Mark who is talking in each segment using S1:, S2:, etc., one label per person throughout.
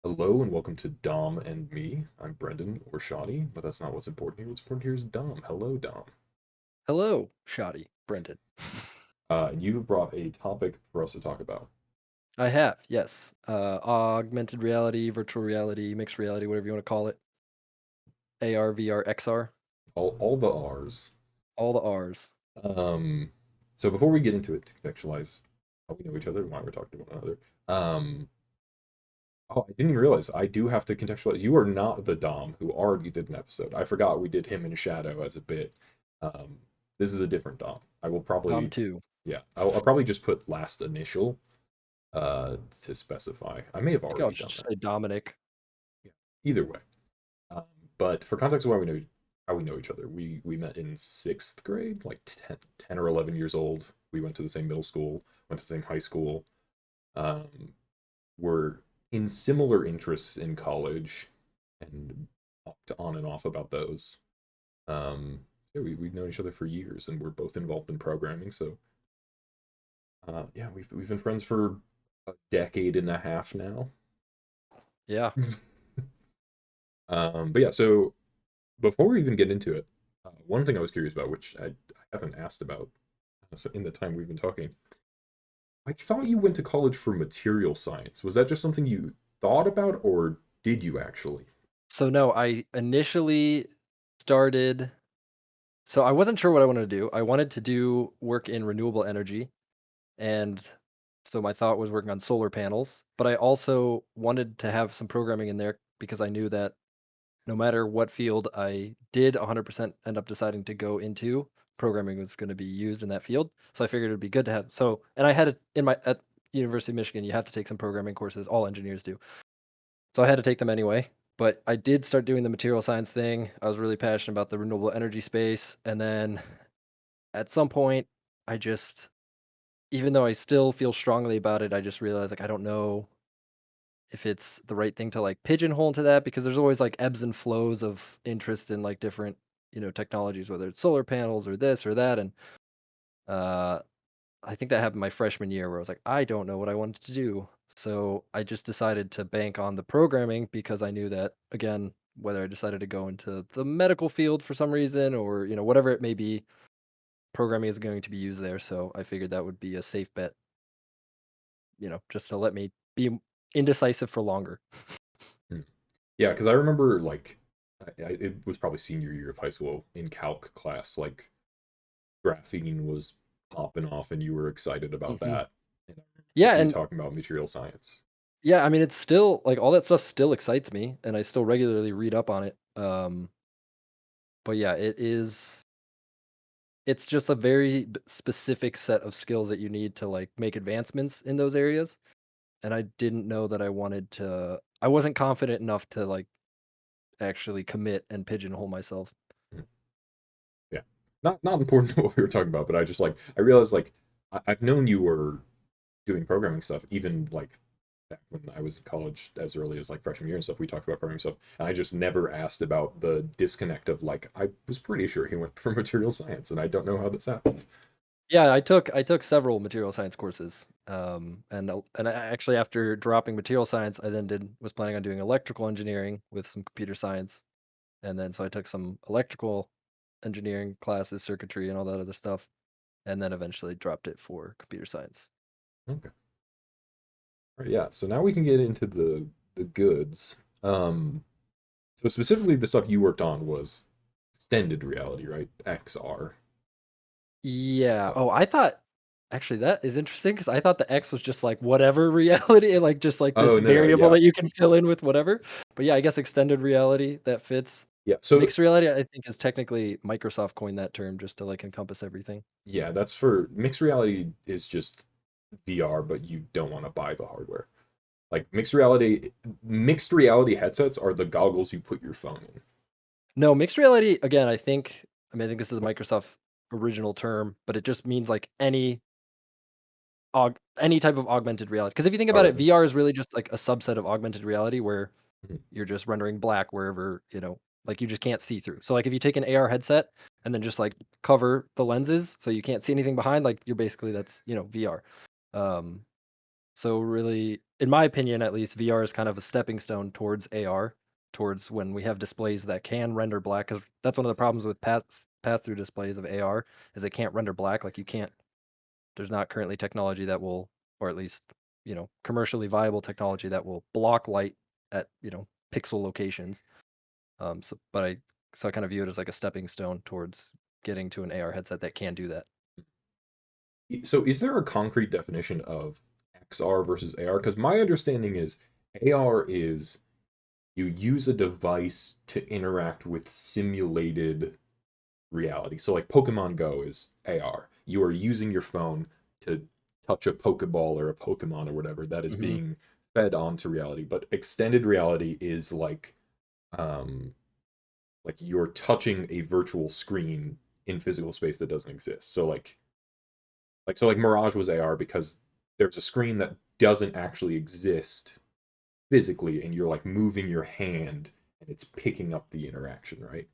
S1: Hello and welcome to Dom and Me. I'm Brendan or Shoddy, but that's not what's important here. What's important here is Dom. Hello, Dom.
S2: Hello, Shoddy, Brendan.
S1: You brought a topic for us to talk about.
S2: I have, yes. Augmented reality, virtual reality, mixed reality, whatever you want to call it. AR, VR, XR,
S1: All the R's.
S2: all the R's.
S1: Um, so before we get into it, to contextualize how we know each other and why we're talking to one another. Um, I didn't even realize I do have to contextualize. You are not the Dom who already did an episode. I forgot we did him in Shadow as a bit. Um, this is a different Dom. I will
S2: Dom
S1: probably,
S2: 2.
S1: yeah, I'll probably just put last initial to specify. I may have
S2: I think I'll
S1: already done
S2: just
S1: that.
S2: say Dominic.
S1: Yeah. Either way. Um, but for context of why we know how we know each other, we met in sixth grade, like 10 or 11 years old. We went to the same middle school, went to the same high school. Um, we're in similar interests in college and talked on and off about those. Yeah, we've known each other for years and we're both involved in programming. So, yeah, we've been friends for a decade and a half now.
S2: Yeah.
S1: But yeah, so before we even get into it, one thing I was curious about, which I haven't asked about in the time we've been talking, I thought you went to college for material science. Was that just something you thought about, or did you actually?
S2: So no, I initially started. So I wasn't sure what I wanted to do. I wanted to do work in renewable energy, and so my thought was working on solar panels. But I also wanted to have some programming in there because I knew that no matter what field I did 100% end up deciding to go into, programming was going to be used in that field. So I figured it would be good to have. So, and I had it in my at University of Michigan, you have to take some programming courses. All engineers do. So I had to take them anyway. But I did start doing the material science thing. I was really passionate about the renewable energy space. And then at some point, I just, even though I still feel strongly about it, I just realized like I don't know if it's the right thing to like pigeonhole into that because there's always like ebbs and flows of interest in like different technologies, whether it's solar panels or this or that. And uh I think that happened my freshman year where I was like, I don't know what I wanted to do, so I just decided to bank on the programming because I knew that, again, whether I decided to go into the medical field for some reason or whatever it may be, programming is going to be used there. So I figured that would be a safe bet, just to let me be indecisive for longer.
S1: Hmm. Yeah, because I remember like it was probably senior year of high school in calc class, like graphene was popping off, and you were excited about
S2: hmm
S1: that. And I
S2: Yeah,
S1: remember you
S2: and
S1: talking about material science.
S2: yeah, I mean, it's still like all that stuff still excites me, and I still regularly read up on it. But yeah, it's just a very specific set of skills that you need to like make advancements in those areas. And I didn't know that I wasn't confident enough to like actually commit and pigeonhole myself.
S1: Hmm. Yeah, not important to what we were talking about, but I realized like I've known you were doing programming stuff even like back when I was in college as early as like freshman year and stuff. We talked about programming stuff, and I just never asked about the disconnect of like I was pretty sure he went for material science, and I don't know how this happened.
S2: Yeah, I took several material science courses. And I actually, after dropping material science, I then did was planning on doing electrical engineering with some computer science. And then so I took some electrical engineering classes, circuitry, and all that other stuff, and then eventually dropped it for computer science.
S1: Okay, all right, yeah. So now we can get into the goods. So specifically, the stuff you worked on was extended reality, right? XR.
S2: Yeah.
S1: Uh,
S2: Oh, I thought actually that is interesting because I thought the X was just like whatever reality, and like just like this
S1: oh no,
S2: variable
S1: yeah,
S2: that you can fill in with whatever. But yeah, I guess extended reality that fits.
S1: yeah. So
S2: Mixed reality, I think, is technically Microsoft coined that term just to like encompass everything.
S1: yeah, that's for mixed reality is just VR, but you don't want to buy the hardware. Like mixed reality headsets are the goggles you put your phone in.
S2: No, mixed reality, again, I think this is a Microsoft original term, but it just means like any type of augmented reality. Because if you think
S1: Oh,
S2: about it,
S1: really?
S2: VR is really just like a subset of augmented reality where
S1: Mhm.
S2: you're just rendering black wherever, like you just can't see through. So like if you take an AR headset and then just like cover the lenses so you can't see anything behind, like you're basically that's, VR. Um, so really in my opinion at least, VR is kind of a stepping stone towards AR, towards when we have displays that can render black. Because that's one of the problems with pass-through displays of AR is they can't render black. Like you can't. There's not currently technology that will, or at least commercially viable technology that will block light at pixel locations. So I kind of view it as like a stepping stone towards getting to an AR headset that can do that.
S1: So is there a concrete definition of XR versus AR? Because my understanding is AR is you use a device to interact with simulated reality. So like Pokemon Go is AR. You are using your phone to touch a Pokeball or a Pokemon or whatever that is
S2: Hmm.
S1: being fed onto reality. But extended reality is like you're touching a virtual screen in physical space that doesn't exist. So like Mirage was AR because there's a screen that doesn't actually exist physically and you're like moving your hand and it's picking up the interaction, right?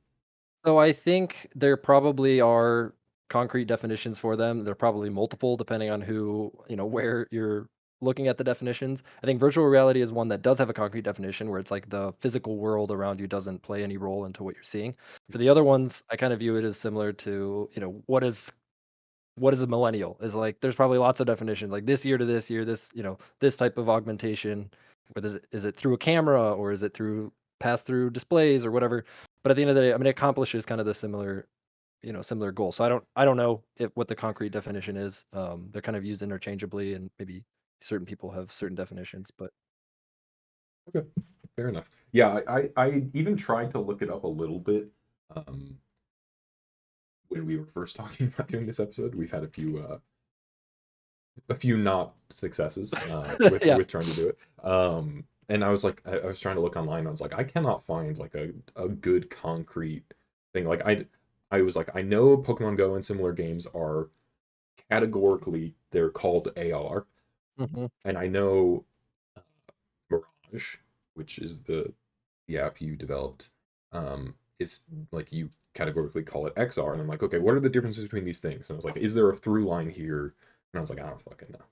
S2: So I think there probably are concrete definitions for them. There are probably multiple depending on where you're looking at the definitions. I think virtual reality is one that does have a concrete definition where it's like the physical world around you doesn't play any role into what you're seeing. For the other ones, I kind of view it as similar to, what is a millennial? Is like there's probably lots of definitions like this year to this year, this type of augmentation, whether is it through a camera or is it through pass through displays or whatever. But at the end of the day, I mean, it accomplishes kind of the similar goal. So I don't know what the concrete definition is. They're kind of used interchangeably, and maybe certain people have certain definitions. But
S1: Okay, fair enough. Yeah, I even tried to look it up a little bit. Um, when we were first talking about doing this episode, we've had a few not successes with
S2: yeah.
S1: trying to do it. And I was like, I was trying to look online. I was like, I cannot find like a good concrete thing. Like I was like, I know Pokemon Go and similar games are categorically they're called AR,
S2: Hmm.
S1: and I know Mirage, which is the app you developed, is like you categorically call it XR, and I'm like, okay, what are the differences between these things? And I was like, is there a through line here? And I was like, I don't fucking know.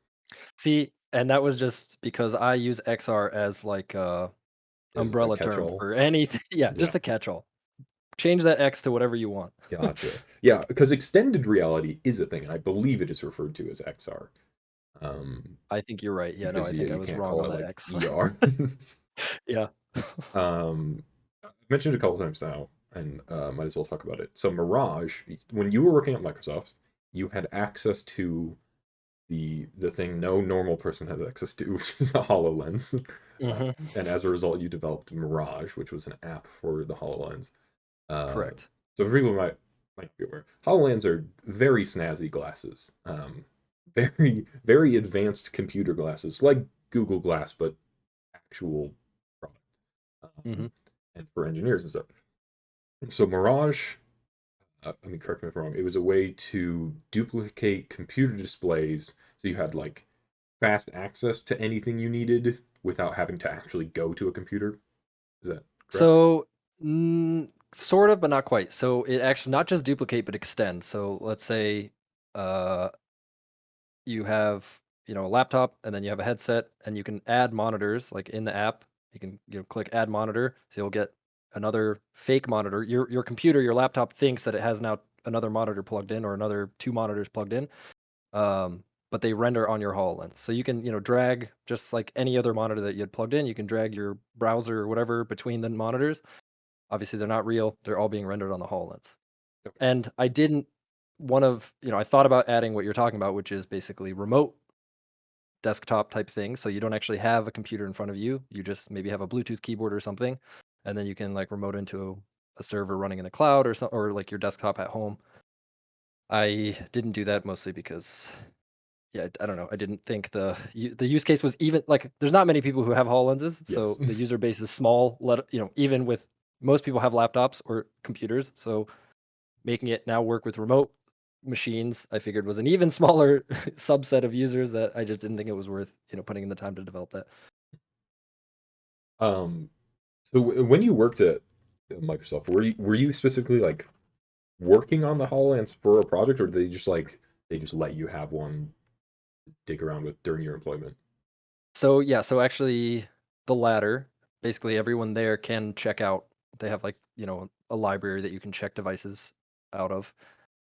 S2: See, and that was just because I use XR as like a
S1: Is a
S2: umbrella
S1: catch
S2: term
S1: all?
S2: for anything. Yeah,
S1: Yeah,
S2: just a catch-all. Change that X to whatever you want.
S1: gotcha. Yeah, because extended reality is a thing, and I believe it is referred to as XR.
S2: I think you're right. Yeah, no,
S1: Because
S2: I
S1: yeah,
S2: think I
S1: you
S2: was
S1: can't
S2: wrong
S1: call
S2: on
S1: it
S2: the
S1: like
S2: X.
S1: ER.
S2: Yeah.
S1: I've mentioned it a couple times now, and might as well talk about it. So Mirage, when you were working at Microsoft, you had access to the thing no normal person has access to, which is a HoloLens.
S2: Hmm.
S1: And as a result, you developed Mirage, which was an app for the HoloLens. Uh,
S2: Correct.
S1: so for people who might be aware, HoloLens are very snazzy glasses, very very advanced computer glasses, like Google Glass, but actual product,
S2: Hmm.
S1: and for engineers and stuff. And so Mirage, I mean, correct me if I'm wrong, it was a way to duplicate computer displays so you had like fast access to anything you needed without having to actually go to a computer. Is that correct?
S2: So, sort of, but not quite. So it actually not just duplicate, but extend. So let's say, uh, you have, a laptop, and then you have a headset, and you can add monitors like in the app. You can, click add monitor, so you'll get another fake monitor. Your computer, your laptop thinks that it has now another monitor plugged in or another two monitors plugged in. But they render on your HoloLens. So you can, drag just like any other monitor that you had plugged in. You can drag your browser or whatever between the monitors. Obviously, they're not real. They're all being rendered on the HoloLens.
S1: Okay.
S2: And I didn't. I thought about adding what you're talking about, which is basically remote desktop type thing. So you don't actually have a computer in front of you. You just maybe have a Bluetooth keyboard or something, and then you can like remote into a server running in the cloud or like your desktop at home. I didn't do that mostly because yeah, I don't know. I didn't think the use case was even like there's not many people who have HoloLenses,
S1: Yes.
S2: so the user base is small. Even with most people have laptops or computers, so making it now work with remote machines, I figured was an even smaller subset of users that I just didn't think it was worth, putting in the time to develop that.
S1: um. So when you worked at Microsoft, were you specifically like working on the HoloLens for a project, or did they just let you have one dig around with during your employment?
S2: So yeah, so actually the latter, basically everyone there can check out. They have like, a library that you can check devices out of.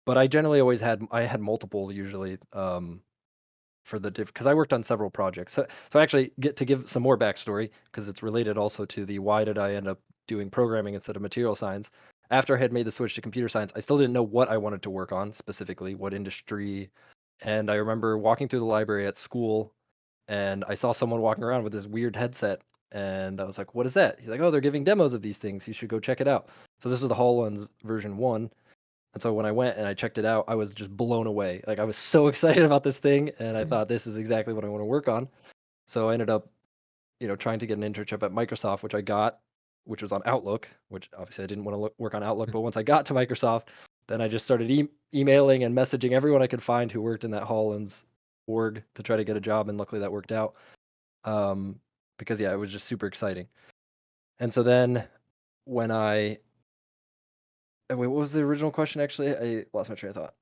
S2: But I generally always had multiple usually for the diff because I worked on several projects. So I actually get to give some more backstory because it's related also to the why did I end up doing programming instead of material science. After I had made the switch to computer science, I still didn't know what I wanted to work on specifically, what industry. And I remember walking through the library at school and I saw someone walking around with this weird headset. And I was like, what is that? He's like, oh, they're giving demos of these things. You should go check it out. So this was the HoloLens version 1. And so when I went and I checked it out, I was just blown away. Like I was so excited about this thing and I
S1: Mhm.
S2: thought this is exactly what I want to work on. So I ended up, trying to get an internship at Microsoft, which I got, which was on Outlook, which obviously I didn't want to work on Outlook, but once I got to Microsoft, then I just started emailing and messaging everyone I could find who worked in that HoloLens org to try to get a job, and luckily that worked out. Um, because yeah, it was just super exciting. And so then when wait, what was the original question actually? I lost my train of thought.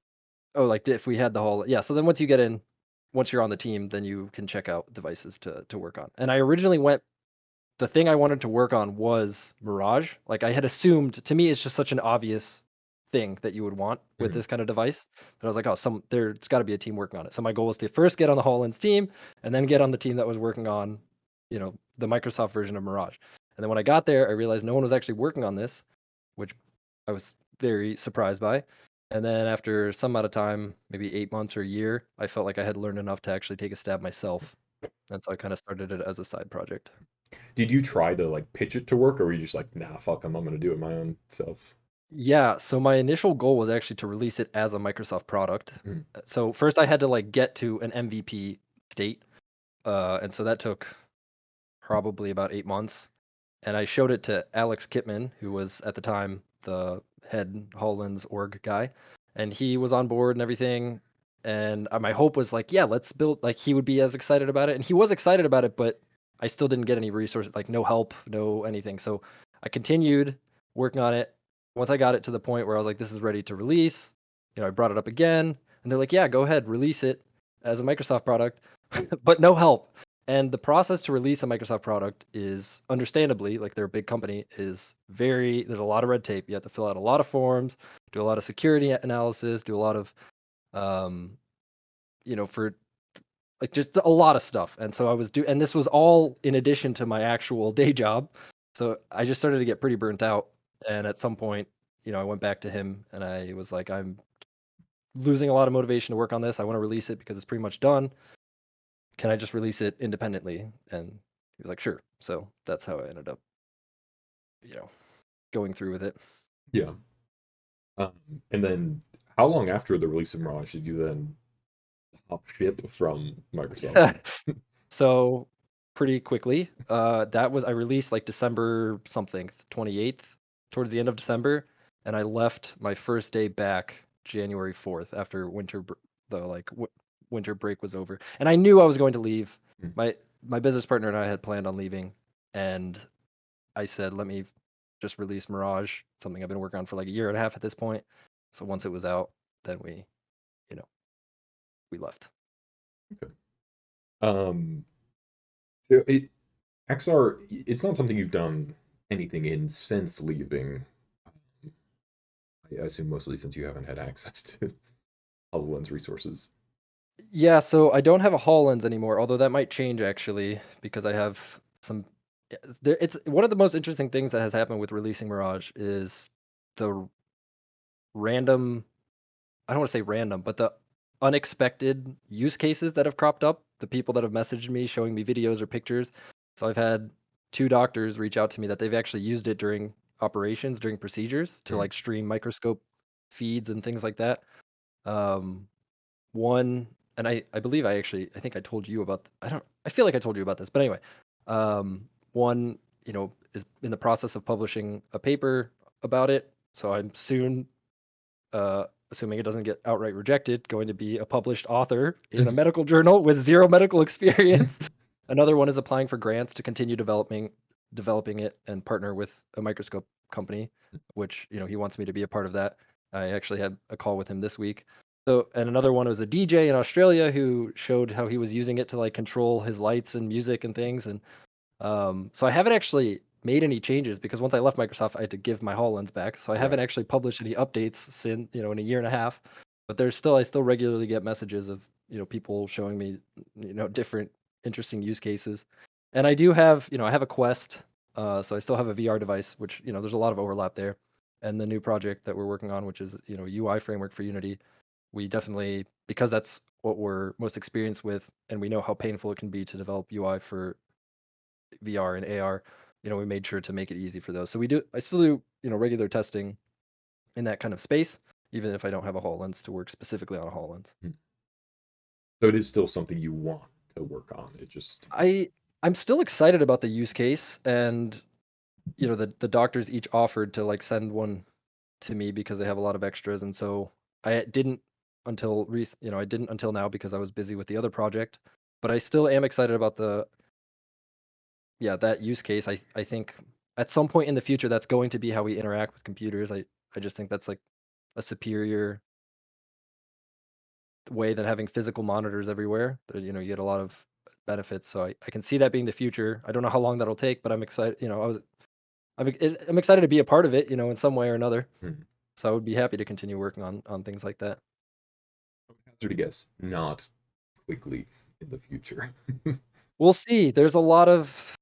S2: Oh, like if we had the whole yeah. So then once you're on the team, then you can check out devices to work on. And I originally went. The thing I wanted to work on was Mirage. Like I had assumed. To me, it's just such an obvious thing that you would want with
S1: Mhm.
S2: this kind of device. That I was like, oh, there's got to be a team working on it. So my goal was to first get on the Hololens team, and then get on the team that was working on, the Microsoft version of Mirage. And then when I got there, I realized no one was actually working on this, which I was very surprised by. And then after some amount of time, maybe 8 months or a year, I felt like I had learned enough to actually take a stab myself. And so I kind of started it as a side project.
S1: Did you try to like pitch it to work, or were you just like, nah, fuck 'em, I'm gonna do it my own self?
S2: Yeah, so my initial goal was actually to release it as a Microsoft product.
S1: Mhm.
S2: So first I had to like get to an MVP state. And so that took probably about 8 months. And I showed it to Alex Kipman, who was at the time the head Hololens org guy, and he was on board and everything. And my hope was like, yeah, let's build. Like he would be as excited about it, and he was excited about it, but I still didn't get any resources, like no help, no anything. So I continued working on it. Once I got it to the point where I was like, this is ready to release, I brought it up again, and they're like, yeah, go ahead, release it as a Microsoft product, but no help. And the process to release a Microsoft product is understandably, like they're a big company, there's a lot of red tape. You have to fill out a lot of forms, do a lot of security analysis, do a lot of, um, for like just a lot of stuff. And so and this was all in addition to my actual day job. So I just started to get pretty burnt out. And at some point, I went back to him and I was like, I'm losing a lot of motivation to work on this. I want to release it because it's pretty much done. Can I just release it independently? And he was like, sure. So that's how I ended up, you know, going through with it.
S1: Yeah. And then how long after the release of Mirage did you then hop ship from Microsoft?
S2: So pretty quickly, I released like December something, 28th, towards the end of December, and I left my first day back January 4th after winter break was over. And I knew I was going to leave.
S1: Mm.
S2: My business partner and I had planned on leaving, and I said, let me just release Mirage, something I've been working on for like a year and a half at this point. So once it was out, then you know, we left.
S1: Okay. Um, so XR, it's not something you've done anything in since leaving. I assume mostly since you haven't had access to HoloLens resources.
S2: Yeah, so I don't have a HoloLens anymore, although that might change actually because I have some. It's one of the most interesting things that has happened with releasing Mirage is the random. I don't want to say random, but the unexpected use cases that have cropped up. The people that have messaged me showing me videos or pictures. So I've had two doctors reach out to me that they've actually used it during operations, during procedures to
S1: Mm.
S2: like stream microscope feeds and things like that. Um, One, and I believe I think I told you about. I feel like I told you about this, but anyway, one is in the process of publishing a paper about it, so I'm soon, assuming it doesn't get outright rejected, going to be a published author in a medical journal with zero medical experience. Another one is applying for grants to continue developing it and partner with a microscope company, which he wants me to be a part of that. I actually had a call with him this week. So, and another one was a DJ in Australia who showed how he was using it to like control his lights and music and things. And so I haven't actually made any changes because once I left Microsoft, I had to give my HoloLens back. So I haven't
S1: Right.
S2: actually published any updates since, in a year and a half. But I still regularly get messages of, people showing me, different interesting use cases. And I do have, I have a Quest, so I still have a VR device, which, there's a lot of overlap there. And the new project that we're working on, which is, UI framework for Unity, we definitely, because that's what we're most experienced with, and we know how painful it can be to develop UI for VR and AR, we made sure to make it easy for those. So I still do, regular testing in that kind of space, even if I don't have a HoloLens to work specifically on a HoloLens.
S1: Hmm. So it is still something you want to work on. It just
S2: I'm still excited about the use case, and the doctors each offered to like send one to me because they have a lot of extras, and so I didn't I didn't until now because I was busy with the other project, but I still am excited about that use case. I think at some point in the future that's going to be how we interact with computers. I just think that's like a superior way than having physical monitors everywhere. You get a lot of benefits, so I can see that being the future. I don't know how long that'll take, but I'm excited. I'm excited to be a part of it, in some way or another.
S1: hmm.
S2: So I would be happy to continue working on things like that.
S1: I would hazard a guess, not quickly in the future.
S2: We'll see. There's a lot of,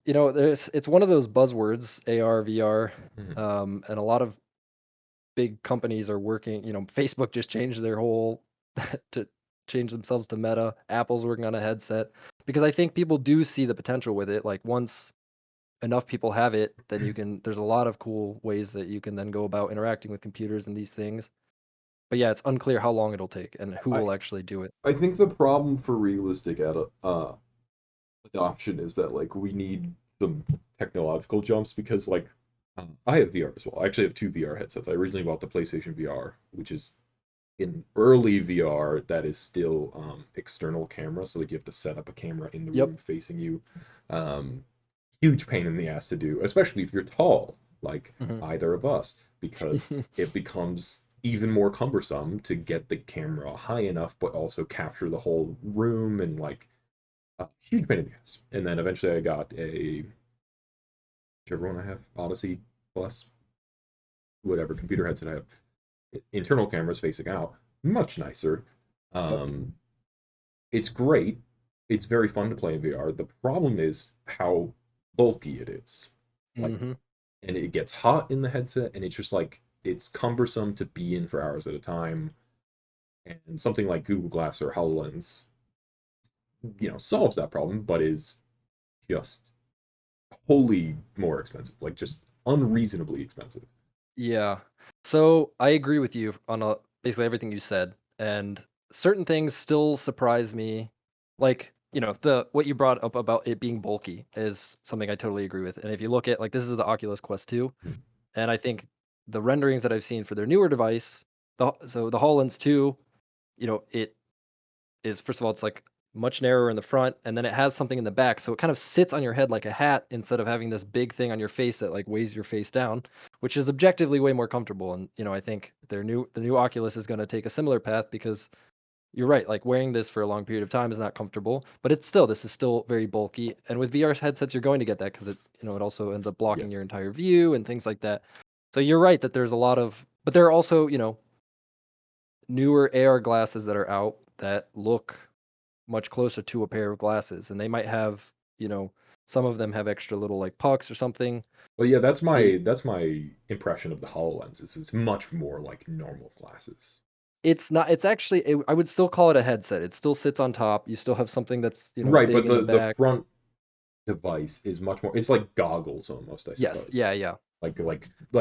S2: it's one of those buzzwords, AR, VR,
S1: Mhm.
S2: and a lot of big companies are working. Facebook just changed their whole to change themselves to Meta. Apple's working on a headset because I think people do see the potential with it. Like once enough people have it, then there's a lot of cool ways that you can then go about interacting with computers and these things. But yeah, it's unclear how long it'll take and who
S1: I
S2: will actually do it.
S1: I think the problem for realistic adoption is that like we need some technological jumps because like I have VR as well. I actually have two VR headsets. I originally bought the PlayStation VR, which is in early VR that is still external camera, so like you have to set up a camera in the
S2: Yep.
S1: room facing you. Um, Huge pain in the ass to do, especially if you're tall, like
S2: Hmm.
S1: either of us, because it becomes even more cumbersome to get the camera high enough, but also capture the whole room and like huge pain in the ass. And then eventually I got whichever one I have, Odyssey Plus, whatever computer headset I have, internal cameras facing out, much nicer.
S2: Yep.
S1: Um, it's great. It's very fun to play in VR. The problem is how bulky it is. Like,
S2: Hmm.
S1: and it gets hot in the headset, and it's just like it's cumbersome to be in for hours at a time. And something like Google Glass or HoloLens, solves that problem, but is just wholly more expensive, like just unreasonably expensive.
S2: Yeah. So I agree with you on basically everything you said, and certain things still surprise me. Like, the what you brought up about it being bulky is something I totally agree with. And if you look at like this is the Oculus Quest 2,
S1: Hmm.
S2: and I think the renderings that I've seen for their newer device, the HoloLens 2, it is first of all it's like much narrower in the front and then it has something in the back so it kind of sits on your head like a hat instead of having this big thing on your face that like weighs your face down, which is objectively way more comfortable. And I think the new Oculus is going to take a similar path because you're right, like wearing this for a long period of time is not comfortable, but this is still very bulky, and with VR headsets you're going to get that because it also ends up
S1: Yeah.
S2: blocking your entire view and things like that. So you're right that there's a lot of, but there are also newer AR glasses that are out that look much closer to a pair of glasses, and they might have, you know, some of them have extra little like pucks or something.
S1: Well, yeah, that's
S2: I
S1: my impression of the HoloLens. It's much more like normal glasses.
S2: It's not. It's actually. I would still call it a headset. It still sits on top. You still have something that's
S1: Right,
S2: big
S1: but
S2: in the
S1: the
S2: back.
S1: front device is much more. It's like goggles almost, I
S2: Yes.
S1: suppose.
S2: Yeah. Yeah.
S1: Like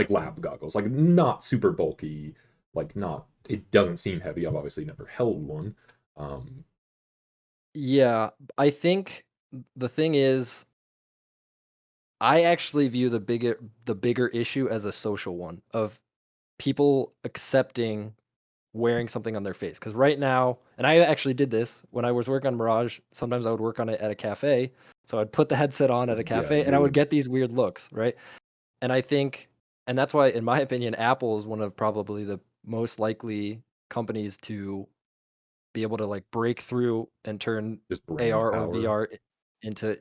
S1: lab goggles, like not super bulky, like not. It doesn't seem heavy. I've obviously never held one. Um,
S2: Yeah. I think the thing is, I actually view the bigger issue as a social one of people accepting wearing something on their face. Because right now, and I actually did this when I was working on Mirage. Sometimes I would work on it at a cafe, so I'd put the headset on at a
S1: yeah,
S2: cafe, and
S1: you
S2: I would
S1: would.
S2: get these weird looks, right? And I think, and that's why, in my opinion, Apple is one of probably the most likely companies to be able to like break through and turn
S1: Just brand
S2: AR or
S1: power.
S2: VR into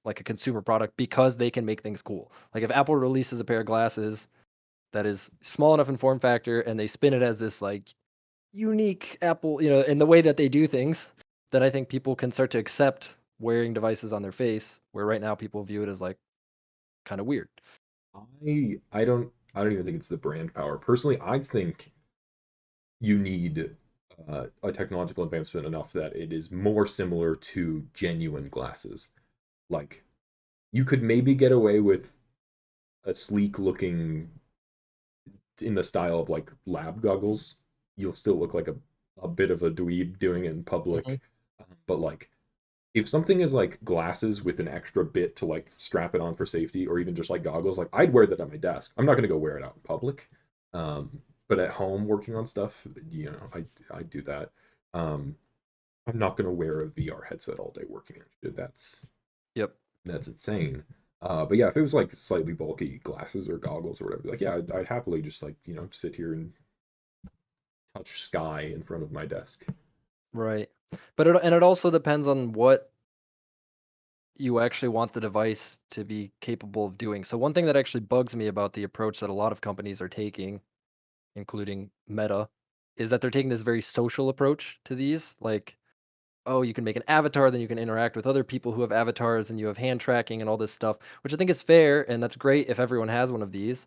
S2: like a consumer product because they can make things cool. Like if Apple releases a pair of glasses that is small enough in form factor and they spin it as this like unique Apple, in the way that they do things, then I think people can start to accept wearing devices on their face, where right now people view it as like kind of weird.
S1: I don't even think it's the brand power. Personally, I think you need a technological advancement enough that it is more similar to genuine glasses. Like you could maybe get away with a sleek looking in the style of like lab goggles. You'll still look like a bit of a dweeb doing it in
S2: Mhm.
S1: public. But like if something is like glasses with an extra bit to like strap it on for safety or even just like goggles, like I'd wear that at my desk. I'm not gonna go wear it out in public. But at home working on stuff, I do that. Um, I'm not gonna wear a VR headset all day working on shit.
S2: Yep.
S1: That's insane. But yeah, if it was like slightly bulky glasses or goggles or whatever, like yeah, I'd happily just like sit here and touch sky in front of my desk.
S2: Right. But it also depends on what you actually want the device to be capable of doing. So one thing that actually bugs me about the approach that a lot of companies are taking, including Meta, is that they're taking this very social approach to these. Like, oh, you can make an avatar, then you can interact with other people who have avatars, and you have hand tracking and all this stuff, which I think is fair, and that's great if everyone has one of these.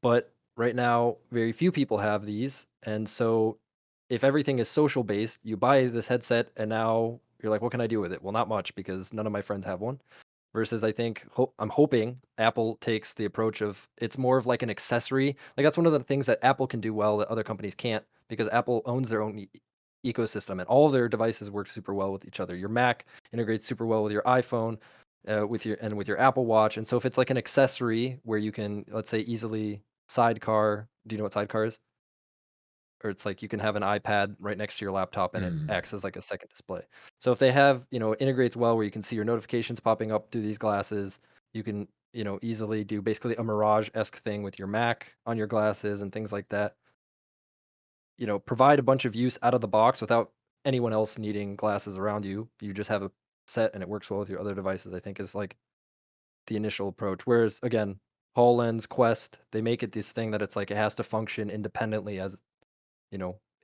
S2: But right now, very few people have these, and so if everything is social based, you buy this headset, and now you're like, what can I do with it? Well, not much because none of my friends have one. Versus, I think I'm hoping Apple takes the approach of it's more of like an accessory. Like that's one of the things that Apple can do well that other companies can't because Apple owns their own ecosystem and all of their devices work super well with each other. Your Mac integrates super well with your iPhone, with your Apple Watch. And so if it's like an accessory where you can, let's say, easily sidecar. Do you know what sidecar is? Or it's like you can have an iPad right next to your laptop and it
S1: Hmm.
S2: acts as like a second display. So if they have, it integrates well where you can see your notifications popping up through these glasses, you can, easily do basically a Mirage-esque thing with your Mac on your glasses and things like that. Provide a bunch of use out of the box without anyone else needing glasses around you. You just have a set and it works well with your other devices, I think is like the initial approach. Whereas again, HoloLens, Quest, they make it this thing that it's like it has to function independently as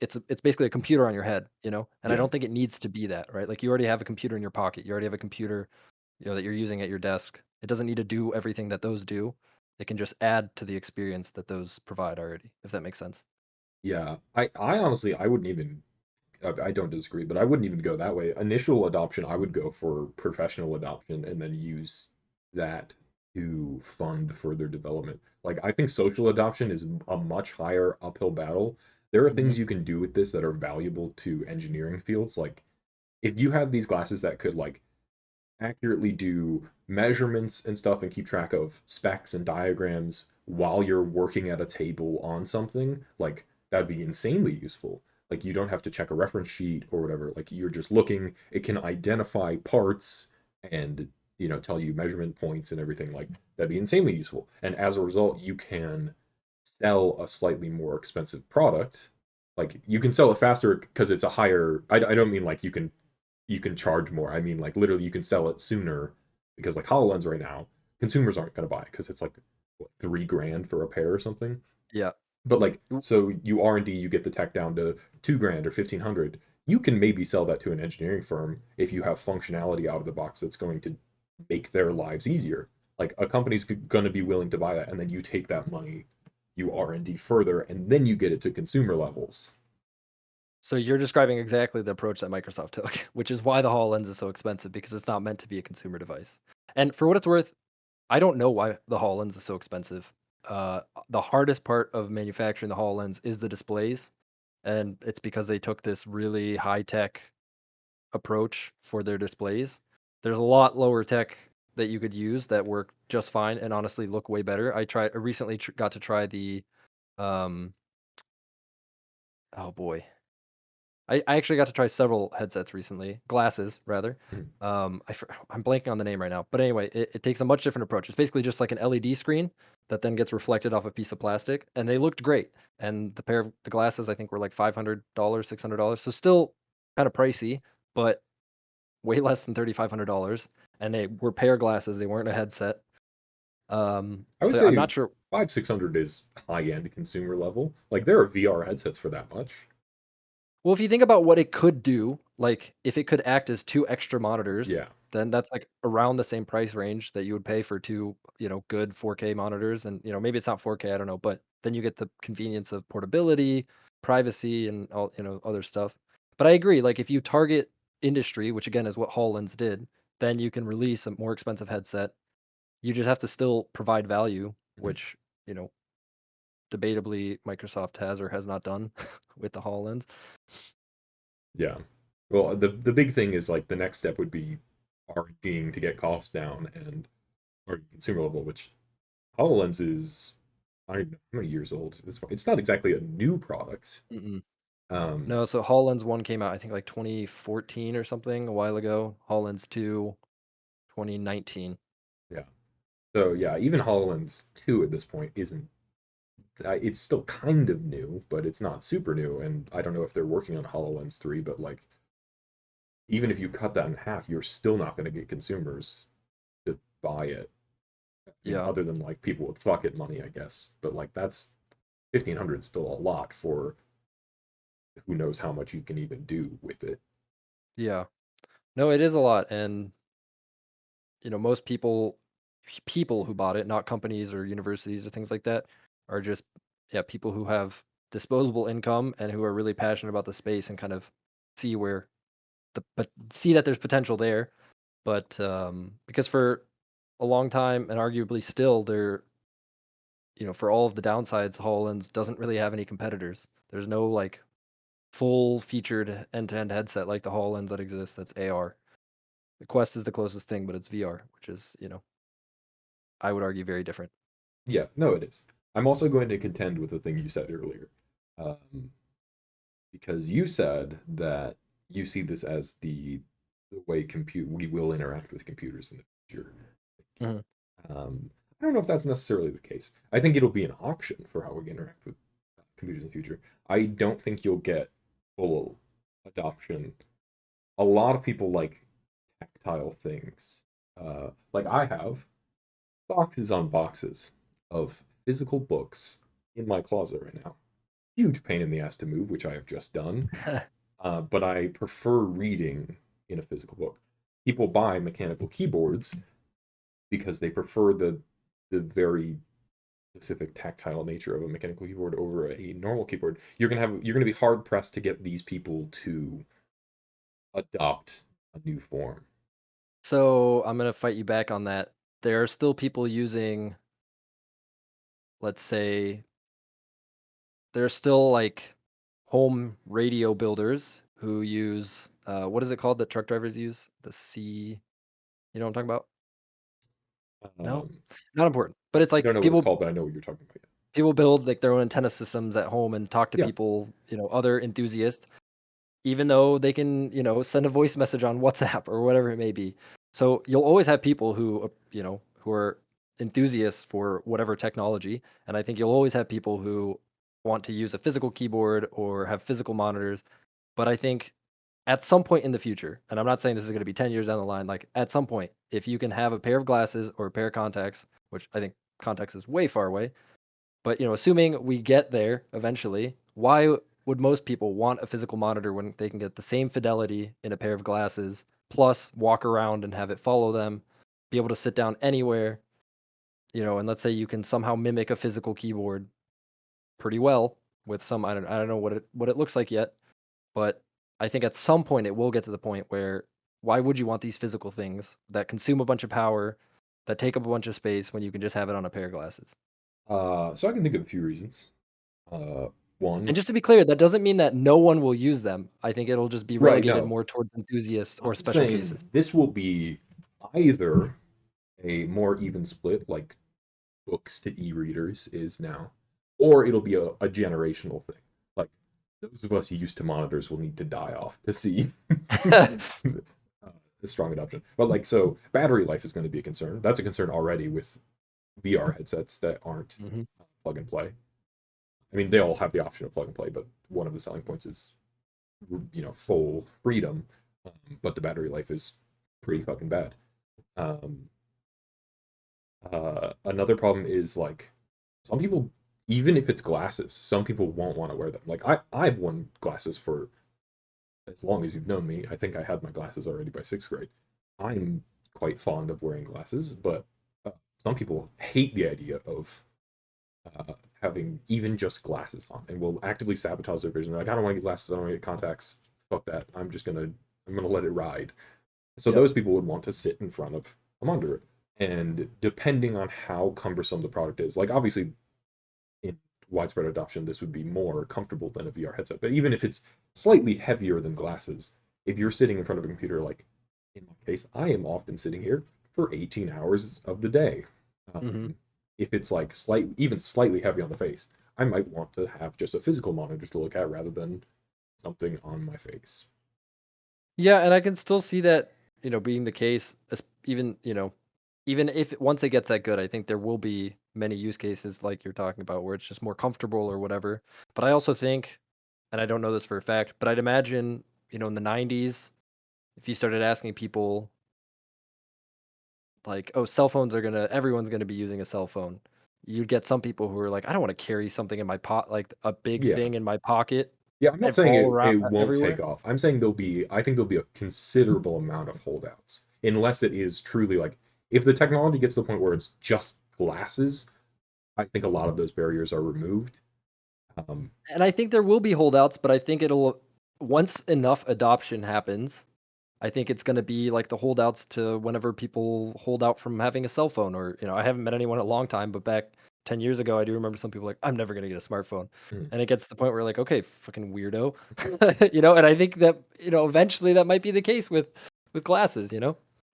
S2: it's basically a computer on your head, and I
S1: Yeah.
S2: don't think it needs to be that, right? Like you already have a computer in your pocket. You already have a computer, that you're using at your desk. It doesn't need to do everything that those do. It can just add to the experience that those provide already, if that makes sense.
S1: Yeah. I honestly I wouldn't even I don't disagree, but I wouldn't even go that way. Initial adoption, I would go for professional adoption and then use that to fund further development. Like, I think social adoption is a much higher uphill battle. There are
S2: Hmm.
S1: things you can do with this that are valuable to engineering fields. Like, if you had these glasses that could, like, accurately do measurements and stuff and keep track of specs and diagrams while you're working at a table on something, like that'd be insanely useful. Like you don't have to check a reference sheet or whatever. Like you're just looking, it can identify parts and tell you measurement points and everything. Like that'd be insanely useful. And as a result, you can sell a slightly more expensive product. Like you can sell it faster because it's a higher I don't mean like you can charge more. I mean, like literally, you can sell it sooner because like Hololens right now, consumers aren't going to buy it because it's like what, 3 grand for a pair or something.
S2: Yeah.
S1: But like,
S2: W-
S1: so you R&D, you get the tech down to 2 grand or 1,500. You can maybe sell that to an engineering firm if you have functionality out of the box that's going to make their lives easier. Like a company's going to be willing to buy that, and then you take that money, you R&D further, and then you get it to consumer levels.
S2: So you're describing exactly the approach that Microsoft took, which is why the HoloLens is so expensive because it's not meant to be a consumer device. And for what it's worth, I don't know why the HoloLens is so expensive. The hardest part of manufacturing the HoloLens is the displays, and it's because they took this really high tech approach for their displays. There's a lot lower tech that you could use that work just fine and honestly look way better. I recently got to try the um oh boy, I actually got to try several headsets recently, glasses rather.
S1: Mhm.
S2: I'm blanking on the name right now, but anyway, it takes a much different approach. It's basically just like an LED screen that then gets reflected off a piece of plastic, and they looked great. And the pair of the glasses I think were like $500, $600, so still kind of pricey, but way less than $3,500. And they were pair glasses; they weren't a headset.
S1: I would
S2: So I'm
S1: say
S2: not sure.
S1: 500-600 is high-end consumer level. Like there are VR headsets for that much.
S2: Well, if you think about what it could do, like if it could act as two extra monitors,
S1: Yeah.
S2: then that's like around the same price range that you would pay for two, good 4K monitors. And, maybe it's not 4K, I don't know, but then you get the convenience of portability, privacy, and all, other stuff. But I agree, like if you target industry, which again is what HoloLens did, then you can release a more expensive headset. You just have to still provide value,
S1: Mhm.
S2: which, you know, debatably Microsoft has or has not done with the HoloLens.
S1: Yeah. Well, the big thing is like the next step would be R&Ding to get costs down and or consumer level, which HoloLens is I don't even know how many years old. It's not exactly a new product.
S2: Mm-mm.
S1: Um,
S2: No, so HoloLens 1 came out, I think, like 2014 or something, a while ago. HoloLens 2, 2019.
S1: yeah. So yeah, even HoloLens 2 at this point isn't. It's still kind of new, but it's not super new. And I don't know if they're working on HoloLens 3, but like even if you cut that in half, you're still not going to get consumers to buy it. I mean,
S2: Yeah,
S1: other than like people with fuck it money, I guess. But like that's 1,500 is still a lot for who knows how much you can even do with it.
S2: yeah. No, it is a lot, and most people who bought it, not companies or universities or things like that, are just yeah, people who have disposable income and who are really passionate about the space and kind of see where but see that there's potential there. But because for a long time and arguably still there for all of the downsides, HoloLens doesn't really have any competitors. There's no like full featured end-to-end headset like the HoloLens that exists that's AR. The Quest is the closest thing, but it's VR, which is, I would argue very different.
S1: Yeah, no, it is. I'm also going to contend with the thing you said earlier, um, because you said that you see this as the way compute we will interact with computers in the future.
S2: Mhm.
S1: I don't know if that's necessarily the case. I think it'll be an option for how we interact with computers in the future. I don't think you'll get full adoption. A lot of people like tactile things. Like I have boxes on boxes of physical books in my closet right now. Huge pain in the ass to move, which I have just done. But I prefer reading in a physical book. People buy mechanical keyboards because they prefer the very specific tactile nature of a mechanical keyboard over a normal keyboard. You're gonna be hard pressed to get these people to adopt a new form.
S2: So I'm gonna fight you back on that. There are still people using, let's say, there are still like home radio builders who use what is it called that truck drivers use? The C, you know what I'm talking about? No,
S1: Um,
S2: not important. But it's
S1: I don't
S2: like
S1: know what it's
S2: people
S1: called, but I know what you're talking about.
S2: people build like their own antenna systems at home and talk to
S1: Yeah,
S2: people, other enthusiasts, even though they can, send a voice message on WhatsApp or whatever it may be. So you'll always have people who are enthusiasts for whatever technology, and I think you'll always have people who want to use a physical keyboard or have physical monitors. But I think at some point in the future, and I'm not saying this is going to be 10 years down the line, like at some point, if you can have a pair of glasses or a pair of contacts, which I think contacts is way far away, but assuming we get there eventually, why would most people want a physical monitor when they can get the same fidelity in a pair of glasses, plus walk around and have it follow them, be able to sit down anywhere, and let's say you can somehow mimic a physical keyboard pretty well with some I don't know what it looks like yet, but I think at some point it will get to the point where why would you want these physical things that consume a bunch of power, that take up a bunch of space when you can just have it on a pair of glasses?
S1: so I can think of a few reasons. Uh,
S2: And
S1: One,
S2: just to be clear, that doesn't mean that no one will use them. I think it'll just be
S1: right?
S2: relegated
S1: No,
S2: more towards enthusiasts or
S1: I'm
S2: special
S1: saying
S2: cases.
S1: this will be either a more even split, like books to e-readers is now, or it'll be a generational thing. Like those of us used to monitors will need to die off to see a strong adoption. But like, so battery life is going to be a concern. That's a concern already with VR headsets that aren't
S2: Hmm.
S1: plug and play. I mean, they all have the option of plug and play, but one of the selling points is, full freedom. But the battery life is pretty fucking bad. Um, Another problem is like some people, even if it's glasses, some people won't want to wear them. Like I've worn glasses for as long as you've known me. I think I had my glasses already by sixth grade. I'm quite fond of wearing glasses, but some people hate the idea of having even just glasses on and will actively sabotage their vision. They're like, I don't want to get glasses, I don't want to get contacts. Fuck that. I'm gonna let it ride. So
S2: Yep.
S1: those people would want to sit in front of a monitor. And depending on how cumbersome the product is, like obviously in widespread adoption, this would be more comfortable than a VR headset. But even if it's slightly heavier than glasses, if you're sitting in front of a computer, like in my case, I am often sitting here for 18 hours of the day.
S2: Hmm.
S1: If it's like even slightly heavy on the face, I might want to have just a physical monitor to look at rather than something on my face.
S2: Yeah, and I can still see that, being the case, even, even if once it gets that good, I think there will be many use cases like you're talking about where it's just more comfortable or whatever. But I also think, and I don't know this for a fact, but I'd imagine, in the 90s, if you started asking people like, oh, cell phones are everyone's gonna be using a cell phone. You'd get some people who are like, I don't want to carry something in my like a big
S1: Yeah,
S2: thing in my pocket
S1: yeah. I'm not saying
S2: all
S1: it,
S2: around
S1: it won't take
S2: everywhere.
S1: off. I'm saying I think there'll be a considerable amount of holdouts unless it is truly like if the technology gets to the point where it's just glasses. I think a lot of those barriers are removed. Um,
S2: And I think there will be holdouts, but I think it'll once enough adoption happens, I think it's going to be like the holdouts to whenever people hold out from having a cell phone or, I haven't met anyone in a long time, but back 10 years ago, I do remember some people like, I'm never going to get a smartphone.
S1: mm.
S2: And it gets to the point where like, okay, fucking weirdo, and I think that, eventually that might be the case with glasses.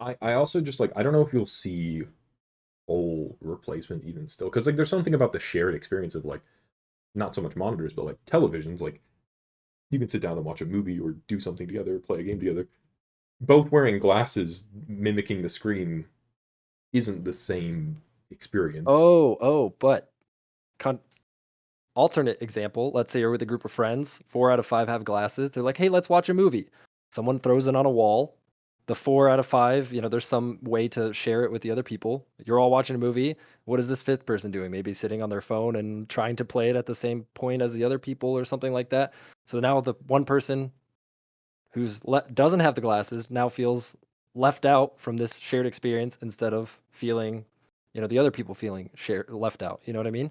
S1: I also just like I don't know if you'll see full replacement even still because like there's something about the shared experience of like not so much monitors but like televisions like you can sit down and watch a movie or do something together, play a game together. Both wearing glasses mimicking the screen isn't the same experience.
S2: But con- alternate example, let's say you're with a group of friends, 4 out of 5 have glasses. They're like, hey, let's watch a movie. Someone throws it on a wall. The 4 out of 5, there's some way to share it with the other people. You're all watching a movie. What is this fifth person doing? Maybe sitting on their phone and trying to play it at the same point as the other people or something like that. So now the one person doesn't have the glasses now feels left out from this shared experience instead of feeling, the other people feeling left out. You know what I mean?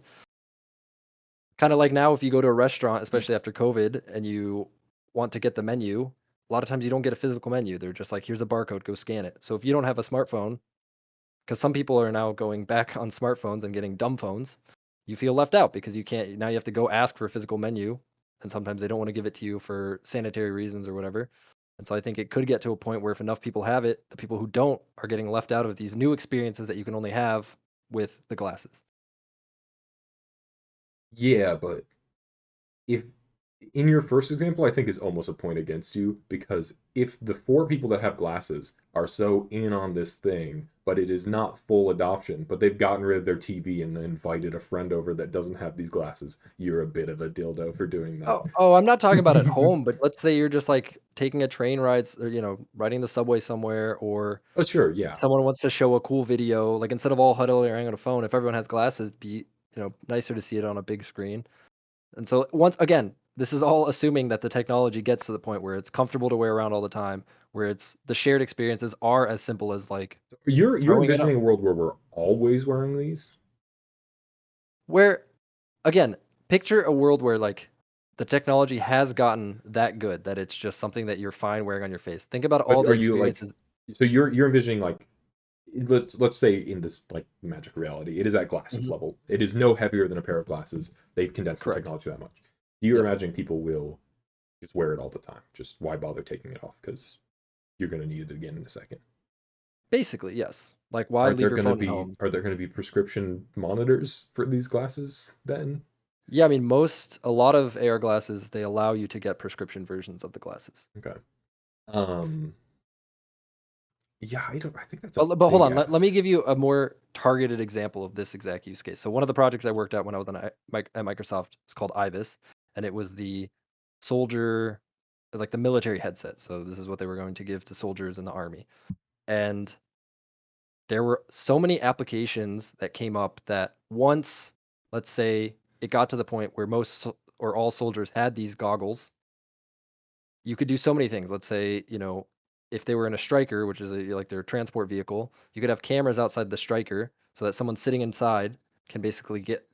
S2: Kind of like now, if you go to a restaurant, especially after COVID, and you want to get the menu, a lot of times you don't get a physical menu. They're just like, here's a barcode, go scan it. So if you don't have a smartphone, because some people are now going back on smartphones and getting dumb phones, you feel left out because you can't. Now you have to go ask for a physical menu, and sometimes they don't want to give it to you for sanitary reasons or whatever. And so I think it could get to a point where if enough people have it, the people who don't are getting left out of these new experiences that you can only have with the glasses.
S1: Yeah, but if in your first example, I think is almost a point against you because if the four people that have glasses are so in on this thing, but it is not full adoption, but they've gotten rid of their TV and then invited a friend over that doesn't have these glasses, you're a bit of a dildo for doing that.
S2: Oh, I'm not talking about at home, but let's say you're just like taking a train rides or, riding the subway somewhere, or
S1: Oh, sure, yeah.
S2: someone wants to show a cool video. Like instead of all huddling on a phone, if everyone has glasses, it'd be, nicer to see it on a big screen. And so once again, this is all assuming that the technology gets to the point where it's comfortable to wear around all the time, where it's the shared experiences are as simple as like
S1: You're
S2: throwing it up.
S1: envisioning a world where we're always wearing these,
S2: Where again, picture a world where like the technology has gotten that good that it's just something that you're fine wearing on your face. Think about all
S1: but
S2: the
S1: are you like
S2: experiences.
S1: so you're envisioning like let's say in this like magic reality, it is at glasses
S2: Mhm.
S1: level. It is no heavier than a pair of glasses. They've condensed the
S2: Correct.
S1: technology that much. Do you
S2: Yes.
S1: imagine people will just wear it all the time? Just why bother taking it off? Because you're gonna need it again in a second.
S2: Basically, yes. Like why leave your phone at home?
S1: Are there gonna be prescription monitors for these glasses then?
S2: Yeah, I mean, a lot of AR glasses, they allow you to get prescription versions of the glasses.
S1: Okay. Um, yeah, I think that's a
S2: But hold
S1: big
S2: on, let
S1: ask.
S2: me give you a more targeted example of this exact use case. So one of the projects I worked at when I was at Microsoft is called IBIS, and it was the soldier, it was like the military headset. So this is what they were going to give to soldiers in the army. And there were so many applications that came up that once, let's say, it got to the point where or all soldiers had these goggles, you could do so many things. Let's say, if they were in a striker, which is like their transport vehicle, you could have cameras outside the striker so that someone sitting inside can basically get,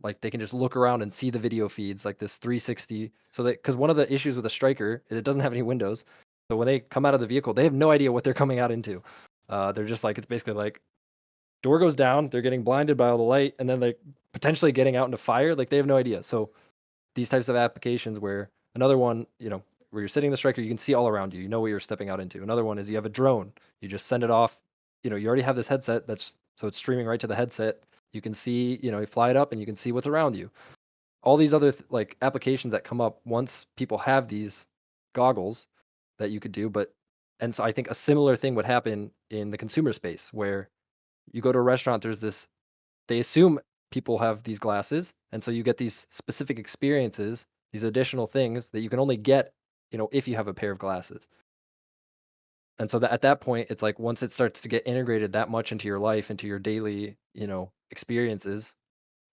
S2: like, they can just look around and see the video feeds like this 360. So that, because one of the issues with a striker is it doesn't have any windows. So when they come out of the vehicle, they have no idea what they're coming out into. They're just like, it's basically like door goes down, they're getting blinded by all the light, and then they potentially getting out into fire. Like they have no idea. So these types of applications where another one, where you're sitting in the striker, you can see all around you. You know what you're stepping out into. Another one is you have a drone. You just send it off. You already have this headset so it's streaming right to the headset. You can see, you fly it up and you can see what's around you. All these other like applications that come up once people have these goggles that you could do, and so I think a similar thing would happen in the consumer space where you go to a restaurant, they assume people have these glasses, and so you get these specific experiences, these additional things that you can only get, if you have a pair of glasses. And so that at that point, it's like once it starts to get integrated that much into your life, into your daily, experiences,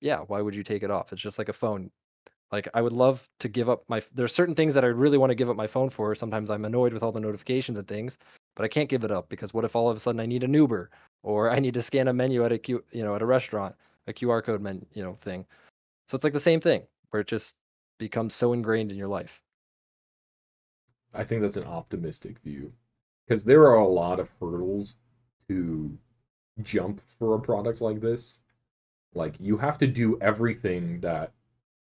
S2: yeah, why would you take it off? It's just like a phone. Like I would love to give up there's certain things that I really want to give up my phone for. Sometimes I'm annoyed with all the notifications and things, but I can't give it up because what if all of a sudden I need an Uber or I need to scan a menu at at a restaurant, a QR code thing. So it's like the same thing where it just becomes so ingrained in your life.
S1: I think that's an optimistic view because there are a lot of hurdles to jump for a product like this. Like you have to do everything that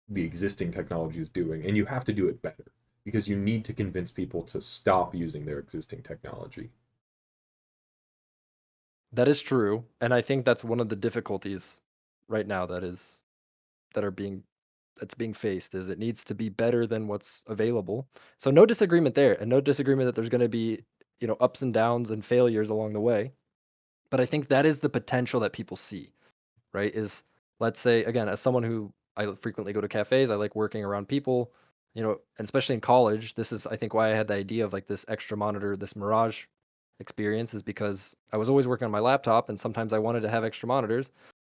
S1: the existing technology is doing, and you have to do it better because you need to convince people to stop using their existing technology.
S2: That is true, and I think that's one of the difficulties right now that are being that's being faced is it needs to be better than what's available. So no disagreement there, and no disagreement that there's going to be, ups and downs and failures along the way. But I think that is the potential that people see, right? Is let's say again, as someone who I frequently go to cafes, I like working around people, and especially in college, this is I think why I had the idea of like this extra monitor, this Mirage experience is because I was always working on my laptop and sometimes I wanted to have extra monitors.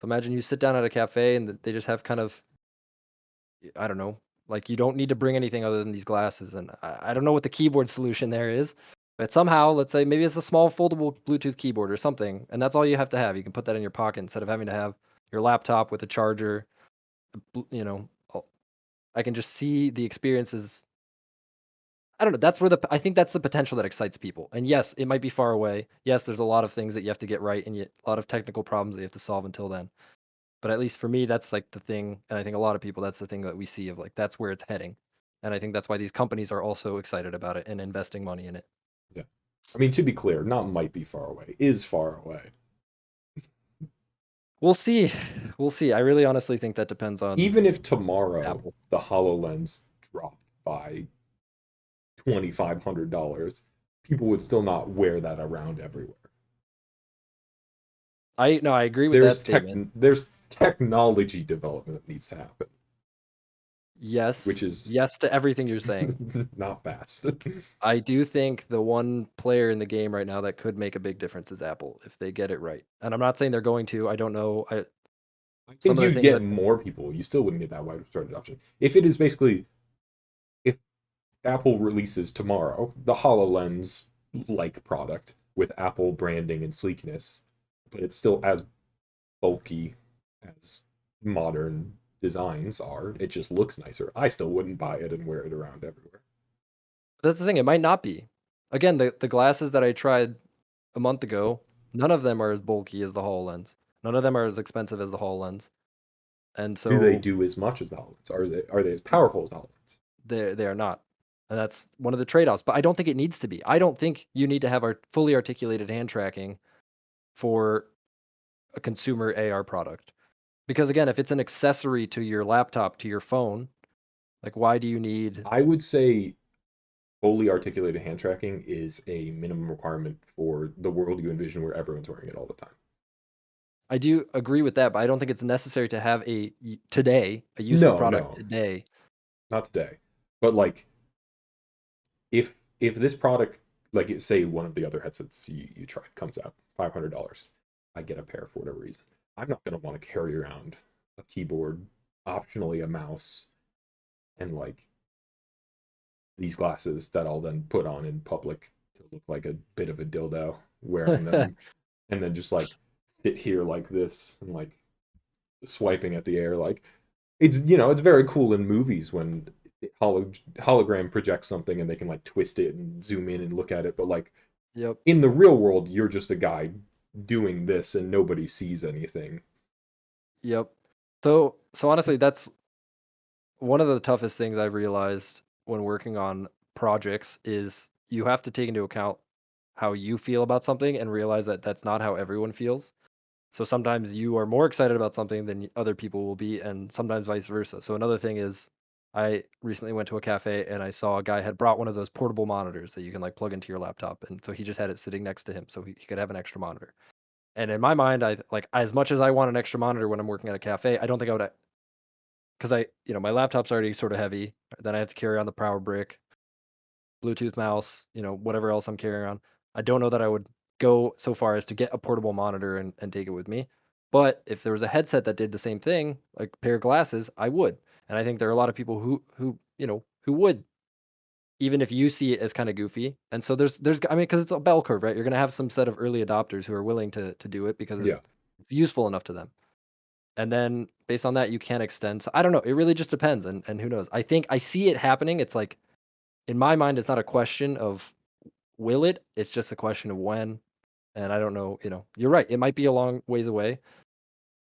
S2: So imagine you sit down at a cafe and they just have kind of I don't know. Like you don't need to bring anything other than these glasses, and I don't know what the keyboard solution there is, but somehow, let's say maybe it's a small foldable Bluetooth keyboard or something, and that's all you have to have. You can put that in your pocket instead of having to have your laptop with a charger. You know, I can just see the experiences. I don't know. I think that's the potential that excites people. And yes, it might be far away. Yes, there's a lot of things that you have to get right, and yet a lot of technical problems that you have to solve until then. But at least for me, that's like the thing, and I think a lot of people, that's the thing that we see of like that's where it's heading. And I think that's why these companies are also excited about it and investing money in it.
S1: Yeah. I mean, to be clear, not might be far away, is far away.
S2: We'll see. We'll see. I really honestly think that depends on
S1: Even if tomorrow
S2: Apple.
S1: the HoloLens dropped by $2,500, people would still not wear that around everywhere.
S2: I no, I agree with that statement.
S1: There's technology development that needs to happen, which
S2: Yes.
S1: is
S2: Yes to everything you're saying.
S1: not fast.
S2: I do think the one player in the game right now that could make a big difference is Apple if they get it right. And I'm not saying they're going to. I don't know.
S1: I
S2: Some
S1: think
S2: of the
S1: you'd
S2: things
S1: get
S2: that
S1: more people. You still wouldn't get that widespread adoption. If it is basically, if Apple releases tomorrow the HoloLens like product with Apple branding and sleekness, but it's still as bulky as modern designs are, it just looks nicer. I still wouldn't buy it and wear it around everywhere.
S2: that's the thing, it might not be. Again, the glasses that I tried a month ago, none of them are as bulky as the HoloLens. None of them are as expensive as the HoloLens. And
S1: Do they
S2: so
S1: do as much as the HoloLens? Are they as powerful as the HoloLens?
S2: they are not. And that's one of the trade-offs. But I don't think it needs to be. I don't think you need to have our fully articulated hand tracking for a consumer AR product. Because again, if it's an accessory to your laptop, to your phone, like why do you need
S1: I would say fully articulated hand tracking is a minimum requirement for the world you envision where everyone's wearing it all the time.
S2: I do agree with that, but I don't think it's necessary to have today, a useful
S1: No,
S2: product
S1: no,
S2: today.
S1: not today. But like if this product, like say one of the other headsets you tried comes out $500, I get a pair for whatever reason. I'm not gonna want to carry around a keyboard, optionally a mouse, and like these glasses that I'll then put on in public to look like a bit of a dildo wearing them, and then just like sit here like this and like swiping at the air. Like it's very cool in movies when hologram projects something and they can like twist it and zoom in and look at it. But like
S2: Yep.
S1: in the real world, you're just a guy doing this and nobody sees anything.
S2: Yep. So honestly, that's one of the toughest things I've realized when working on projects is you have to take into account how you feel about something and realize that that's not how everyone feels. So sometimes you are more excited about something than other people will be, and sometimes vice versa. So another thing is, I recently went to a cafe and I saw a guy had brought one of those portable monitors that you can like plug into your laptop, and so he just had it sitting next to him so he could have an extra monitor. And in my mind, I like as much as I want an extra monitor when I'm working at a cafe, I don't think I would because my laptop's already sort of heavy. Then I have to carry on the power brick, Bluetooth mouse, whatever else I'm carrying on. I don't know that I would go so far as to get a portable monitor and take it with me. But if there was a headset that did the same thing, like a pair of glasses, I would. And I think there are a lot of people who would, even if you see it as kind of goofy. And so there's I mean, because it's a bell curve, right? You're gonna have some set of early adopters who are willing to do it because
S1: Yeah,
S2: it's useful enough to them. And then based on that, you can extend. So I don't know. It really just depends, and who knows? I think I see it happening. It's like in my mind, it's not a question of will it? It's just a question of when. And I don't know, you're right. It might be a long ways away,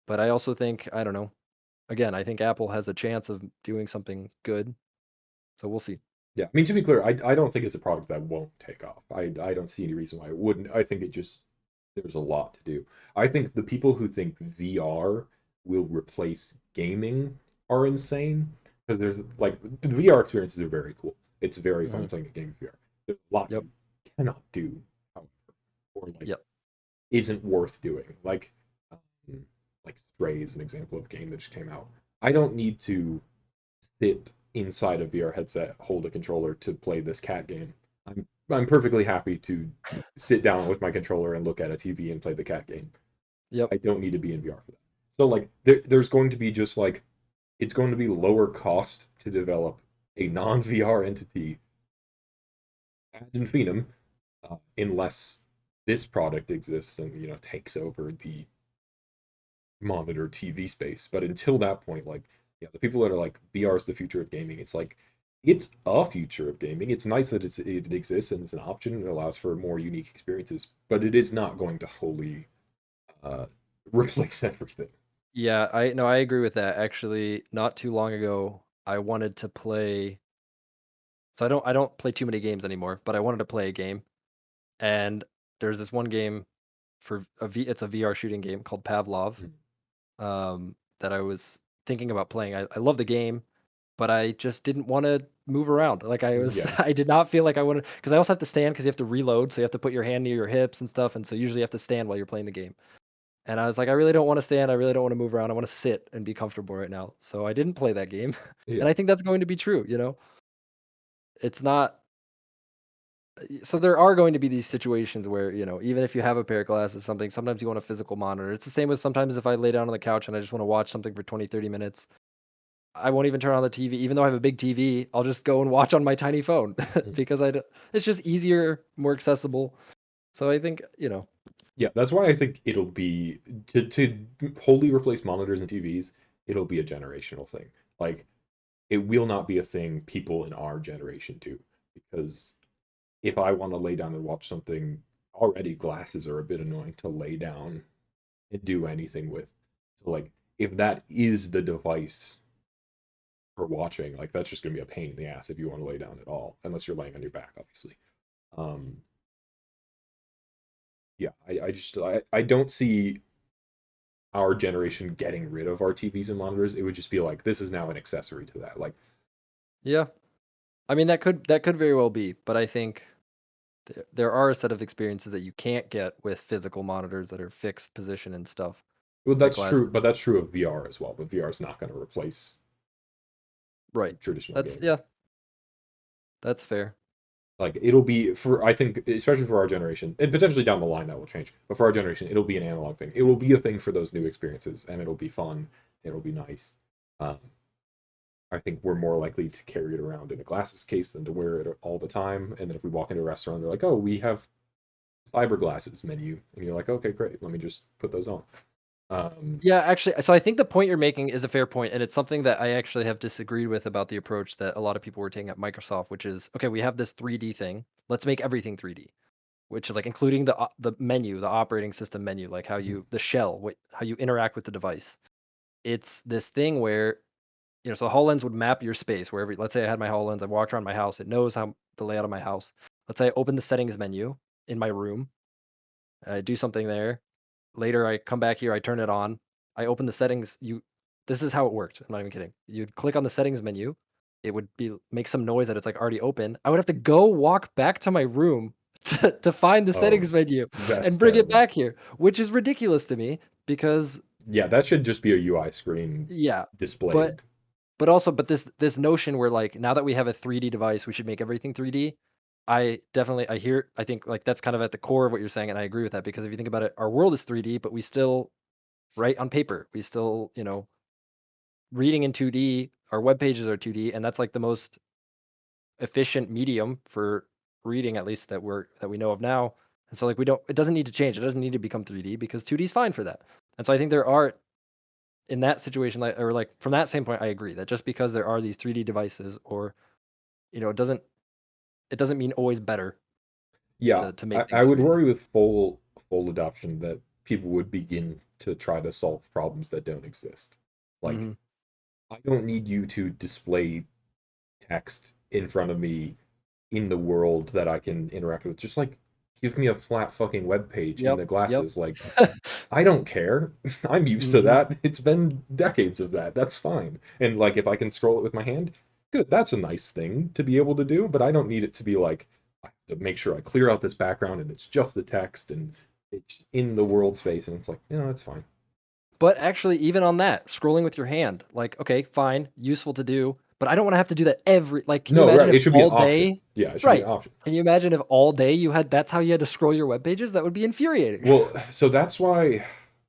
S2: but I also think, I don't know. Again, I think Apple has a chance of doing something good. So we'll see.
S1: yeah. I mean, to be clear, I don't think it's a product that won't take off. I don't see any reason why it wouldn't. I think it just there's a lot to do. I think the people who think VR will replace gaming are insane because there's like the VR experiences are very cool. It's very fun
S2: Hmm.
S1: playing a game of VR. There's a lot
S2: Yep.
S1: you cannot do, however, or like
S2: Yep.
S1: isn't worth doing. Like Stray is an example of a game that just came out. I don't need to sit inside a VR headset, hold a controller to play this cat game. I'm perfectly happy to sit down with my controller and look at a TV and play the cat game.
S2: Yep.
S1: I don't need to be in VR for that. So like there's going to be just like it's going to be lower cost to develop a non VR entity ad infinitum unless this product exists and takes over the monitor TV space. But until that point, like, yeah, the people that are like VR is the future of gaming. It's like it's a future of gaming. It's nice that it exists and it's an option and it allows for more unique experiences, but it is not going to wholly uh, replace everything.
S2: Yeah, I no, I agree with that. Actually, not too long ago, I wanted to play. So I don't play too many games anymore, but I wanted to play a game. And there's this one game it's a VR shooting game called Pavlov. That I was thinking about playing. I love the game, but I just didn't want to move around. Like I was,
S1: Yeah,
S2: I did not feel like I wanted because I also have to stand because you have to reload, so you have to put your hand near your hips and stuff, and so usually you have to stand while you're playing the game. And I was like, I really don't want to stand. I really don't want to move around. I want to sit and be comfortable right now. So I didn't play that game, and
S1: yeah,
S2: I think that's going to be true. It's not. So there are going to be these situations where even if you have a pair of glasses or something, sometimes you want a physical monitor. It's the same with sometimes if I lay down on the couch and I just want to watch something for 20, 30 minutes. I won't even turn on the TV, even though I have a big TV. I'll just go and watch on my tiny phone because it's just easier, more accessible. So I think,
S1: yeah. That's why I think it'll be to wholly replace monitors and TVs. It'll be a generational thing. Like it will not be a thing people in our generation do because if I want to lay down and watch something, already glasses are a bit annoying to lay down and do anything with. So like if that is the device for watching, like that's just gonna be a pain in the ass if you want to lay down at all, unless you're laying on your back, obviously. Um yeah, I don't see our generation getting rid of our TVs and monitors. It would just be like this is now an accessory to that. Like,
S2: Yeah. I mean, that could very well be, but I think there are a set of experiences that you can't get with physical monitors that are fixed position and stuff,
S1: well,
S2: like
S1: that's true,
S2: glasses.
S1: but that's true of VR as well. But VR is not going to replace
S2: Right.
S1: traditional
S2: That's
S1: gaming.
S2: yeah, that's fair.
S1: Like it'll be for I think especially for our generation and potentially down the line that will change. But for our generation, it'll be an analog thing. It will be a thing for those new experiences, and it'll be fun. It'll be nice. Um, I think we're more likely to carry it around in a glasses case than to wear it all the time. And then if we walk into a restaurant, they're like, "Oh, we have cyber glasses menu," and you're like, "Okay, great. Let me just put those on." Um,
S2: Yeah, actually, so I think the point you're making is a fair point, and it's something that I actually have disagreed with about the approach that a lot of people were taking at Microsoft, which is, okay, we have this 3D thing. Let's make everything 3D, which is like including the menu, the operating system menu, like how
S1: mhm,
S2: you the shell, how you interact with the device. It's this thing where, so HoloLens would map your space wherever. Let's say I had my HoloLens, I walked around my house, it knows how the layout of my house. Let's say I open the settings menu in my room, I do something there. Later, I come back here, I turn it on. I open the settings. This is how it worked. I'm not even kidding. You'd click on the settings menu. It would be make some noise that it's like already open. I would have to go walk back to my room to find the
S1: oh,
S2: settings menu
S1: that's
S2: and bring it
S1: terrible.
S2: back here, which is ridiculous to me because
S1: Yeah, that should just be a UI screen
S2: yeah, but
S1: displayed.
S2: but this notion where like now that we have a 3D device, we should make everything 3D. I think like that's kind of at the core of what you're saying, and I agree with that because if you think about it, our world is 3D, but we still write on paper. We still, reading in 2D, our web pages are 2D, and that's like the most efficient medium for reading, at least that we know of now. And so like it doesn't need to change. It doesn't need to become 3D because 2D is fine for that. And so I think there are in that situation, like or like from that standpoint, I agree that just because there are these 3D devices, or it doesn't mean always better
S1: Yeah,
S2: to make
S1: I
S2: things
S1: would
S2: 3D.
S1: worry with full adoption that people would begin to try to solve problems that don't exist. Like,
S2: Hmm.
S1: I don't need you to display text in front of me in the world that I can interact with. Just like give me a flat fucking web page in
S2: Yep.
S1: the
S2: Yep.
S1: glasses. Like, I don't care. I'm used to
S2: Hmm.
S1: that. It's been decades of that. That's fine. And like if I can scroll it with my hand, good. That's a nice thing to be able to do, but I don't need it to be like I have to make sure I clear out this background and it's just the text and it's in the world space and it's like, that's fine.
S2: But actually, even on that, scrolling with your hand, like, okay, fine, useful to do, but I don't want to have to do that like, can you
S1: No,
S2: imagine
S1: right.
S2: if
S1: It should be an
S2: all
S1: option.
S2: day,
S1: Yeah, it should be an
S2: right?
S1: option.
S2: Can you imagine if all day that's how you had to scroll your web pages? That would be infuriating.
S1: Well, so that's why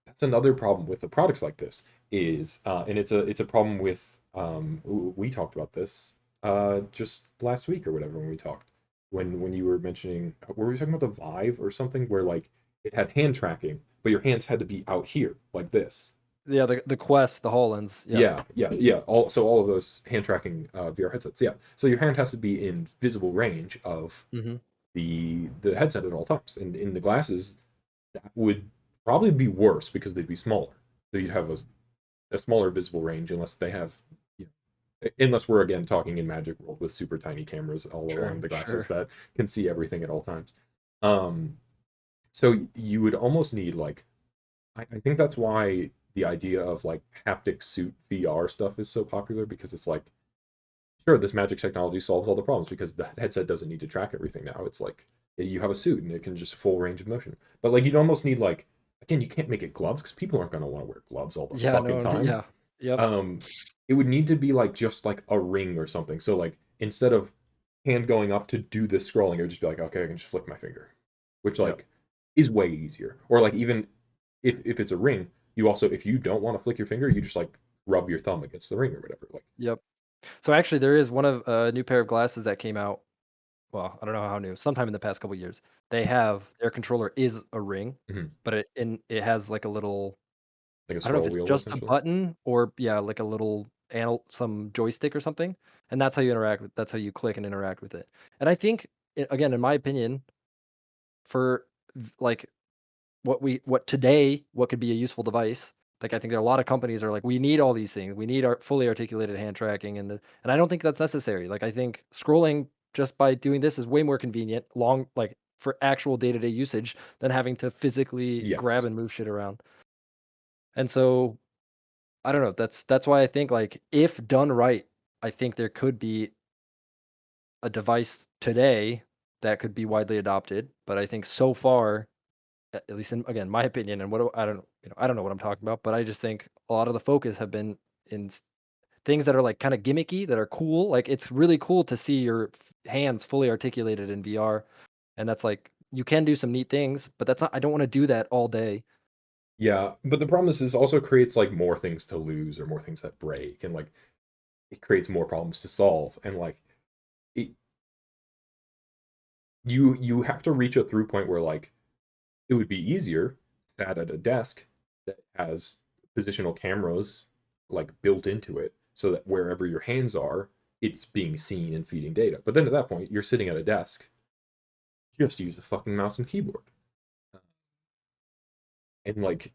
S1: that's another problem with a product like this is, and it's a problem with we talked about this just last week or whatever when we talked when you were mentioning were we talking about the Vive or something where like it had hand tracking but your hands had to be out here like this.
S2: Yeah, the Quest, the Hololens, yeah.
S1: Yeah. All of those hand tracking VR headsets. Yeah. So your hand has to be in visible range of
S2: Hmm.
S1: the headset at all times. And in the glasses, that would probably be worse because they'd be smaller. So you'd have a smaller visible range unless they have, you unless we're again talking in Magic World with super tiny cameras all
S2: Sure,
S1: along the glasses
S2: sure.
S1: that can see everything at all times. Um, so you would almost need like, I think that's why the idea of like haptic suit VR stuff is so popular because it's like, sure, this magic technology solves all the problems because the headset doesn't need to track everything now. It's like you have a suit and it can just full range of motion. But like you'd almost need like again, you can't make it gloves because people aren't going to want to wear gloves all the
S2: Yeah,
S1: fucking
S2: no,
S1: time.
S2: yeah. Yep.
S1: Um, it would need to be like just like a ring or something. So like instead of hand going up to do this scrolling, it would just be like, okay, I can just flick my finger, which
S2: Yep.
S1: like is way easier. Or like even if it's a ring, you also if you don't want to flick your finger, you just like rub your thumb against the ring or whatever. Like
S2: Yep. So actually there is one of a new pair of glasses that came out. Well, I don't know how new, sometime in the past couple years. They have their controller is a ring,
S1: mhm,
S2: but it has like a little,
S1: like a
S2: I don't know if
S1: scroll
S2: it's
S1: wheel
S2: just a
S1: essentially.
S2: button or yeah, like a little some joystick or something, and that's how you click and interact with it. And I think again, in my opinion, for like what could be a useful device. Like I think there are a lot of companies are like, we need all these things. We need our fully articulated hand tracking and I don't think that's necessary. Like I think scrolling just by doing this is way more convenient, long like for actual day-to-day usage than having to physically grab
S1: Yes.
S2: and move shit around. And so I don't know. That's why I think like if done right, I think there could be a device today that could be widely adopted. But I think so far, at least in again my opinion, and what I don't I don't know what I'm talking about, but I just think a lot of the focus have been in things that are like kind of gimmicky that are cool. Like it's really cool to see your hands fully articulated in VR, and that's like you can do some neat things, but that's not. I don't want to do that all day.
S1: Yeah, but the problem is this also creates like more things to lose or more things that break, and like it creates more problems to solve, and like it, you have to reach a through point where like it would be easier sat at a desk that has positional cameras like built into it so that wherever your hands are, it's being seen and feeding data. But then at that point, you're sitting at a desk, just use a fucking mouse and keyboard. And like,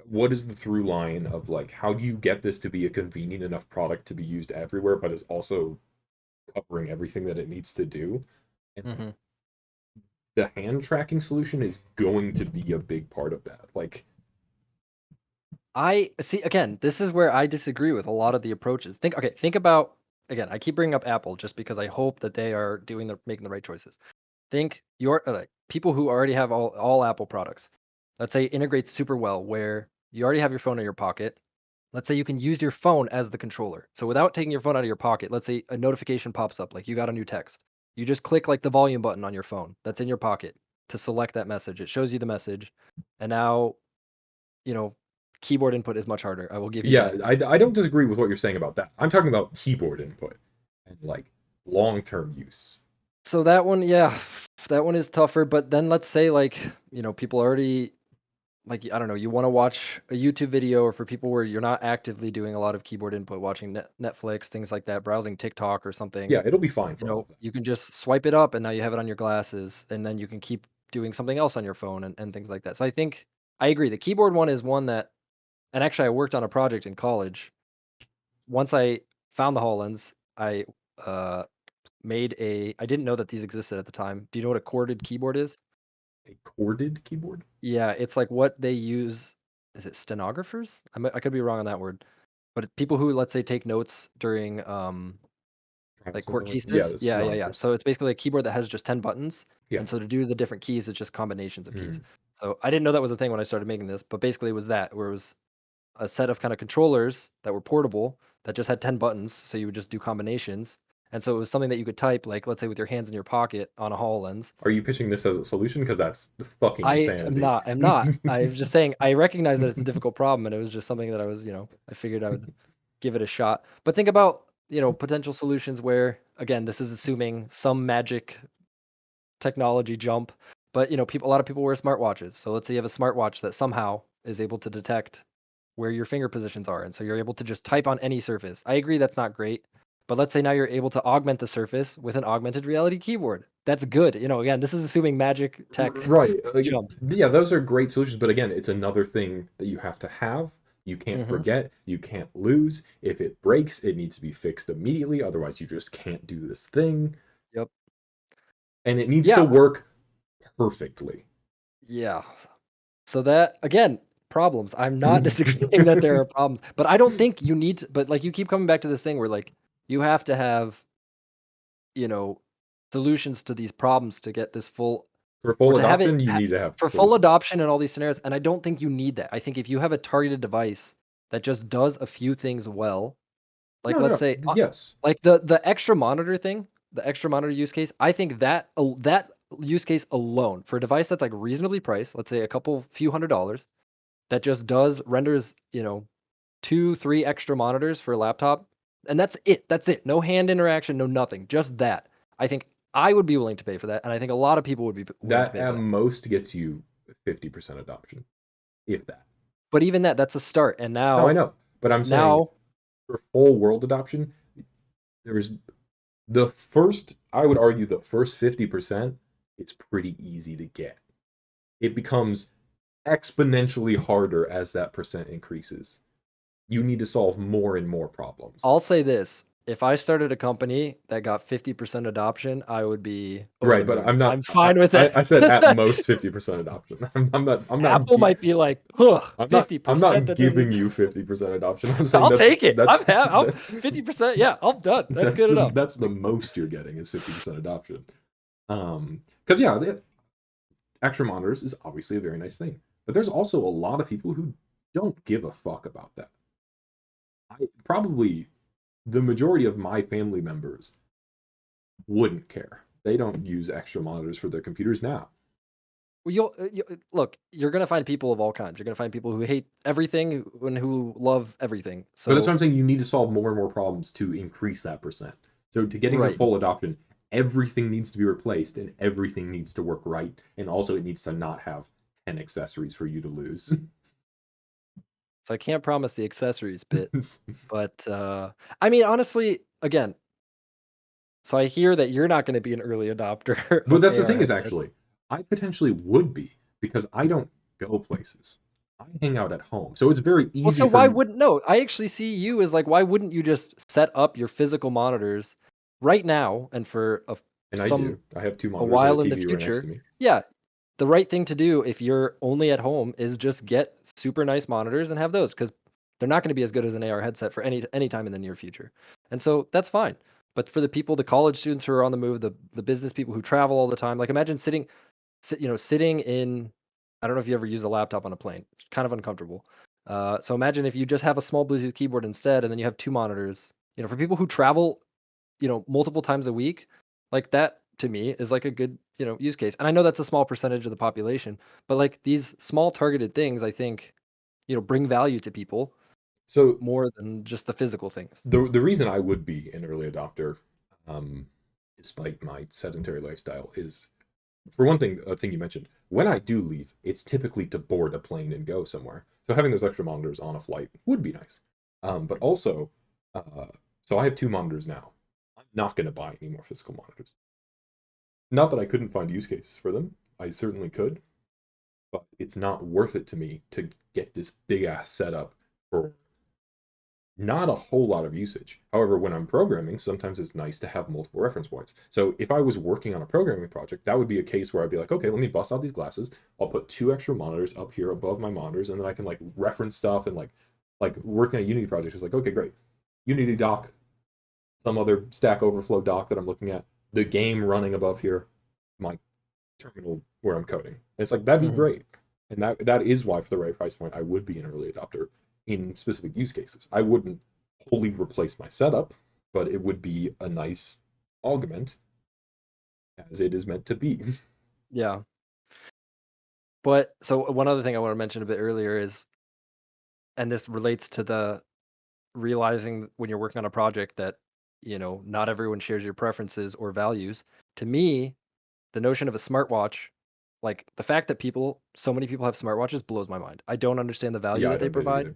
S1: what is the through line of like, how do you get this to be a convenient enough product to be used everywhere, but is also covering everything that it needs to do? And like,
S2: Hmm.
S1: the hand tracking solution is going to be a big part of that. Like,
S2: I see again, this is where I disagree with a lot of the approaches. Think about again, I keep bringing up Apple just because I hope that they are making the right choices. Think your like people who already have all Apple products. Let's say integrates super well where you already have your phone in your pocket. Let's say you can use your phone as the controller. So without taking your phone out of your pocket, let's say a notification pops up like you got a new text. You just click like the volume button on your phone that's in your pocket to select that message. It shows you the message. And now, you know, keyboard input is much harder. I will give you
S1: yeah,
S2: that.
S1: I don't disagree with what you're saying about that. I'm talking about keyboard input and like long term use.
S2: So that one, yeah, that one is tougher. But then let's say like, people already like I don't know, you want to watch a YouTube video, or for people where you're not actively doing a lot of keyboard input, watching Netflix, things like that, browsing TikTok or something,
S1: Yeah, it'll be fine for all of that.
S2: you can just swipe it up and now you have it on your glasses, and then you can keep doing something else on your phone and things like that. So I think I agree. The keyboard one is one that, and actually I worked on a project in college. Once I found the Hololens, I uh, I didn't know that these existed at the time. Do you know what a corded keyboard is?
S1: A corded keyboard?
S2: Yeah, it's like what they use. Is it stenographers? I could be wrong on that word, but people who let's say take notes during like
S1: Trials or
S2: court
S1: something? Yeah,
S2: cases.
S1: the
S2: Yeah, yeah, yeah.
S1: stenographers.
S2: So it's basically a keyboard that has just 10 buttons,
S1: Yeah.
S2: and so to do the different keys, it's just combinations of keys.
S1: Hmm.
S2: So I didn't know that was a thing when I started making this, but basically it was that where it was a set of kind of controllers that were portable that just had 10 buttons, so you would just do combinations. And so it was something that you could type, like let's say with your hands in your pocket on a HoloLens.
S1: Are you pitching this as a solution? Because that's fucking
S2: I am
S1: insanity.
S2: not. I'm not. I'm just saying I recognize that it's a difficult problem, and it was just something that I figured I would give it a shot. But think about, potential solutions where, again, this is assuming some magic technology jump, but a lot of people wear smartwatches. So let's say you have a smartwatch that somehow is able to detect where your finger positions are, and so you're able to just type on any surface. I agree that's not great, but let's say now you're able to augment the surface with an augmented reality keyboard. That's good. Again, this is assuming magic tech
S1: Right. Like,
S2: jumps.
S1: yeah, those are great solutions, but again, it's another thing that you have to have. You can't
S2: Hmm.
S1: forget, you can't lose. If it breaks, it needs to be fixed immediately. Otherwise, you just can't do this thing.
S2: Yep.
S1: And it needs to
S2: Yeah.
S1: work perfectly.
S2: Yeah. So that again, problems. I'm not disagreeing that there are problems, but I don't think you need to, but like you keep coming back to this thing where like you have to have, you know, solutions to these problems to get this full
S1: For
S2: or
S1: full
S2: to have it
S1: adoption, you need to have
S2: for full
S1: solutions.
S2: adoption in all these scenarios. And I don't think you need that. I think if you have a targeted device that just does a few things well, like
S1: No, no,
S2: let's
S1: no.
S2: say
S1: Yes.
S2: like the extra monitor thing, the extra monitor use case, I think that use case alone for a device that's like reasonably priced, let's say a couple few $100s, that just does renders, 2, 3 extra monitors for a laptop, and that's it. That's it. No hand interaction, no nothing. Just that. I think I would be willing to pay for that, and I think a lot of people would be willing to
S1: That
S2: pay for
S1: at
S2: that.
S1: most gets you 50% adoption, if that.
S2: But even that's a start. And
S1: No, I
S2: now,
S1: know. But I'm saying
S2: now,
S1: for full world adoption, there's the first, I would argue, the first 50% is pretty easy to get. It becomes exponentially harder as that percent increases. You need to solve more and more problems.
S2: I'll say this. if I started a company that got 50% adoption, I would be over
S1: Right,
S2: the
S1: but
S2: moon.
S1: I'm not.
S2: I'm fine with
S1: I said at
S2: it.
S1: most 50% adoption. I'm not. I'm not.
S2: Apple might be like, huh,
S1: I'm
S2: 50%.
S1: not
S2: That doesn't.
S1: giving you 50% adoption. I'm saying
S2: I'll take it. I'm
S1: that,
S2: 50%. Yeah, I'm done. That's good enough.
S1: that's the most you're getting is 50% adoption. Because yeah, extra monitors is obviously a very nice thing, but there's also a lot of people who don't give a fuck about that. Probably the majority of my family members wouldn't care. They don't use extra monitors for their computers now.
S2: Well, look. You're gonna find people of all kinds. You're gonna find people who hate everything and who love everything.
S1: But that's what
S2: So,
S1: I'm saying. You need to solve more and more problems to increase that percent. So to getting to
S2: right.
S1: full adoption, everything needs to be replaced and everything needs to work right. And also it needs to not have 10 accessories for you to lose.
S2: So I can't promise the accessories bit, but I mean, honestly, again, so I hear that you're not going to be an early adopter
S1: But
S2: of
S1: that's the
S2: AR
S1: thing is
S2: headsets.
S1: actually, I potentially would be because I don't go places. I hang out at home. So it's very
S2: Well,
S1: easy
S2: so
S1: for
S2: why
S1: me.
S2: wouldn't no? I actually see you as like, why wouldn't you just set up your physical monitors right now and for
S1: And I
S2: some
S1: do. I have two
S2: a
S1: monitors and a
S2: while in the
S1: TV right next to
S2: future?
S1: me.
S2: Yeah, the right thing to do if you're only at home is just get super nice monitors and have those because they're not going to be as good as an AR headset for any time in the near future. And so that's fine. But for the people, the college students who are on the move, the business people who travel all the time, like imagine sitting in. I don't know if you ever use a laptop on a plane. It's kind of uncomfortable. So imagine if you just have a small Bluetooth keyboard instead, and then you have two monitors. For people who travel, multiple times a week, like that to me is like a good, use case. And I know that's a small percentage of the population, but like these small targeted things, I think, bring value to people
S1: So
S2: more than just the physical things.
S1: the reason I would be an early adopter, um, despite my sedentary lifestyle, is for one thing, a thing you mentioned. When I do leave, it's typically to board a plane and go somewhere. So having those extra monitors on a flight would be nice. But also, uh, so I have two monitors now. I'm not going to buy any more physical monitors. Not that I couldn't find use cases for them. I certainly could, but it's not worth it to me to get this big ass setup for not a whole lot of usage. However, when I'm programming, sometimes it's nice to have multiple reference points. So if I was working on a programming project, that would be a case where I'd be like, okay, let me bust out these glasses. I'll put two extra monitors up here above my monitors, and then I can like reference stuff and like working on a Unity project is like, okay, great. Unity doc, some other Stack Overflow doc that I'm looking at, the game running above here, my terminal where I'm coding. And it's like that'd be
S2: Mhm.
S1: great. And that is why for the right price point I would be an early adopter in specific use cases. I wouldn't wholly replace my setup, but it would be a nice augment as it is meant to be.
S2: Yeah. But so one other thing I want to mention a bit earlier is, and this relates to the realizing when you're working on a project that not everyone shares your preferences or values. To me, the notion of a smartwatch, like the fact that so many people have smartwatches, blows my mind. I don't understand the value
S1: Yeah, I
S2: that they
S1: don't get it
S2: provide,
S1: either.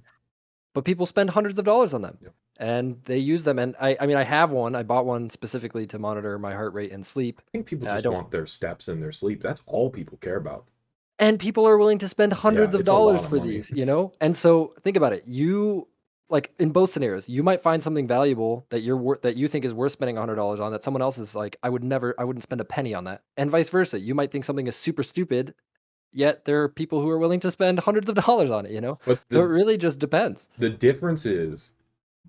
S2: but people spend hundreds of dollars on them
S1: Yeah.
S2: and they use them. And I mean, I have one. I bought one specifically to monitor my heart rate and sleep.
S1: I think people
S2: And I
S1: just
S2: don't.
S1: want their steps and their sleep. That's all people care about.
S2: And people are willing to spend
S1: Yeah,
S2: hundreds of
S1: it's a lot
S2: dollars
S1: of
S2: for
S1: money.
S2: these. And so think about it. You like in both scenarios, you might find something valuable that you think is worth spending $100 on that someone else is like, I wouldn't spend a penny on that. And vice versa. You might think something is super stupid, yet there are people who are willing to spend hundreds of dollars on it.
S1: But
S2: So it really just depends.
S1: the difference is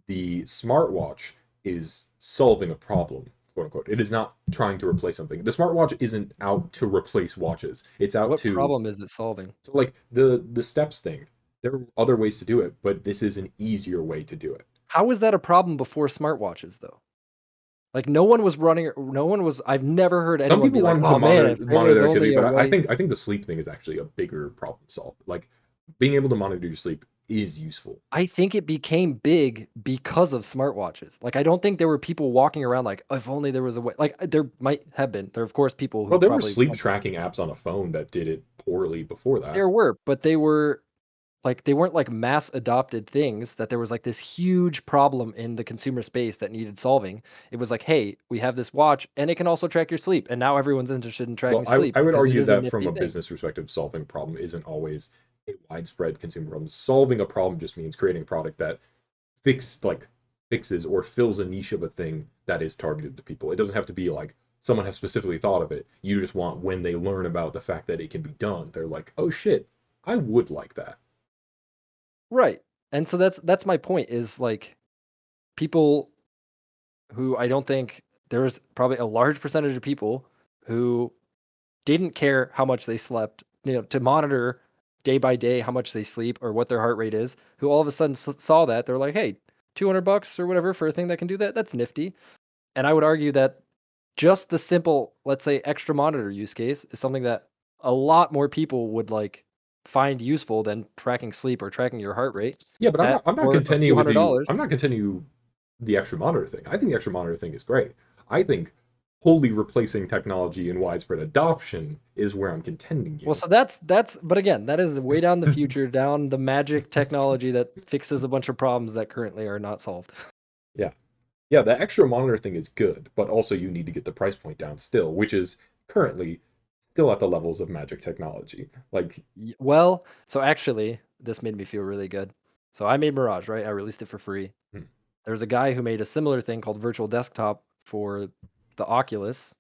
S1: the smartwatch is solving a problem, quote unquote. It is not trying to replace something. The smartwatch isn't out to replace watches. It's out
S2: What
S1: to
S2: problem is it solving?
S1: so like the steps thing. There are other ways to do it, but this is an easier way to do it.
S2: How is that a problem before smartwatches though? Like no one was I've never heard
S1: Some
S2: anyone be
S1: people
S2: like,
S1: wanted to
S2: "Oh man, if there
S1: monitor
S2: was
S1: their activity,
S2: only a
S1: but I
S2: way."
S1: think the sleep thing is actually a bigger problem to solve. Like being able to monitor your sleep is useful.
S2: I think it became big because of smartwatches. Like, I don't think there were people walking around like, if only there was a way. Like, there might have been. There are, of course, people
S1: Well,
S2: who
S1: there were
S2: probably
S1: sleep tracking apps on a phone that did it poorly before that.
S2: there were, but they weren't like mass adopted things that there was like this huge problem in the consumer space that needed solving. It was like, hey, we have this watch and it can also track your sleep. And now everyone's interested in
S1: Well,
S2: tracking sleep
S1: I would
S2: because it
S1: argue
S2: is a
S1: that from
S2: nifty
S1: a
S2: thing.
S1: business perspective, solving a problem isn't always a widespread consumer problem. Solving a problem just means creating a product that fix like fixes or fills a niche of a thing that is targeted to people. It doesn't have to be like someone has specifically thought of it. You just want when they learn about the fact that it can be done, they're like, "Oh shit, I would like that."
S2: Right. And so that's my point is like people who I don't think there's probably a large percentage of people who didn't care how much they slept, to monitor day by day how much they sleep or what their heart rate is, who all of a sudden saw that they're like, "Hey, $200 or whatever for a thing that can do that. That's nifty." And I would argue that just the simple, let's say, extra monitor use case is something that a lot more people would like find useful than tracking sleep or tracking your heart rate
S1: Yeah, but
S2: at
S1: I'm not
S2: for a
S1: contending
S2: few
S1: with
S2: hundred
S1: you.
S2: dollars.
S1: I'm not contending the extra monitor thing. I think the extra monitor thing is great. I think wholly replacing technology and widespread adoption is where I'm contending
S2: Well,
S1: you.
S2: so that's but again, that is way down the future, down the magic technology that fixes a bunch of problems that currently are not solved.
S1: Yeah. Yeah, the extra monitor thing is good, but also you need to get the price point down still, which is currently still at the levels of magic technology. Like,
S2: Well, so actually, this made me feel really good. So I made Mirage, right? I released it for free.
S1: hmm,
S2: There's a guy who made a similar thing called Virtual Desktop for the Oculus.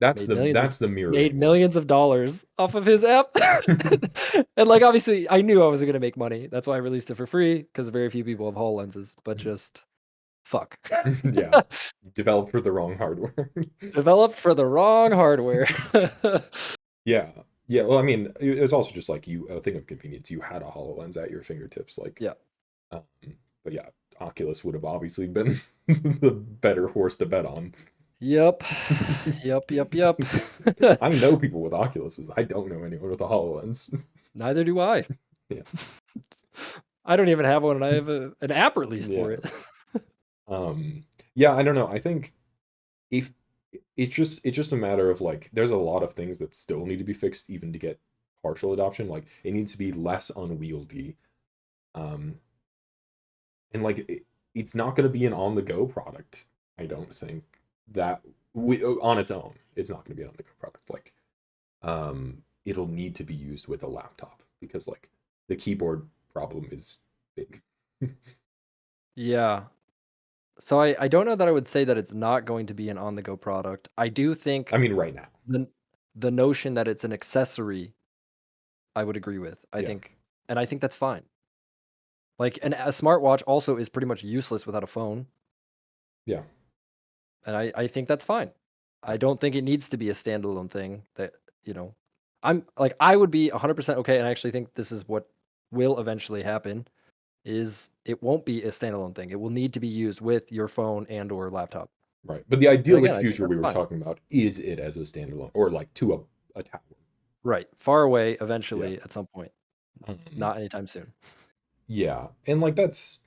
S2: Made millions of
S1: that's the
S2: made
S1: mirroring one.
S2: millions of dollars off of his app. And like obviously I knew I wasn't gonna make money. That's why I released it for free, because very few people have HoloLenses, but just fuck.
S1: Yeah, developed for the wrong hardware.
S2: Developed for the wrong hardware.
S1: Yeah. Yeah, well, I mean, it was also just like you a thing of convenience. You had a HoloLens at your fingertips, like,
S2: Yeah.
S1: um, but yeah, Oculus would have obviously been the better horse to bet on.
S2: Yep. Yep.
S1: I know people with Oculuses. I don't know anyone with a HoloLens.
S2: Neither do I.
S1: Yeah.
S2: I don't even have one, and I have an app released for
S1: Yeah.
S2: it.
S1: Yeah, I don't know. I think if it's just a matter of like there's a lot of things that still need to be fixed even to get partial adoption. Like it needs to be less unwieldy. Um, and like it's not going to be an on the go product. I don't think that on its own, it's not going to be an on the go product. Like it'll need to be used with a laptop because like the keyboard problem is big.
S2: Yeah. So I don't know that I would say that it's not going to be an on the go product. I do
S1: I
S2: think
S1: mean, right now.
S2: the the notion that it's an accessory, I would agree with.
S1: Yeah.
S2: I think that's fine. Like, a smartwatch also is pretty much useless without a phone,
S1: Yeah.
S2: and I think that's fine. I don't think it needs to be a standalone thing that, you know, I'm like I would be 100% okay, and I actually think this is what will eventually happen, is it won't be a standalone thing. It will need to be used with your phone and or laptop.
S1: Right. But the
S2: And
S1: idyllic
S2: again, I think
S1: future we
S2: that's
S1: were
S2: fine.
S1: talking about is it as a standalone or like to a tower.
S2: Right. Far away
S1: Yeah.
S2: eventually at some point.
S1: Um,
S2: Not anytime soon.
S1: yeah. And like that's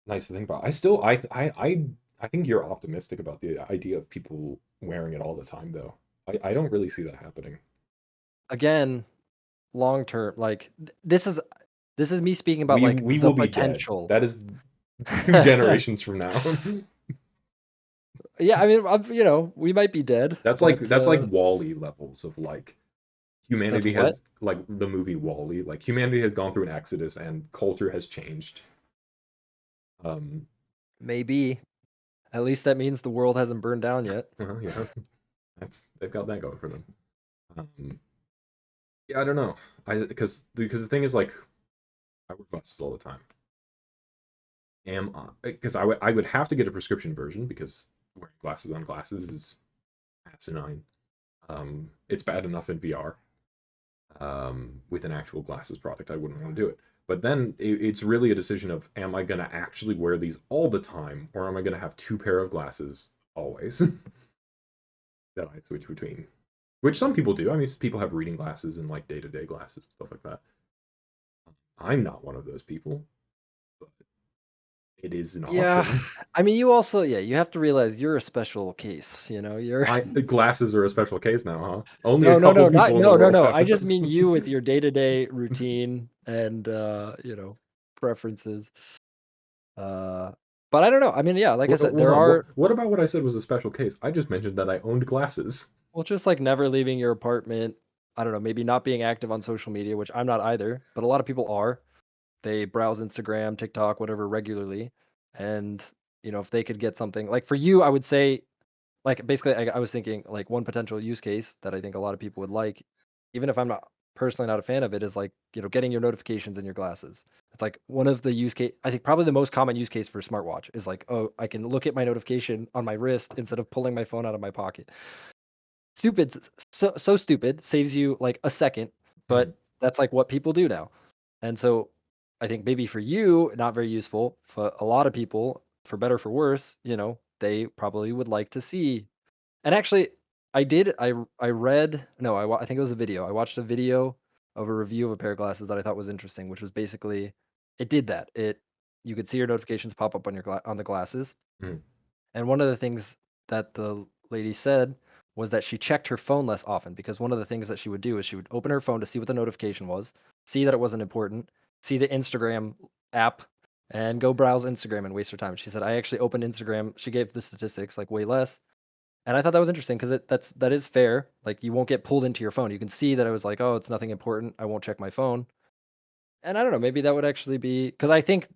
S1: nice to think about. I think you're optimistic about the idea of people wearing it all the time though. I don't really see that happening.
S2: Again, long term, like this is me speaking about like
S1: We
S2: the
S1: will be dead.
S2: potential.
S1: That is 2 generations from now.
S2: Yeah, I mean, we might be dead, but
S1: That's like Wall-E levels of like
S2: that's
S1: humanity
S2: what?
S1: has like the movie Wall-E, like humanity has gone through an exodus and culture has changed. Um
S2: Maybe. At least that means the world hasn't burned down yet.
S1: well, yeah, that's they've got that going for them. Yeah, I don't know. I because the thing is like I wear glasses all the time. Because I would have to get a prescription version because wearing glasses on glasses is asinine. It's bad enough in VR. With an actual glasses product, I wouldn't want to do it. But then it's really a decision of am I going to actually wear these all the time, or am I going to have two pair of glasses always that I switch between? Which some people do. I mean, people have reading glasses and like day to day glasses and stuff like that. I'm not one of those people, but it is an
S2: Yeah.
S1: option.
S2: I mean, you also, yeah, you have to realize you're a special case, you're
S1: I glasses are a special case now, huh? Only a
S2: no, no,
S1: couple
S2: no, not
S1: people in the
S2: no, no,
S1: world
S2: no.
S1: have
S2: I just
S1: those.
S2: mean you with your day-to-day routine and preferences. Uh but I don't know. I mean, yeah, like I said,
S1: Hold
S2: there
S1: on.
S2: are
S1: What about what I said was a special case? I just mentioned that I owned glasses.
S2: well, just like never leaving your apartment. I don't know, maybe not being active on social media, which I'm not either, but a lot of people are. They browse Instagram, TikTok, whatever regularly. And, if they could get something like for you, I would say like basically I was thinking like one potential use case that I think a lot of people would like, even if I'm not personally not a fan of it, is like, getting your notifications in your glasses. It's like one of the use case I think probably the most common use case for a smartwatch is like, oh, I can look at my notification on my wrist instead of pulling my phone out of my pocket. Stupid, so stupid, saves you like a second,
S1: Mhm.
S2: but that's like what people do now. And so I think maybe for you, not very useful. For a lot of people, for better for worse, they probably would like to see. And actually, I read no, I think it was a video. I watched a video of a review of a pair of glasses that I thought was interesting, which was basically it did that. You could see your notifications pop up on on the glasses.
S1: Mhm.
S2: And one of the things that the lady said was that she checked her phone less often because one of the things that she would do is she would open her phone to see what the notification was, see that it wasn't important, see the Instagram app, and go browse Instagram and waste her time. She said, I actually opened Instagram. She gave the statistics like way less. And I thought that was interesting because that is fair. Like you won't get pulled into your phone. You can see that it was like, oh, it's nothing important. I won't check my phone. And I don't know, maybe that would actually be because I think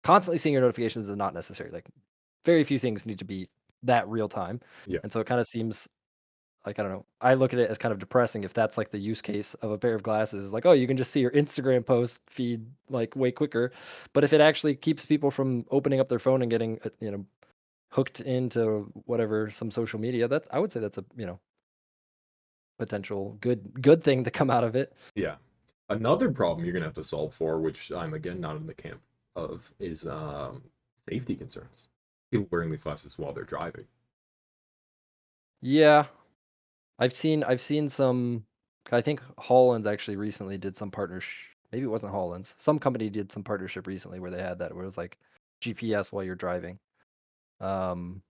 S2: constantly seeing your notifications is not necessary. Like very few things need to be that real time.
S1: Yeah.
S2: And so it kind of seems like I don't know. I look at it as kind of depressing if that's like the use case of a pair of glasses. Like, oh, you can just see your Instagram post feed like way quicker. But if it actually keeps people from opening up their phone and getting hooked into whatever some social media, that's I would say that's a potential good thing to come out of it.
S1: Yeah. Another problem you're gonna have to solve for, which I'm again not in the camp of, is safety concerns. People wearing these glasses while they're driving.
S2: Yeah, I've seen some. I think Hololens actually recently did some partnership. Maybe it wasn't Hololens. Some company did some partnership recently where they had that where it was like GPS while you're driving. Um,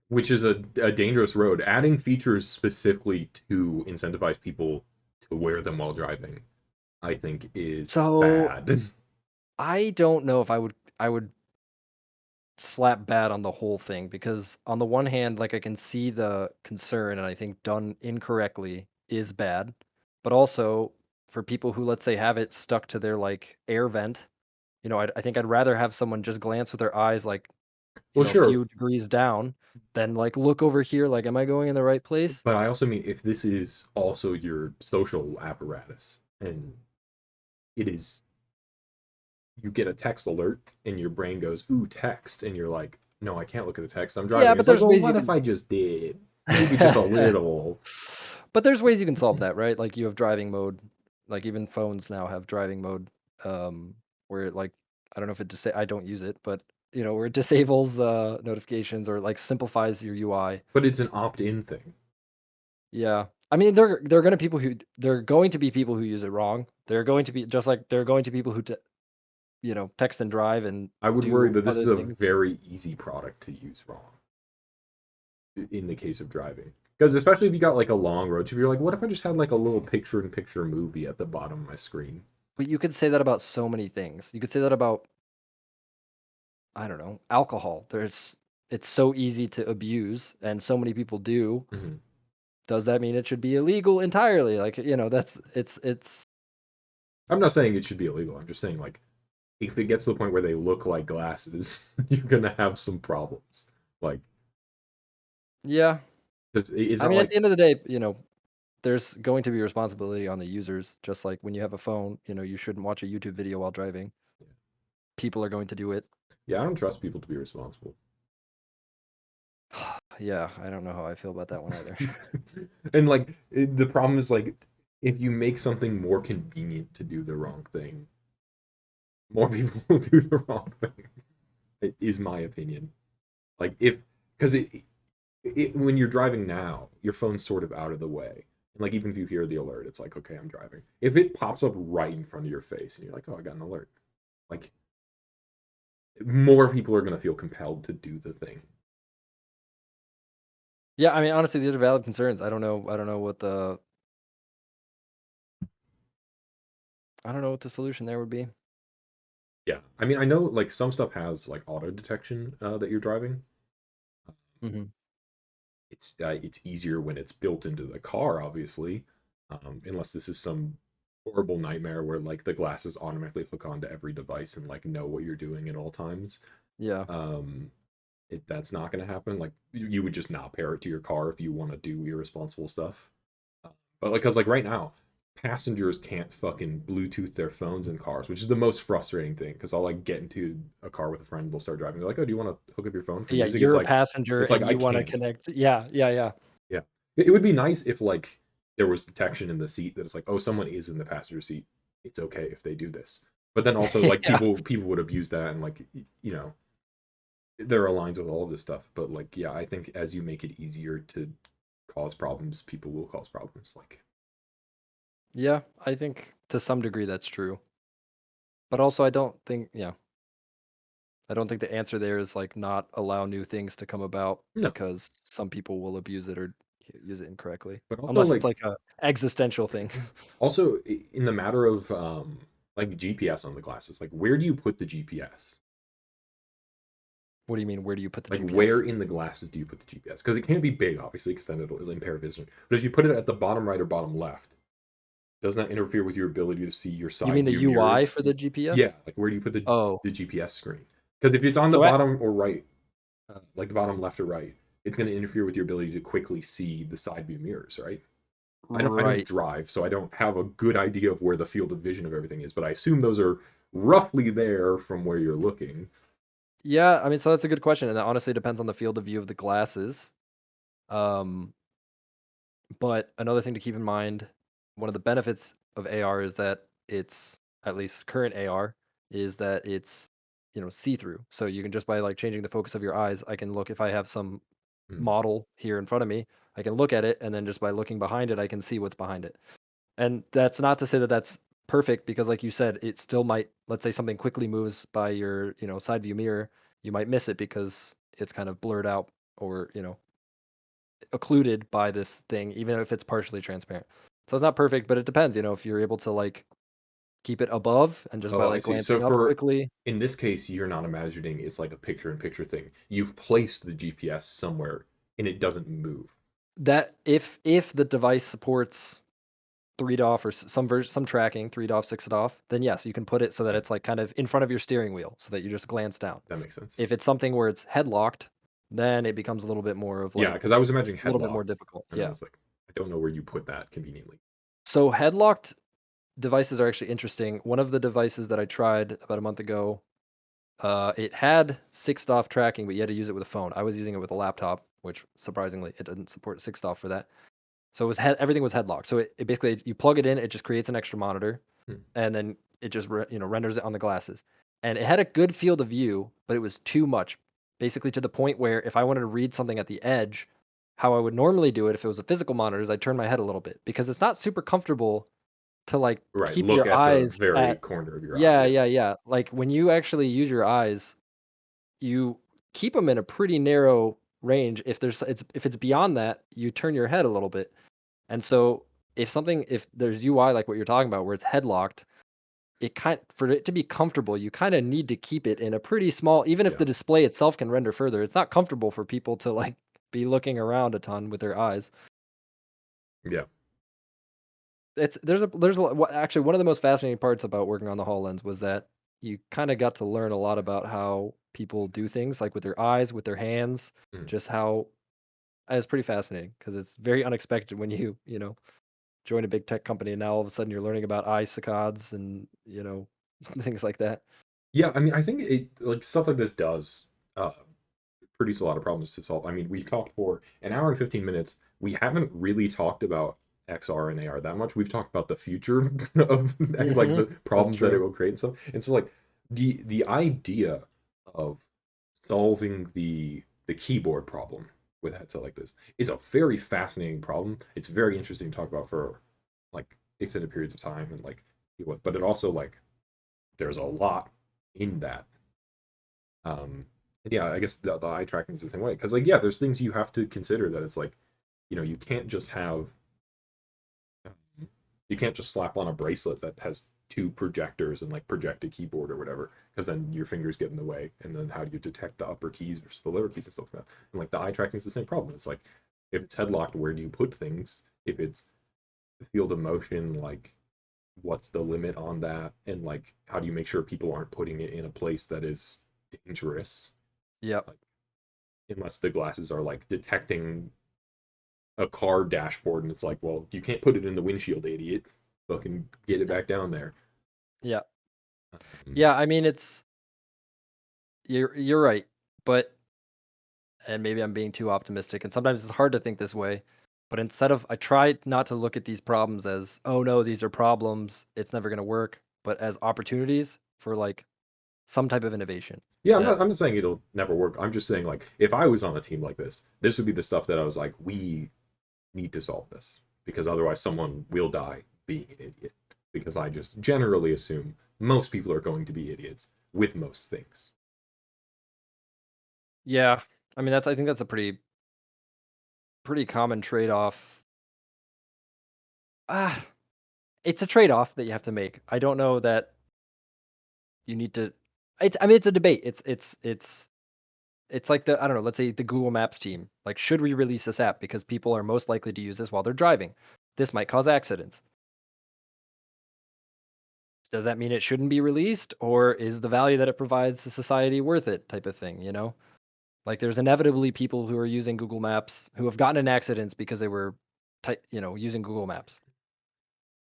S1: Which is a dangerous road. Adding features specifically to incentivize people to wear them while driving, I think, is
S2: so
S1: bad.
S2: I don't know if I would slap bad on the whole thing because on the one hand, like I can see the concern and I think done incorrectly is bad, but also for people who let's say have it stuck to their like air vent, I think I'd rather have someone just glance with their eyes like,
S1: Well,
S2: a
S1: sure,
S2: few degrees down than like look over here like am I going in the right place?
S1: but I also mean if this is also your social apparatus and it is you get a text alert and your brain goes, ooh, text, and you're like, no, I can't look at the text. I'm
S2: Yeah,
S1: driving.
S2: but
S1: It's like,
S2: there's
S1: well,
S2: ways you
S1: what if
S2: can
S1: I just did? Maybe just a little.
S2: but there's ways you can solve that, right? Like you have driving mode, like even phones now have driving mode, where it like I don't know if I don't use it, but where it disables notifications or like simplifies your UI.
S1: But it's an opt-in thing.
S2: Yeah. I mean, there are going to be people who use it wrong. There are going to be just like there are going to be people who text and drive and
S1: I would worry
S2: do
S1: that this is
S2: other
S1: a
S2: things.
S1: very easy product to use wrong in the case of driving. Because especially if you got like a long road trip, you're like, what if I just had like a little picture-in-picture movie at the bottom of my screen?
S2: But you could say that about so many things. You could say that about I don't know, alcohol. It's so easy to abuse and so many people do.
S1: Mhm.
S2: Does that mean it should be illegal entirely? Like, that's it's
S1: I'm not saying it should be illegal. I'm just saying like if it gets to the point where they look like glasses, you're gonna have some problems. Like,
S2: yeah.
S1: because it's
S2: I
S1: not
S2: mean, at
S1: like
S2: the end of the day, there's going to be responsibility on the users, just like when you have a phone, you shouldn't watch a YouTube video while driving. People are going to do it.
S1: yeah, I don't trust people to be responsible.
S2: Yeah, I don't know how I feel about that one either.
S1: And like the problem is like if you make something more convenient to do the wrong thing, more people will do the wrong thing. It is my opinion. Like if because when you're driving now, your phone's sort of out of the way. And like even if you hear the alert, it's like, okay, I'm driving. If it pops up right in front of your face and you're like, oh, I got an alert. Like more people are gonna feel compelled to do the thing.
S2: Yeah, I mean, honestly, these are valid concerns. I don't know what the solution there would be.
S1: Yeah. I mean, I know like some stuff has like auto detection that you're driving.
S2: Hmm.
S1: It's easier when it's built into the car, obviously, unless this is some horrible nightmare where like the glasses automatically hook onto every device and like know what you're doing at all times.
S2: Yeah.
S1: that's not going to happen. Like you would just not pair it to your car if you want to do irresponsible stuff. Uh, but like, cause like right now, passengers can't fucking Bluetooth their phones in cars, which is the most frustrating thing. Cause I'll like get into a car with a friend, we'll start driving. They're like, oh, do you want to hook up your phone for
S2: Yeah,
S1: music?
S2: you're a passenger
S1: It's like
S2: and
S1: I
S2: you wanna
S1: can't.
S2: connect. Yeah, yeah, yeah.
S1: Yeah, it would be nice if like there was detection in the seat that it's like, oh, someone is in the passenger seat. It's okay if they do this. But then also like
S2: Yeah.
S1: people would abuse that and like you know there are lines with all of this stuff. But like yeah, I think as you make it easier to cause problems, people will cause problems. Like
S2: Yeah, I think to some degree that's true. But also I don't think yeah, I don't think the answer there is, like, not allow new things to come about
S1: no,
S2: because some people will abuse it or use it incorrectly,
S1: but also
S2: unless it's
S1: like
S2: like a existential thing.
S1: also in the matter of like GPS on the glasses, like where do you put the GPS?
S2: What do you mean, where do you put the
S1: Like where
S2: GPS?
S1: in the glasses do you put the GPS? Because it can't be big, obviously, because then it'll impair vision. But if you put it at the bottom right or bottom left, doesn't that interfere with your ability to see your
S2: You
S1: side
S2: mean the
S1: view
S2: UI
S1: mirrors?
S2: for the
S1: Yeah,
S2: GPS?
S1: like where do you put
S2: Oh,
S1: the GPS screen? Because if it's on the
S2: so at
S1: bottom or right, like the bottom left or right, it's going to interfere with your ability to quickly see the side view mirrors, right? I don't
S2: right.
S1: drive, so I don't have a good idea of where the field of vision of everything is, but I assume those are roughly there from where you're looking.
S2: Yeah, I mean, so that's a good question, and that honestly depends on the field of view of the glasses. Um, but another thing to keep in mind, one of the benefits of AR is that it's at least current AR is that it's see-through. So you can just by like changing the focus of your eyes, I can look if I have some
S1: Hmm.
S2: model here in front of me, I can look at it, and then just by looking behind it, I can see what's behind it. And that's not to say that that's perfect because, like you said, it still might. Let's say something quickly moves by your side view mirror, you might miss it because it's kind of blurred out or occluded by this thing, even if it's partially transparent. So it's not perfect, but it depends. If you're able to like keep it above and just by
S1: Oh, I
S2: like
S1: see. So
S2: glancing up
S1: for
S2: quickly,
S1: in this case, you're not imagining it's like a picture-in-picture thing. You've placed the GPS somewhere and it doesn't move.
S2: that if the device supports 3DOF or some version, some tracking 3DOF, 6DOF, then yes, you can put it so that
S1: Okay,
S2: it's like kind of in front of your steering wheel, so that you just glance down.
S1: that makes sense.
S2: If it's something where it's headlocked, then it becomes a little bit more of
S1: Yeah,
S2: like
S1: because I was imagining
S2: a little bit more
S1: headlocked,
S2: difficult.
S1: and I
S2: Yeah.
S1: was like, I don't know where you put that conveniently.
S2: So headlocked devices are actually interesting. One of the devices that I tried about a month ago, it had 6DOF tracking, but you had to use it with a phone. I was using it with a laptop, which surprisingly it didn't support 6DOF for that. So it was everything was headlocked. So it basically you plug it in, it just creates an extra monitor,
S1: Hmm.
S2: and then it just renders it on the glasses. And it had a good field of view, but it was too much, basically to the point where if I wanted to read something at the edge, how I would normally do it if it was a physical monitor is I'd turn my head a little bit because it's not super comfortable to like
S1: Right,
S2: keep
S1: look
S2: your
S1: at the
S2: eyes
S1: very
S2: at.
S1: corner of your eye.
S2: Yeah,
S1: Yeah,
S2: yeah, yeah. Like when you actually use your eyes, you keep them in a pretty narrow range. If it's beyond that, you turn your head a little bit. And so if there's UI like what you're talking about where it's headlocked, for it to be comfortable, you kind of need to keep it in a pretty small, even if
S1: yeah,
S2: the display itself can render further, it's not comfortable for people to like be looking around a ton with their eyes.
S1: yeah.
S2: It's actually one of the most fascinating parts about working on the HoloLens was that you kind of got to learn a lot about how people do things like with their eyes, with their hands,
S1: Mhm.
S2: just how it's pretty fascinating because it's very unexpected when you join a big tech company and now all of a sudden you're learning about eye saccades and things like that.
S1: Yeah, I mean, I think it like stuff like this does uh, produce a lot of problems to solve. I mean, we've talked for an hour and 15 minutes. We haven't really talked about XR and AR that much. We've talked about the future of like
S2: Hmm.
S1: the
S2: That's
S1: problems that it
S2: true.
S1: will create and stuff. And so like the idea of solving the keyboard problem with a headset like this is a very fascinating problem. It's very interesting to talk about for like extended periods of time and like deal with, but it also like there's a lot in that. And yeah, I guess the eye tracking is the same way because like yeah, there's things you have to consider that it's like you can't just have you can't just slap on a bracelet that has two projectors and like project a keyboard or whatever because then your fingers get in the way and then how do you detect the upper keys versus the lower keys and stuff like that. And like the eye tracking is the same problem. It's like if it's headlocked, where do you put things? If it's field of motion, like what's the limit on that? And like how do you make sure people aren't putting it in a place that is dangerous?
S2: Yep.
S1: unless the glasses are like detecting a car dashboard and it's like, well, you can't put it in the windshield, idiot. Fucking get it back down there.
S2: Yeah.
S1: Um,
S2: Yeah, I mean, you're right, but and maybe I'm being too optimistic, and sometimes it's hard to think this way, but instead of I try not to look at these problems as, "Oh, no, these are problems, it's never gonna work," but as opportunities for, like, some type of innovation
S1: yeah,
S2: that
S1: I'm not saying it'll never work. I'm just saying like if I was on a team like this would be the stuff that I was like, we need to solve this because otherwise someone will die being an idiot. Because I just generally assume most people are going to be idiots with most things.
S2: yeah, I mean, I think that's a pretty common trade-off. Ah, it's a trade-off that you have to make. I don't know that you need to I mean, it's a debate. It's like the I don't know, let's say the Google Maps team. Like, should we release this app because people are most likely to use this while they're driving? This might cause accidents. Does that mean it shouldn't be released, or is the value that it provides to society worth it type of thing, you know? Like, there's inevitably people who are using Google Maps who have gotten in accidents because they were using Google Maps.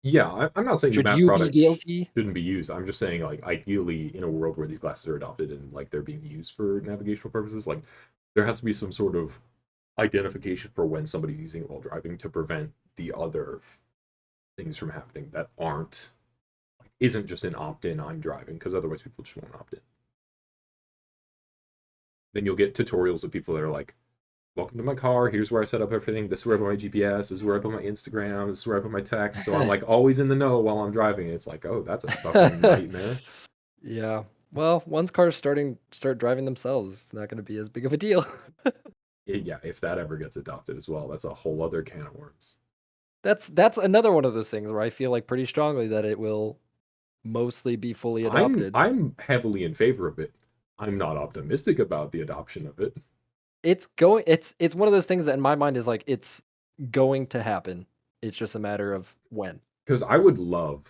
S1: Yeah, I'm not saying the
S2: Should
S1: map
S2: you be
S1: product
S2: guilty?
S1: shouldn't be used. I'm just saying like ideally in a world where these glasses are adopted and like they're being used for navigational purposes, like there has to be some sort of identification for when somebody's using it while driving to prevent the other things from happening that aren't isn't just an opt-in I'm driving because otherwise people just won't opt in. Then you'll get tutorials of people that are like, welcome to my car. Here's where I set up everything. This is where I put my GPS. This is where I put my Instagram. This is where I put my text. So I'm like always in the know while I'm driving. It's like, oh, that's a fucking nightmare.
S2: Yeah. Well, once cars start driving themselves, it's not going to be as big of a deal.
S1: Yeah, if that ever gets adopted as well, that's a whole other can of worms.
S2: That's another one of those things where I feel like pretty strongly that it will mostly be fully adopted.
S1: I'm heavily in favor of it. I'm not optimistic about the adoption of it
S2: It's one of those things that in my mind is like it's going to happen. It's just a matter of when.
S1: because I would love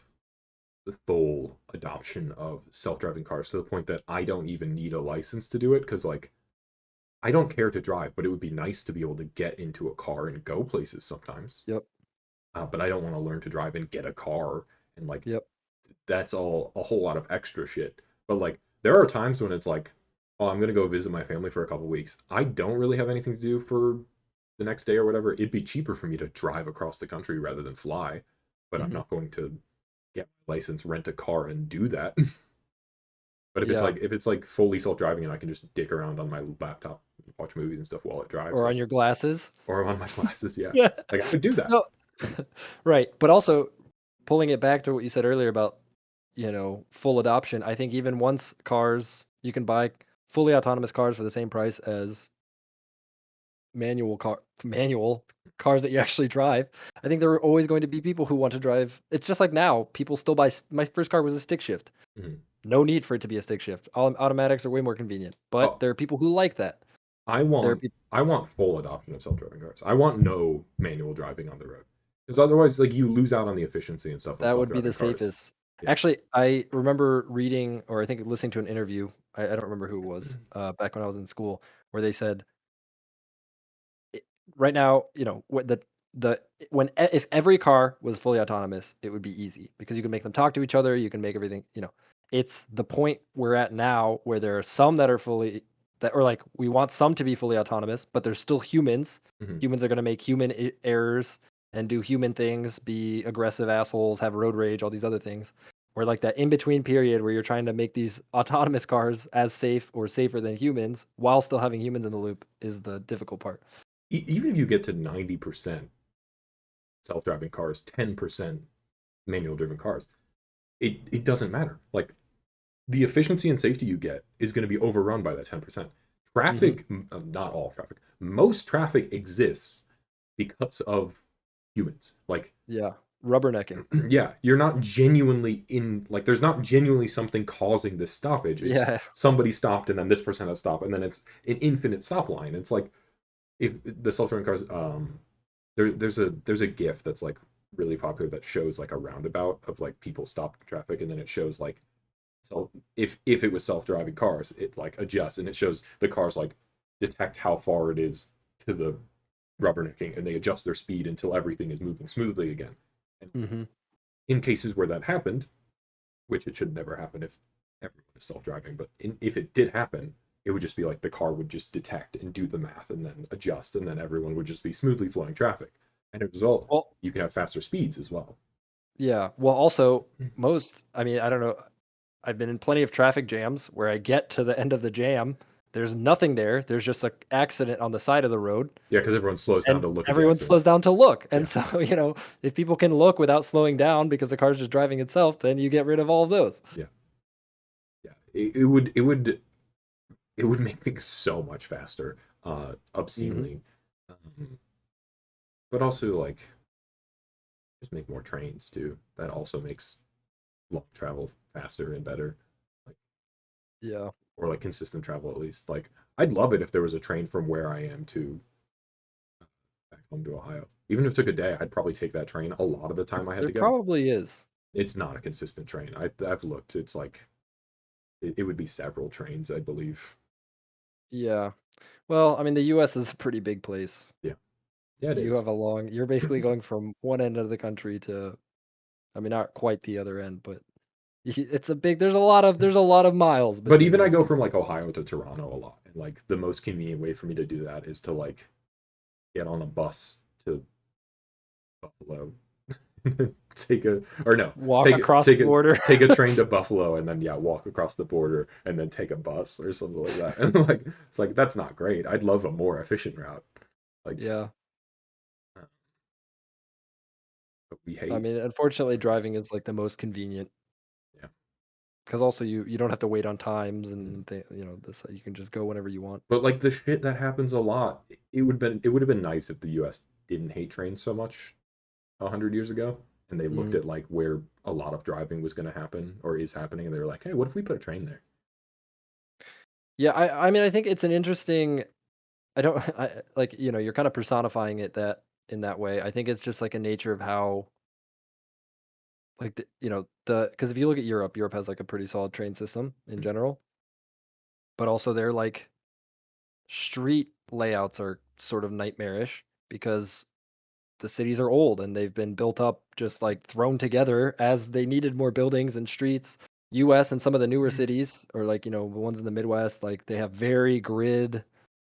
S1: the full adoption of self-driving cars to the point that I don't even need a license to do it because like I don't care to drive, but it would be nice to be able to get into a car and go places sometimes.
S2: Yep.
S1: But I don't want to learn to drive and get a car and like
S2: Yep.
S1: that's all a whole lot of extra shit. But like there are times when it's like, oh, I'm gonna go visit my family for a couple weeks. I don't really have anything to do for the next day or whatever. It'd be cheaper for me to drive across the country rather than fly. But I'm
S2: Hmm.
S1: not going to get my license, rent a car, and do that. But
S2: Yeah.
S1: if it's like fully self driving and I can just dick around on my laptop, watch movies and stuff while it drives,
S2: Or on
S1: like
S2: your glasses.
S1: or on my glasses, yeah,
S2: Yeah.
S1: like I would do that.
S2: No. Right. But also pulling it back to what you said earlier about, full adoption, I think even once cars you can buy fully autonomous cars for the same price as manual cars that you actually drive. I think there are always going to be people who want to drive. It's just like now, people still buy. My first car was a stick shift.
S1: Mhm.
S2: No need for it to be a stick shift. Automatics are way more convenient, but
S1: Oh,
S2: there are people who like that.
S1: I
S2: There are
S1: want
S2: people
S1: I want full adoption of self-driving cars. I want no manual driving on the road because otherwise, like you lose out on the efficiency and stuff of
S2: that would be the
S1: self-driving cars.
S2: safest.
S1: Yeah.
S2: Actually, I remember reading, or I think listening to an interview. I don't remember who it was. Back when I was in school, where they said it, right now, what the when if every car was fully autonomous, it would be easy because you can make them talk to each other. You can make everything. It's the point we're at now where there are some that are fully that or like we want some to be fully autonomous, but there's still humans.
S1: Mhm.
S2: Humans are going to make human errors and do human things, be aggressive assholes, have road rage, all these other things. Where like that in between period where you're trying to make these autonomous cars as safe or safer than humans while still having humans in the loop is the difficult part.
S1: Even if you get to 90% self-driving cars, 10% manual driven cars, it doesn't matter. Like the efficiency and safety you get is going to be overrun by that 10%.
S2: Hmm.
S1: Traffic, not all traffic, most traffic exists because of humans. Like,
S2: Yeah, rubbernecking.
S1: yeah, you're not genuinely in, like, there's not genuinely something causing this stoppage. It's
S2: Yeah,
S1: somebody stopped and then this person has stopped and then it's an infinite stop line. It's like, if the self-driving cars, there's a GIF that's like really popular that shows like a roundabout of like people stopped in traffic and then it shows like so if it was self-driving cars, it like adjusts and it shows the cars like detect how far it is to the rubbernecking, and they adjust their speed until everything is moving smoothly again. And
S2: Mm-hmm.
S1: in cases where that happened, which it should never happen if everyone is self-driving, but if it did happen, it would just be like the car would just detect and do the math and then adjust, and then everyone would just be smoothly flowing traffic. And as a result,
S2: Well,
S1: you can have faster speeds as well.
S2: yeah. Well, also I mean, I don't know. I've been in plenty of traffic jams where I get to the end of the jam. There's nothing there. There's just an accident on the side of the road,
S1: Yeah, because everyone slows down
S2: and
S1: to look at the
S2: everyone
S1: accident.
S2: slows down to look. And
S1: Yeah,
S2: so, if people can look without slowing down because the car's just driving itself, then you get rid of all of those.
S1: yeah, yeah. It would make things so much faster,
S2: Hmm.
S1: obscenely. But also like just make more trains too. That also makes long travel faster and better. Like,
S2: Yeah.
S1: or like consistent travel at least. Like I'd love it if there was a train from where I am to back home to Ohio. Even if it took a day, I'd probably take that train a lot of the time I had
S2: There
S1: to go.
S2: probably is.
S1: It's not a consistent train. I've looked. It's like it would be several trains, I believe.
S2: Yeah. Well, I mean, the US is a pretty big place.
S1: Yeah, yeah, it
S2: You
S1: is.
S2: have you're basically going from one end of the country to, I mean, not quite the other end, but it's a big, there's a lot of miles
S1: But
S2: between
S1: even I
S2: those
S1: go
S2: two.
S1: from like Ohio to Toronto a lot, and like the most convenient way for me to do that is to like get on a bus to Buffalo, take a or no,
S2: Walk
S1: take
S2: across the
S1: take a
S2: border.
S1: take a train to Buffalo, and then yeah, walk across the border, and then take a bus or something like that. And like it's like that's not great. I'd love a more efficient route. Like
S2: Yeah.
S1: but we
S2: I
S1: hate
S2: mean, unfortunately,
S1: trains.
S2: driving is like the most convenient
S1: Yeah.
S2: because also you don't have to wait on times
S1: Mhm.
S2: and this you can just go whenever you want.
S1: But like the shit that happens a lot, it would have been nice if the U.S. didn't hate trains so much 100 years ago, and they looked
S2: Mhm.
S1: at like where a lot of driving was going to happen or is happening, and they were like, hey, what if we put a train there?
S2: Yeah, I mean, I think it's an interesting. I don't I like you're kind of personifying it that in that way. I think it's just like a nature of how like the because if you look at Europe has like a pretty solid train system in general, but also their like street layouts are sort of nightmarish because the cities are old and they've been built up just like thrown together as they needed more buildings and streets. US and some of the newer cities or like the ones in the Midwest, like they have very grid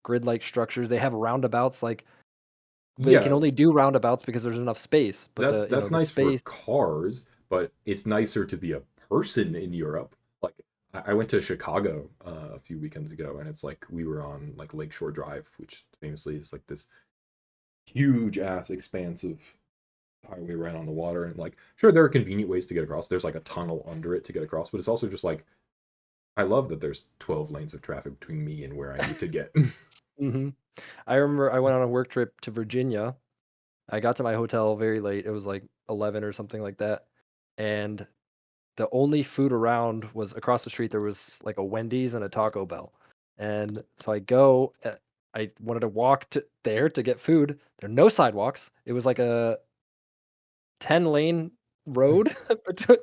S2: like structures. They have roundabouts, like they can
S1: Yeah,
S2: only do roundabouts because there's enough space. But
S1: that's that's
S2: the
S1: nice for
S2: space.
S1: cars, but it's nicer to be a person in Europe. Like I went to Chicago a few weekends ago, and it's like we were on like Lakeshore Drive, which famously is like this huge ass expanse of highway right on the water. And like, sure, there are convenient ways to get across. There's like a tunnel under it to get across, but it's also just like I love that there's 12 lanes of traffic between me and where I need to get.
S2: Hmm. I remember I went on a work trip to Virginia. I got to my hotel very late. It was like 11 or something like that. And the only food around was across the street. There was like a Wendy's and a Taco Bell. And so I wanted to walk to there to get food. There are no sidewalks. It was like a 10-lane road,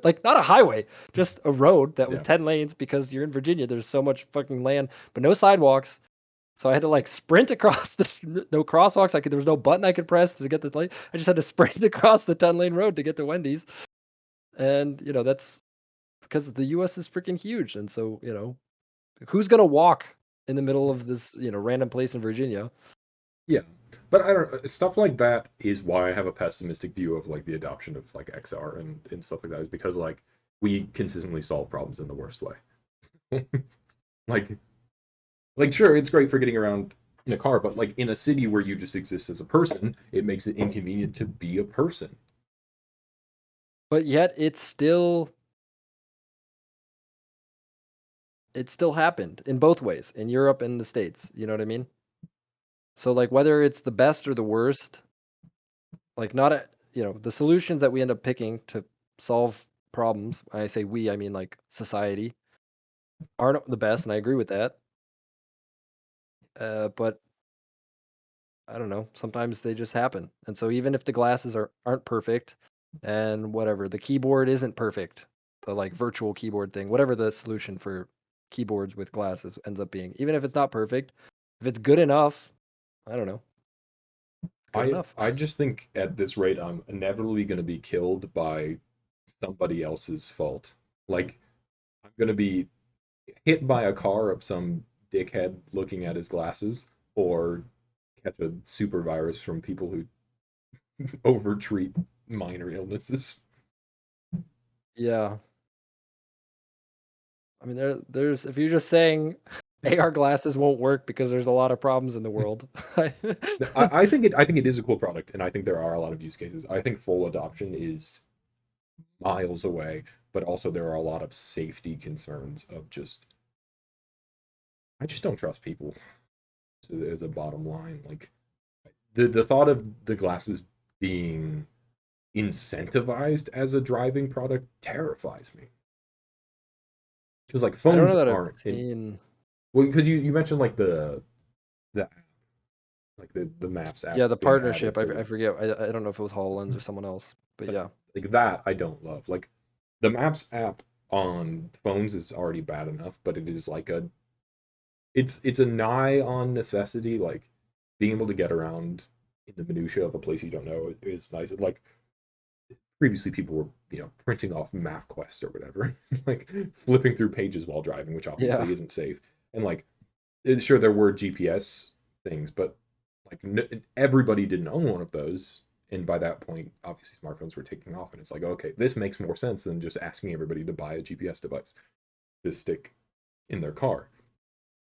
S2: like not a highway, just a road that was
S1: Yeah.
S2: 10 lanes because you're in Virginia. There's so much fucking land, but no sidewalks. So I had to like sprint across no crosswalks. There was no button I could press to get the lane. I just had to sprint across the 10-lane road to get to Wendy's. And that's because the US is freaking huge. And so, who's going to walk in the middle of this, random place in Virginia?
S1: Yeah. But I don't stuff like that is why I have a pessimistic view of like the adoption of like XR and stuff like that is because like we consistently solve problems in the worst way. like like sure, it's great for getting around in a car, but like in a city where you just exist as a person, it makes it inconvenient to be a person.
S2: But yet it still happened in both ways, in Europe and the States. You know what I mean? So like whether it's the best or the worst, like not the solutions that we end up picking to solve problems, when I say we, I mean like society, aren't the best, and I agree with that. But I don't know, sometimes they just happen. And so even if the glasses aren't perfect and whatever, the keyboard isn't perfect, the like virtual keyboard thing, whatever the solution for keyboards with glasses ends up being, even if it's not perfect, If it's good enough, I don't know. Good
S1: I
S2: enough.
S1: I just think at this rate I'm inevitably going to be killed by somebody else's fault. Like I'm going to be hit by a car of some dickhead looking at his glasses, or catch a super virus from people who overtreat minor illnesses.
S2: Yeah. I mean, there's if you're just saying AR glasses won't work because there's a lot of problems in the world.
S1: I think it is a cool product, and I think there are a lot of use cases. I think full adoption is miles away, but also there are a lot of safety concerns of just I just don't trust people as a bottom line. Like the thought of the glasses being incentivized as a driving product terrifies me. Because like
S2: I don't
S1: phones
S2: know that I've
S1: aren't in
S2: seen.
S1: well, because you mentioned like the like the Maps app
S2: Yeah, the
S1: being added
S2: partnership. I,
S1: to
S2: I
S1: the
S2: forget. I don't know if it was Hololens or someone else, but
S1: like
S2: yeah.
S1: like that I don't love. Like the Maps app on phones is already bad enough, but it is like a it's a nigh on necessity. Like being able to get around in the minutia of a place you don't know is nice. Like previously people were printing off MapQuest or whatever, like flipping through pages while driving, which
S2: Yeah.
S1: obviously isn't safe. And like sure there were GPS things, but like everybody didn't own one of those. And by that point, obviously smartphones were taking off, and it's like, okay, this makes more sense than just asking everybody to buy a GPS device to stick in their car.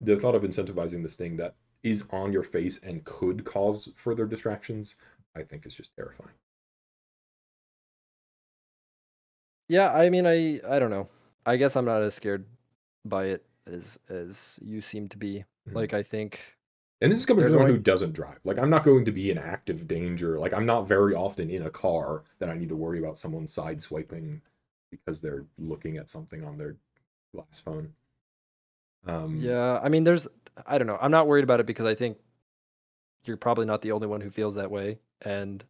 S1: The thought of incentivizing this thing that is on your face and could cause further distractions, I think is just terrifying.
S2: Yeah, I mean, I don't know. I guess I'm not as scared by it as you seem to be.
S1: Mhm.
S2: Like I think
S1: And this is coming
S2: they're
S1: from someone who
S2: going.
S1: doesn't drive. Like, I'm not going to be in active danger. Like, I'm not very often in a car that I need to worry about someone side swiping because they're looking at something on their glass phone. Um,
S2: Yeah, I mean, I don't know. I'm not worried about it because I think you're probably not the only one who feels that way, and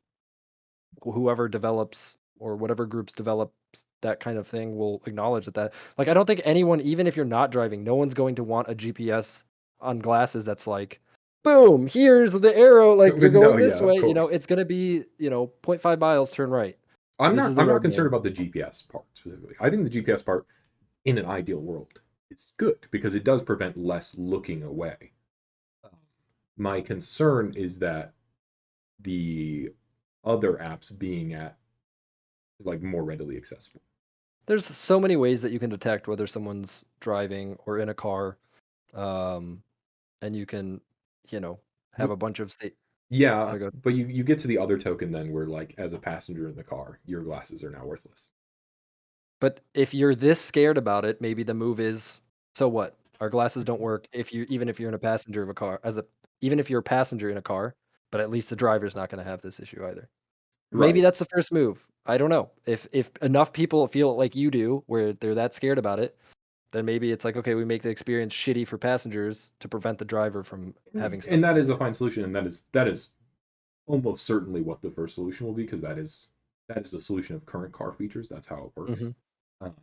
S2: whoever develops or whatever groups develops that kind of thing will acknowledge that. Like, I don't think anyone, even if you're not driving, no one's going to want a GPS on glasses that's like, boom, here's the arrow, like you're
S1: no,
S2: going
S1: yeah,
S2: this
S1: of
S2: way.
S1: course.
S2: It's gonna be, zero point 0.5 miles, turn right.
S1: I'm
S2: This
S1: not.
S2: is the
S1: I'm not
S2: road
S1: concerned
S2: name.
S1: about the GPS part specifically. I think the GPS part, in an ideal world, is good because it does prevent less looking away. Um, my concern is that the other apps being at like more readily accessible.
S2: There's so many ways that you can detect whether someone's driving or in a car, um, and you can, you know, have
S1: But
S2: a bunch of state.
S1: yeah,
S2: Sorry, go.
S1: but you get to the other token then where like as a passenger in the car, your glasses are now worthless.
S2: But if you're this scared about it, maybe the move is, so what? Our glasses don't work if you even if you're in a passenger of a car as a even if you're a passenger in a car, but at least the driver's not going to have this issue either. Maybe
S1: Right.
S2: that's the first move. I don't know. If enough people feel like you do where they're that scared about it, then maybe it's like, okay, we make the experience shitty for passengers to prevent the driver from having stuff
S1: And that is
S2: happen
S1: a
S2: to him.
S1: fine solution, and that is almost certainly what the first solution will be because that is the solution of current car features. That's how it works.
S2: Mhm.
S1: Um,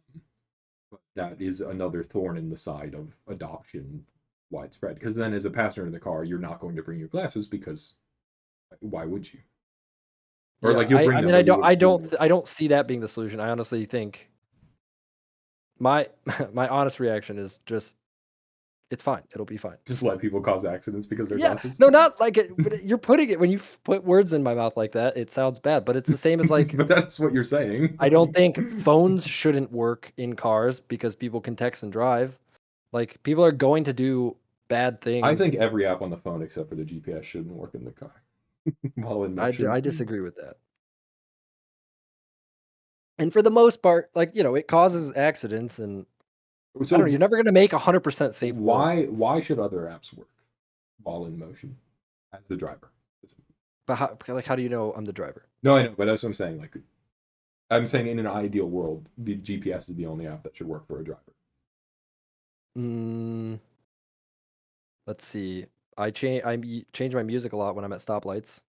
S1: but that is another thorn in the side of adoption widespread because then as a passenger in the car, you're not going to bring your glasses because why would you? Or
S2: Yeah,
S1: like you'll bring
S2: I
S1: them,
S2: mean,
S1: but you wouldn't wear them.
S2: I don't see that being the solution. I honestly think my my honest reaction is just it's fine. It'll be fine.
S1: Just let people cause accidents because they're
S2: Yeah,
S1: glasses.
S2: no, not like it, but you're putting it when you put words in my mouth like that, it sounds bad, but it's the same as like
S1: But that's what you're saying.
S2: I don't think phones shouldn't work in cars because people can text and drive. Like people are going to do bad
S1: I
S2: things.
S1: think every app on the phone except for the GPS shouldn't work in the car while in
S2: I
S1: motion.
S2: disagree with that. And for the most part, like, it causes accidents and I don't know, you're
S1: So
S2: never going to make 100% safe world.
S1: why should other apps work while in motion as the driver?
S2: But how do you know I'm the driver?
S1: No, I know, but that's what I'm saying. Like I'm saying in an ideal world, the GPS is the only app that should work for a driver.
S2: Mm, let's see. Change my music a lot when I'm at stoplights.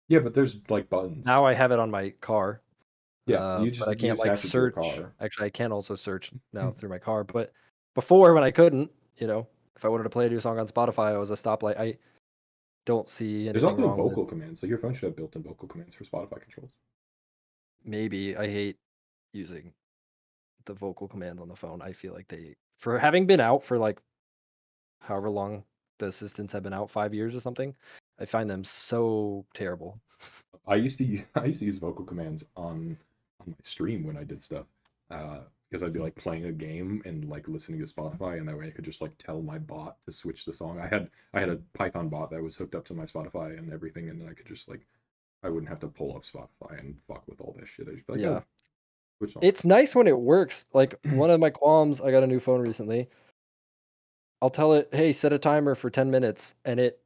S1: Yeah, but there's like
S2: Now
S1: buttons.
S2: I have it on my car.
S1: Yeah,
S2: But I
S1: you
S2: can't
S1: just
S2: like
S1: attach it to your
S2: search.
S1: car.
S2: Actually, I can also search now through my car, but before when I couldn't, you know. If I wanted to play a new song on Spotify, I was a stoplight. I don't see
S1: There's
S2: anything
S1: also
S2: wrong with
S1: vocal commands. Like your phone should have built-in vocal commands for Spotify controls.
S2: maybe. I hate using the vocal command on the phone. I feel like for having been out for like however long the assistants have been out, 5 years or something, I find them so terrible.
S1: I used to use vocal commands on my stream when I did stuff. Because I'd be like playing a game and like listening to Spotify, and that way I could just like tell my bot to switch the song. I had a Python bot that was hooked up to my Spotify and everything, and then I could just like I wouldn't have to pull up Spotify and fuck with all that shit. I'd just be like,
S2: Yeah.
S1: oh, which song?
S2: It's nice when it works. Like one of my qualms, I got a new phone recently. I'll tell it, hey, set a timer for 10 minutes, and it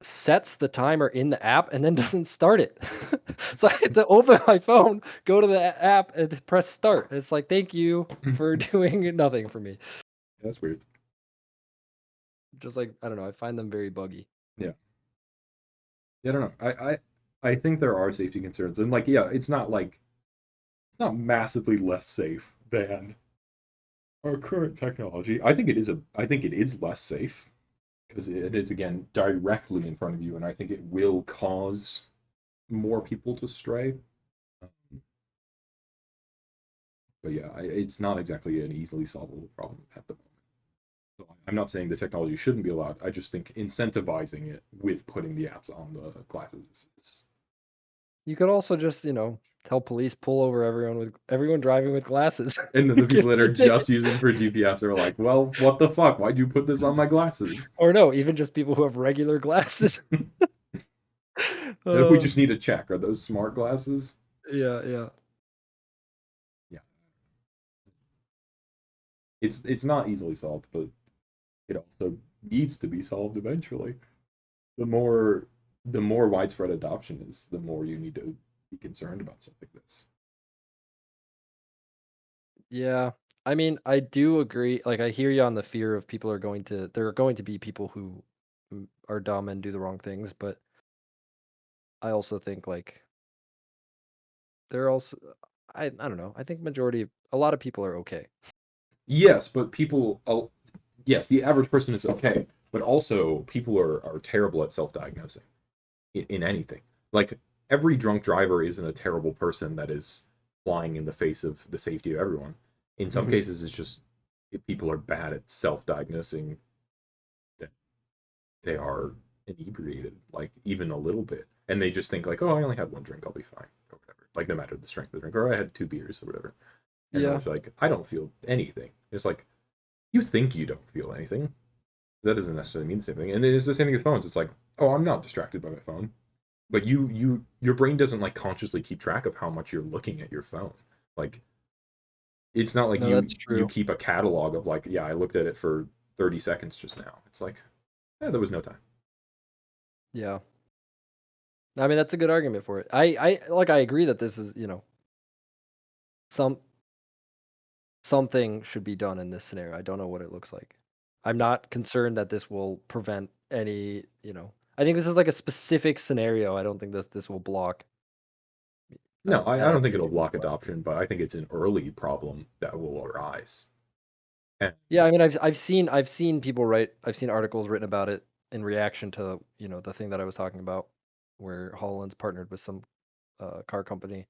S2: sets the timer in the app and then doesn't start it. So I had to open my phone, go to the app, and press start. It's like, thank you for doing nothing for me.
S1: That's weird.
S2: Just like, I don't know, I find them very buggy.
S1: Yeah. Yeah, I don't know. I think there are safety concerns, and like, yeah, it's not massively less safe than our current technology. I think it is less safe because it is again directly in front of you, and I think it will cause more people to stray. Um, But yeah, it's not exactly an easily solvable problem at the moment. So I'm not saying the technology shouldn't be allowed. I just think incentivizing it with putting the apps on the glasses is
S2: You could also just, tell police pull over everyone driving with glasses.
S1: and then the
S2: Give
S1: people that
S2: them
S1: are
S2: a ticket.
S1: just using for GPS are like, well, what the fuck? Why'd you put this on my glasses?
S2: Or no, even just people who have regular glasses.
S1: We
S2: Uh,
S1: just need to check. Are those smart glasses?
S2: yeah, yeah.
S1: Yeah. It's not easily solved, but it also needs to be solved eventually. The more the more widespread adoption is, the more you need to be concerned about something like this.
S2: Yeah. I mean, I do agree. Like, I hear you on the fear of there are going to be people who are dumb and do the wrong things, but I also think, like, there are also, I don't know. I think a lot of people are okay.
S1: Yes, but yes, the average person is okay, but also people are terrible at self-diagnosing in anything. Like every drunk driver isn't a terrible person that is flying in the face of the safety of everyone. In some
S2: Mhm.
S1: cases, it's just people are bad at self-diagnosing that they are inebriated, like even a little bit, and they just think like, oh, I only had one drink, I'll be fine, or whatever. Like no matter the strength of the drink, or I had 2 beers or whatever. And
S2: Yeah.
S1: it's like, I don't feel anything. It's like you think you don't feel anything. That doesn't necessarily mean the same thing. And it's the same thing with phones. It's like, oh, I'm not distracted by my phone. But your brain doesn't like consciously keep track of how much you're looking at your phone. Like it's not like
S2: No, that's
S1: you
S2: true.
S1: keep a catalog of like, yeah, I looked at it for 30 seconds just now. It's like, yeah, there was no time.
S2: Yeah. I mean, that's a good argument for it. I agree that this is, some something should be done in this scenario. I don't know what it looks like. I'm
S1: Yeah.
S2: not concerned that this will prevent I think this is like a specific scenario. I don't think this will block
S1: No, I don't think
S2: adapting
S1: it'll
S2: to wearing
S1: block
S2: glasses.
S1: adoption, but I think it's an early problem that will arise. And
S2: Yeah, I mean, I've seen people I've seen articles written about it in reaction to the thing that I was talking about, where Hololens partnered with some car company,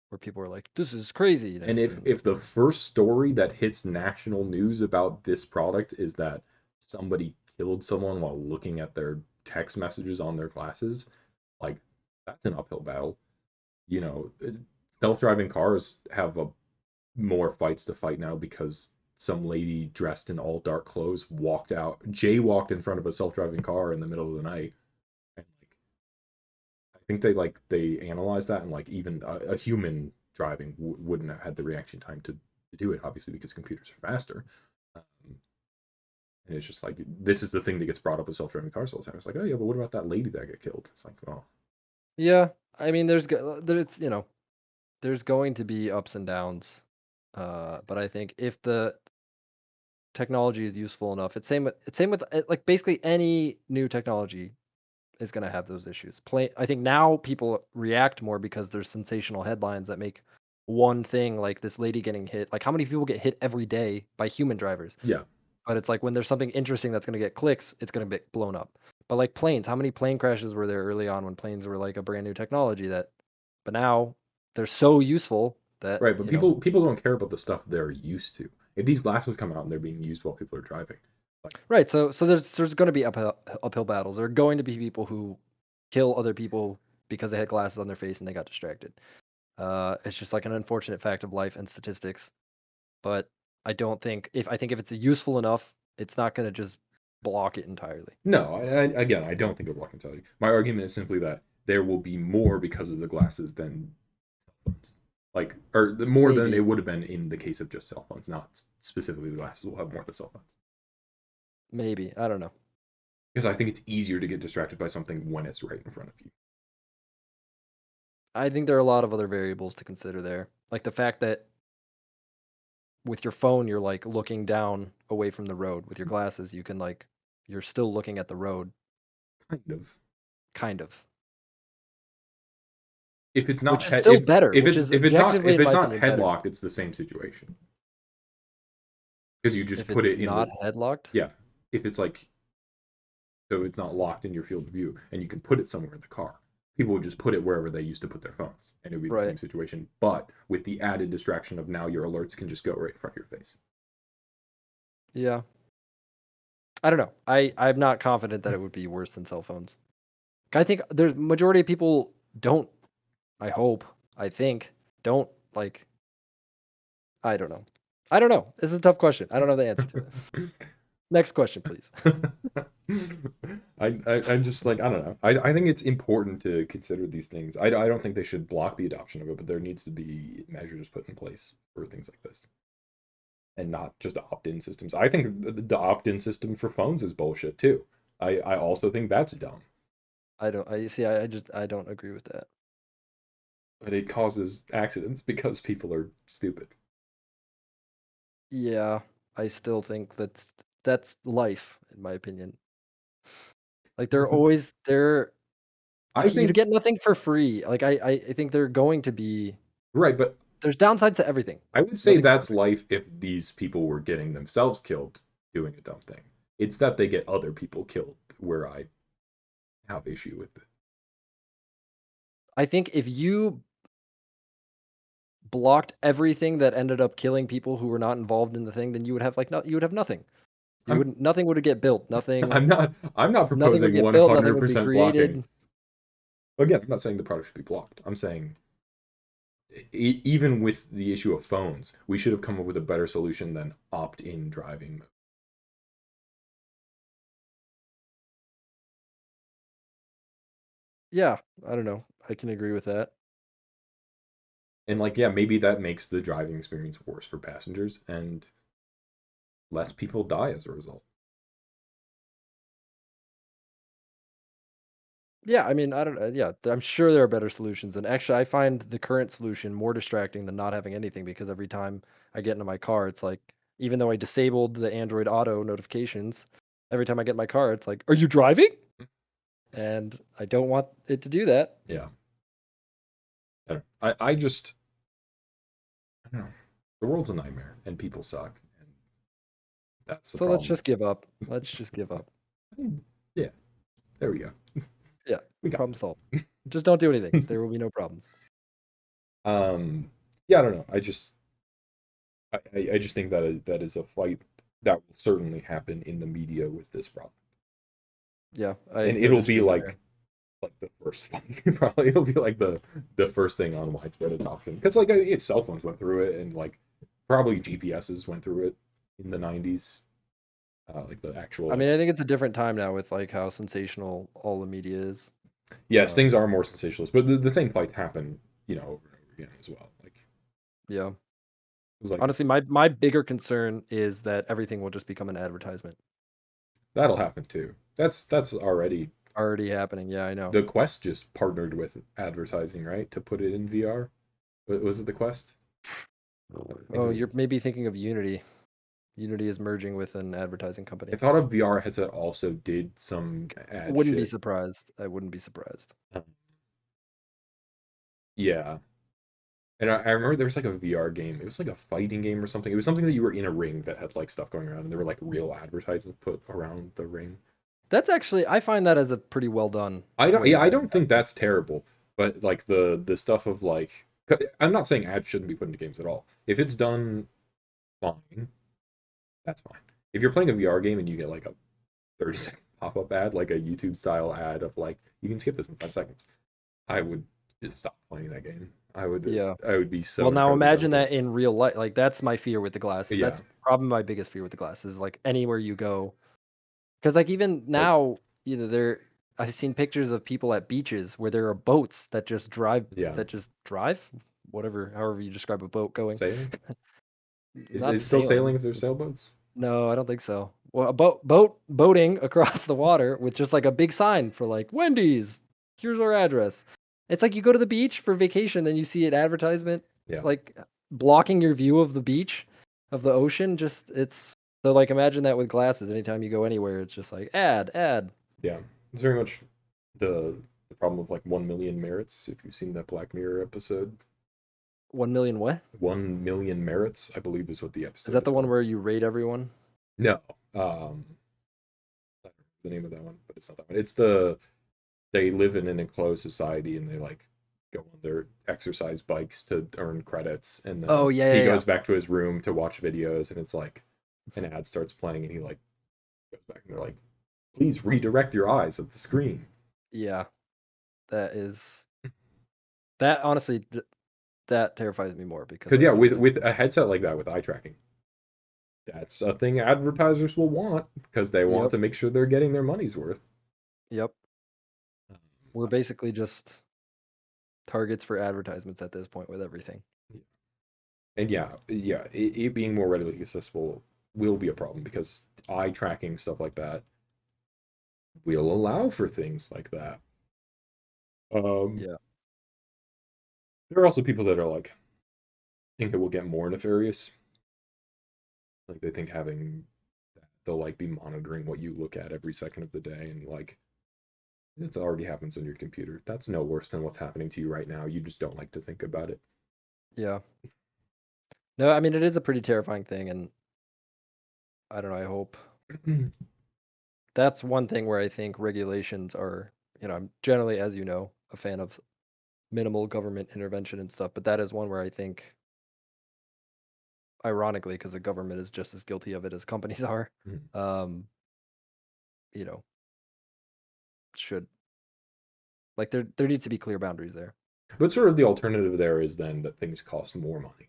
S2: where people were like, "This is
S1: And
S2: craziness," and
S1: if the first story that hits national news about this product is that somebody killed someone while looking at their text messages on their glasses, like that's an uphill battle. You know, self-driving cars have a more fights to fight now because some lady dressed in all dark clothes jaywalked in front of a self-driving car in the middle of the night, and like I think they analyzed that, and like even a human driving wouldn't have had the reaction time to do it, obviously because computers are faster. Um, and it's just like this is the thing that gets brought up with self-driving cars all the time. It's like, oh yeah, but what about that lady that got killed? It's like, well,
S2: yeah, I mean, there's going to be ups and downs, but I think if the technology is useful enough, it's same with like basically any new technology is going to have those issues. I think now people react more because there's sensational headlines that make one thing, like this lady getting hit. Like, how many people get hit every day by human drivers?
S1: yeah,
S2: But it's like when there's something interesting that's going to get clicks, it's going to get blown up. But like planes, how many plane crashes were there early on when planes were like a brand new technology but now they're so useful that,
S1: Right, but people don't care about the stuff they're used to. If these glasses come out and they're being used while people are driving, like
S2: right. So there's going to be uphill battles. There are going to be people who kill other people because they had glasses on their face and they got distracted. It's just like an unfortunate fact of life and statistics. But I think if it's useful enough, it's not going to just block it entirely.
S1: no, again, I don't think it will walk mentality. My argument is simply that there will be more because of the glasses than cell phones. Like, or more than
S2: Maybe,
S1: it would have been in the case of just cell phones, not specifically the glasses will have more than cell phones.
S2: maybe. I don't know.
S1: Because I think it's easier to get distracted by something when it's right in front of you.
S2: I think there are a lot of other variables to consider there. Like the fact that with your phone you're like looking down away from the road. With your glasses you can like you're still looking at the road
S1: Kind of.
S2: kind of.
S1: If it's
S2: Which
S1: not
S2: is still better,
S1: if
S2: which
S1: it's
S2: is objectively
S1: if
S2: in
S1: it's
S2: my
S1: not
S2: opinion better.
S1: headlocked, it's the same situation. Because you just
S2: If it's
S1: put it in
S2: not
S1: the
S2: headlocked?
S1: yeah. If it's like so it's not locked in your field of view and you can put it somewhere in the car. People would just put it wherever they used to put their phones and it would be the
S2: Right.
S1: same situation, but with the added distraction of now your alerts can just go right in front of your face.
S2: Yeah. I don't know. I'm not confident that it would be worse than cell phones. I think there's majority of people don't, I hope, I think, don't like I don't know. I don't know. This is a tough question. I don't know the answer to it. Next question, please.
S1: I'm just like I don't know. I think it's important to consider these things. I don't think they should block the adoption of it, but there needs to be measures put in place for things like this, and not just opt-in systems. I think the opt-in system for phones is bullshit too. I also think that's dumb,
S2: I don't agree with that.
S1: but it causes accidents because people are stupid.
S2: Yeah, I still think that's life in my opinion. Like they're always they're
S1: I
S2: you
S1: think
S2: get nothing for free. Like I think they're going to be
S1: right, but
S2: there's downsides to everything.
S1: I would say
S2: Nothing's
S1: that's
S2: perfect.
S1: life if these people were getting themselves killed doing a dumb thing. It's that they get other people killed where I have issue with it.
S2: I think if you blocked everything that ended up killing people who were not involved in the thing, then you would have like no, you would have nothing. You
S1: I'm
S2: wouldn't nothing would get built.
S1: I'm not
S2: Nothing would
S1: proposing
S2: get built, nothing would be
S1: 100% blocking.
S2: created.
S1: Again, I'm not saying the product should be blocked. I'm saying even with the issue of phones, we should have come up with a better solution than opt-in driving.
S2: Yeah, I don't know. I can agree with that.
S1: And like yeah, maybe that makes the driving experience worse for passengers and less people die as a result.
S2: Yeah, I mean, I don't yeah, I'm sure there are better solutions, and actually, I find the current solution more distracting than not having anything because every time I get into my car, it's like, even though I disabled the Android Auto notifications, every time I get in my car, it's like, "Are you driving?" And I don't want it to do that.
S1: Yeah. I just I don't know. The world's a nightmare and people suck and that's the
S2: So let's
S1: problem.
S2: just give up. Let's just give up.
S1: Yeah, there we go.
S2: Yeah,
S1: We got
S2: problem
S1: this.
S2: solved. Just don't do anything. There will be no problems.
S1: Yeah, I don't know. I just think that is a fight that will certainly happen in the media with this problem,
S2: Yeah, I
S1: and
S2: no
S1: it'll be
S2: disagreement there.
S1: like the first thing. Probably it'll be like the first thing on widespread adoption because like it's cell phones went through it and like probably GPSs went through it in the 90s. Like the actual
S2: I mean,
S1: like
S2: I think it's a different time now with like how sensational all the media is.
S1: yes, things
S2: Um,
S1: are more sensationalist, but the same fights happen over and over again as well. Like it
S2: yeah.
S1: was like
S2: Honestly, my bigger concern is that everything will just become an advertisement.
S1: that'll happen too. That's already
S2: Already happening. Yeah, I know.
S1: the Quest just partnered with advertising, right, to put it in VR. Was it the Quest?
S2: Oh,
S1: Maybe
S2: you're maybe thinking of Unity. Unity is merging with an advertising
S1: I
S2: company.
S1: thought a VR headset also did some ad
S2: Wouldn't be
S1: shit.
S2: surprised. I wouldn't be surprised.
S1: Um, yeah, And I remember there was like a VR game. It was like a fighting game or something. It was something that you were in a ring that had like stuff going around, and there were like real advertisements put around the ring.
S2: That's actually I find that as a pretty well done
S1: I don't,
S2: way
S1: yeah,
S2: of
S1: I don't think
S2: advertising.
S1: that's terrible, but like the stuff of like, I'm not saying ads shouldn't be put into games at all. If it's done fine, that's fine. If you're playing a VR game and you get like a 30-second pop-up ad, like a YouTube style ad of like you can skip this in 5 seconds, I would just stop playing that game.
S2: Yeah.
S1: I would be
S2: Well,
S1: so
S2: now
S1: incredibly
S2: imagine
S1: hesitant.
S2: that in real life. Like that's my fear with the glasses.
S1: Yeah,
S2: That's probably my biggest fear with the glasses. Like anywhere you go, because like even
S1: but
S2: now, either there, I've seen pictures of people at beaches where there are boats
S1: yeah,
S2: that just drive, whatever, however you describe a boat going.
S1: sailing
S2: Not
S1: is it still sailing
S2: sailing.
S1: if there's sailboats?
S2: No, I don't think so. Well, a boating across the water with just like a big sign for like Wendy's. Here's our address. It's like you go to the beach for vacation, then you see an advertisement
S1: Yeah,
S2: like blocking your view of the beach, of the ocean. Just it's so like imagine that with glasses. Anytime you go anywhere, it's just like ad.
S1: yeah. It's very much the the problem of like 1 million merits. If you've seen that Black Mirror episode,
S2: 1 million what?
S1: 1 million merits, I believe, is what the
S2: Is
S1: episode
S2: that
S1: is
S2: the one
S1: called.
S2: where you rate everyone?
S1: No, I don't know the name of that one, but it's not that one. It's the they live in an enclosed society and they like go on their exercise bikes to earn credits, and
S2: Oh
S1: then
S2: yeah,
S1: he
S2: yeah, yeah.
S1: goes back to his room to watch videos, and it's like an ad starts playing, and he like goes back, and they're like, "Please redirect your eyes at the screen."
S2: Yeah, that is that honestly that terrifies me more because
S1: Because
S2: I
S1: yeah,
S2: feel like
S1: with a headset like that with eye tracking, that's a thing advertisers will want because they want
S2: yep,
S1: to make sure they're getting their money's worth.
S2: yep. We're basically just targets for advertisements at this point with everything.
S1: And yeah, it being more readily accessible will be a problem because eye tracking stuff like that will allow for things like that. Um,
S2: Yeah.
S1: there are also people that are like think it will get more nefarious. Like they think having they'll like be monitoring what you look at every second of the day, and like it already happens on your computer. That's no worse than what's happening to you right now. You just don't like to think about it.
S2: Yeah. No, I mean it is a pretty terrifying thing and I don't know, I hope that's one thing where I think regulations are, I'm generally, as you know, a fan of minimal government intervention and stuff, but that is one where I think ironically because the government is just as guilty of it as companies are, um, you know, should like there needs to be clear boundaries there.
S1: But sort of the alternative there is then that things cost more money.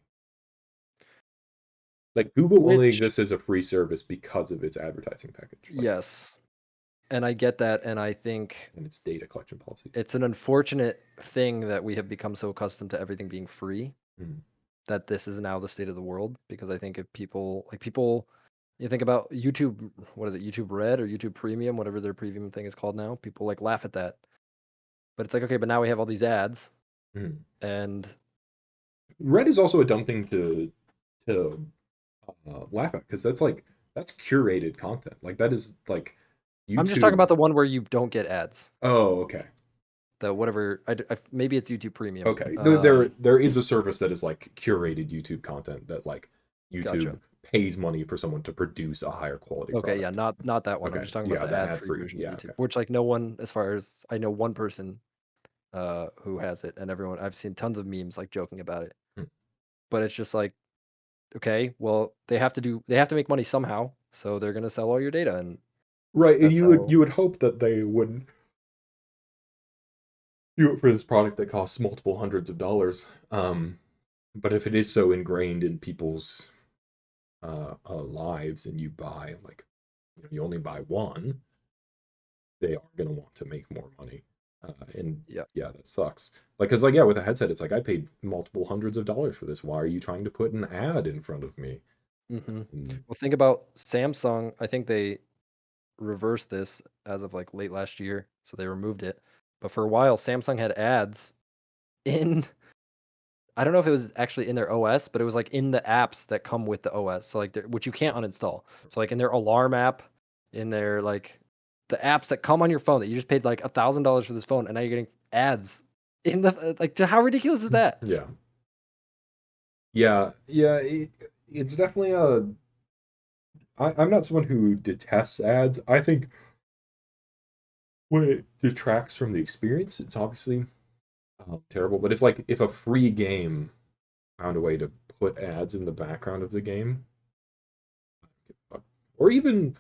S1: Like Google only
S2: Which
S1: exists as a free service because of its advertising package, like
S2: yes, and I get that and I think
S1: and its data collection policies.
S2: it's an unfortunate thing that we have become so accustomed to everything being free
S1: Mm.
S2: that this is now the state of the world because I think if people you think about YouTube, what is it, YouTube Red or YouTube Premium, whatever their premium thing is called now, people like laugh at that. But it's like, okay, but now we have all these ads
S1: Mm.
S2: and
S1: Red is also a dumb thing to laugh at because that's curated content. Like that is like
S2: I'm just talking
S1: YouTube.
S2: about the one where you don't get ads.
S1: Oh, okay,
S2: The whatever maybe it's YouTube Premium.
S1: okay. There is a service that is like curated YouTube content that like YouTube
S2: Gotcha.
S1: pays money for someone to produce a higher quality
S2: Okay, yeah,
S1: product.
S2: not that one. I'm
S1: Okay,
S2: just talking about
S1: yeah,
S2: the
S1: the ad
S2: ad-free
S1: free.
S2: version of
S1: Yeah,
S2: YouTube,
S1: okay.
S2: which like no one, as far as I know, one person who has it, and everyone I've seen tons of memes like joking about it.
S1: Hmm.
S2: But it's just like, okay, well, they have to make money somehow, so they're gonna sell all your data, and
S1: Right, and
S2: that's how.
S1: you would hope that they wouldn't do it for this product that costs multiple hundreds of dollars. But if it is so ingrained in people's lives, and you buy like you only buy one, they are gonna want to make more money. And
S2: Yeah.
S1: yeah, that sucks. Like, cause like yeah, with a headset, it's like I paid multiple hundreds of dollars for this. Why are you trying to put an ad in front of me?
S2: Hmm.
S1: Mm,
S2: Well, think about Samsung. I think they reversed this as of like late last year, so they removed it. But for a while, Samsung had ads in. I don't know if it was actually in their OS, but it was like in the apps that come with the OS. So like, which you can't uninstall. So like in their alarm app, in their like the apps that come on your phone that you just paid like $1,000 for this phone, and now you're getting ads in the like. How ridiculous is that?
S1: yeah, Yeah, it's definitely a. I'm not someone who detests ads. I think when it detracts from the experience, it's obviously terrible. But if a free game found a way to put ads in the background of the game, or even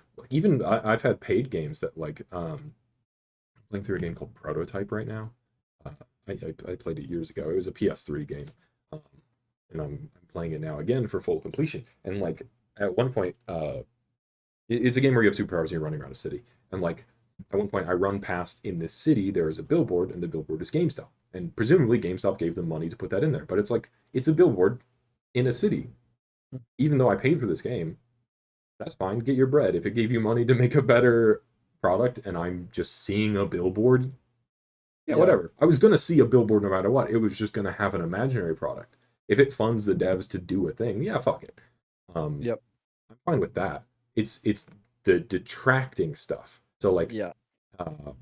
S1: I've had paid games that I'm playing through a game called Prototype right now. Uh, I played it years ago. It was a PS3 game, um, and I'm playing it now again for full completion. And like at one point, it's a game where you have superpowers and you're running around a city. And like at one point, I run past in this city there is a billboard, and the billboard is GameStop. And presumably GameStop gave them money to put that in there. But it's like it's a billboard in a city. Even though I paid for this game, that's fine. Get your bread. If it gave you money to make a better product, and I'm just seeing a billboard, yeah,
S2: Yeah.
S1: whatever. I was gonna see a billboard no matter what. It was just gonna have an imaginary product. If it funds the devs to do a thing, yeah, fuck it. Um,
S2: Yep.
S1: I'm fine with that. It's the detracting stuff. So like,
S2: Yeah.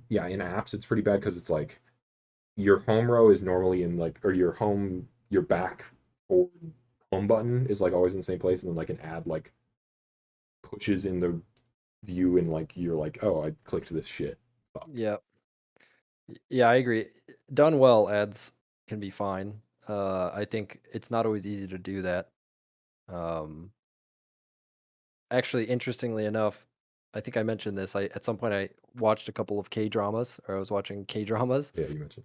S1: yeah, in apps it's pretty bad because it's like your home row is normally in like, or your back forward home button is like always in the same place, and then like an ad like pushes in the view, and like you're like, oh, I clicked this shit. Fuck.
S2: Yeah. Yeah, I agree. Done well, ads can be fine. I think it's not always easy to do that. Um, Actually, interestingly enough, I think I mentioned this. I At some point I watched a couple of K dramas, or I was watching K dramas,
S1: Yeah, you mentioned.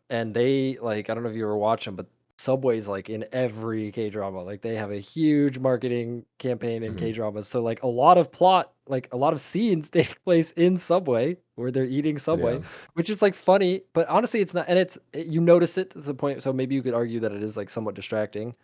S2: and they like I don't know if you ever watch them, but Subway's like in every K drama. Like they have a huge marketing campaign in K
S1: Hmm.
S2: dramas. So like a lot of plot, like a lot of scenes take place in Subway where they're eating Subway,
S1: Yeah.
S2: which is like funny, but honestly it's not, and you notice it to the point, so maybe you could argue that it is like somewhat distracting.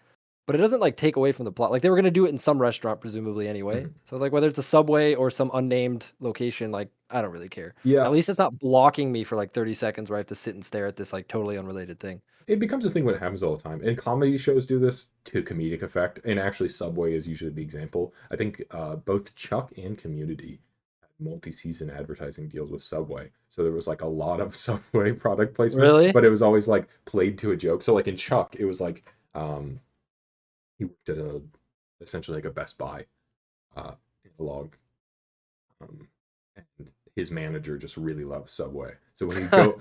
S2: But it doesn't like take away from the plot. Like they were gonna do it in some restaurant presumably anyway.
S1: Hmm.
S2: So it's like whether it's a Subway or some unnamed location, like I don't really care. At
S1: Yeah,
S2: least it's not blocking me for like 30 seconds where I have to sit and stare at this like totally unrelated thing.
S1: it becomes a thing when it happens all the time. And comedy shows do this to comedic effect. And actually, Subway is usually the example. I think both Chuck and Community had multi-season advertising deals with Subway. So there was like a lot of Subway product placement,
S2: Really?
S1: but it was always like played to a joke. So like in Chuck, it was like um, he worked at a essentially like a Best Buy analog, um, and his manager just really loves Subway. So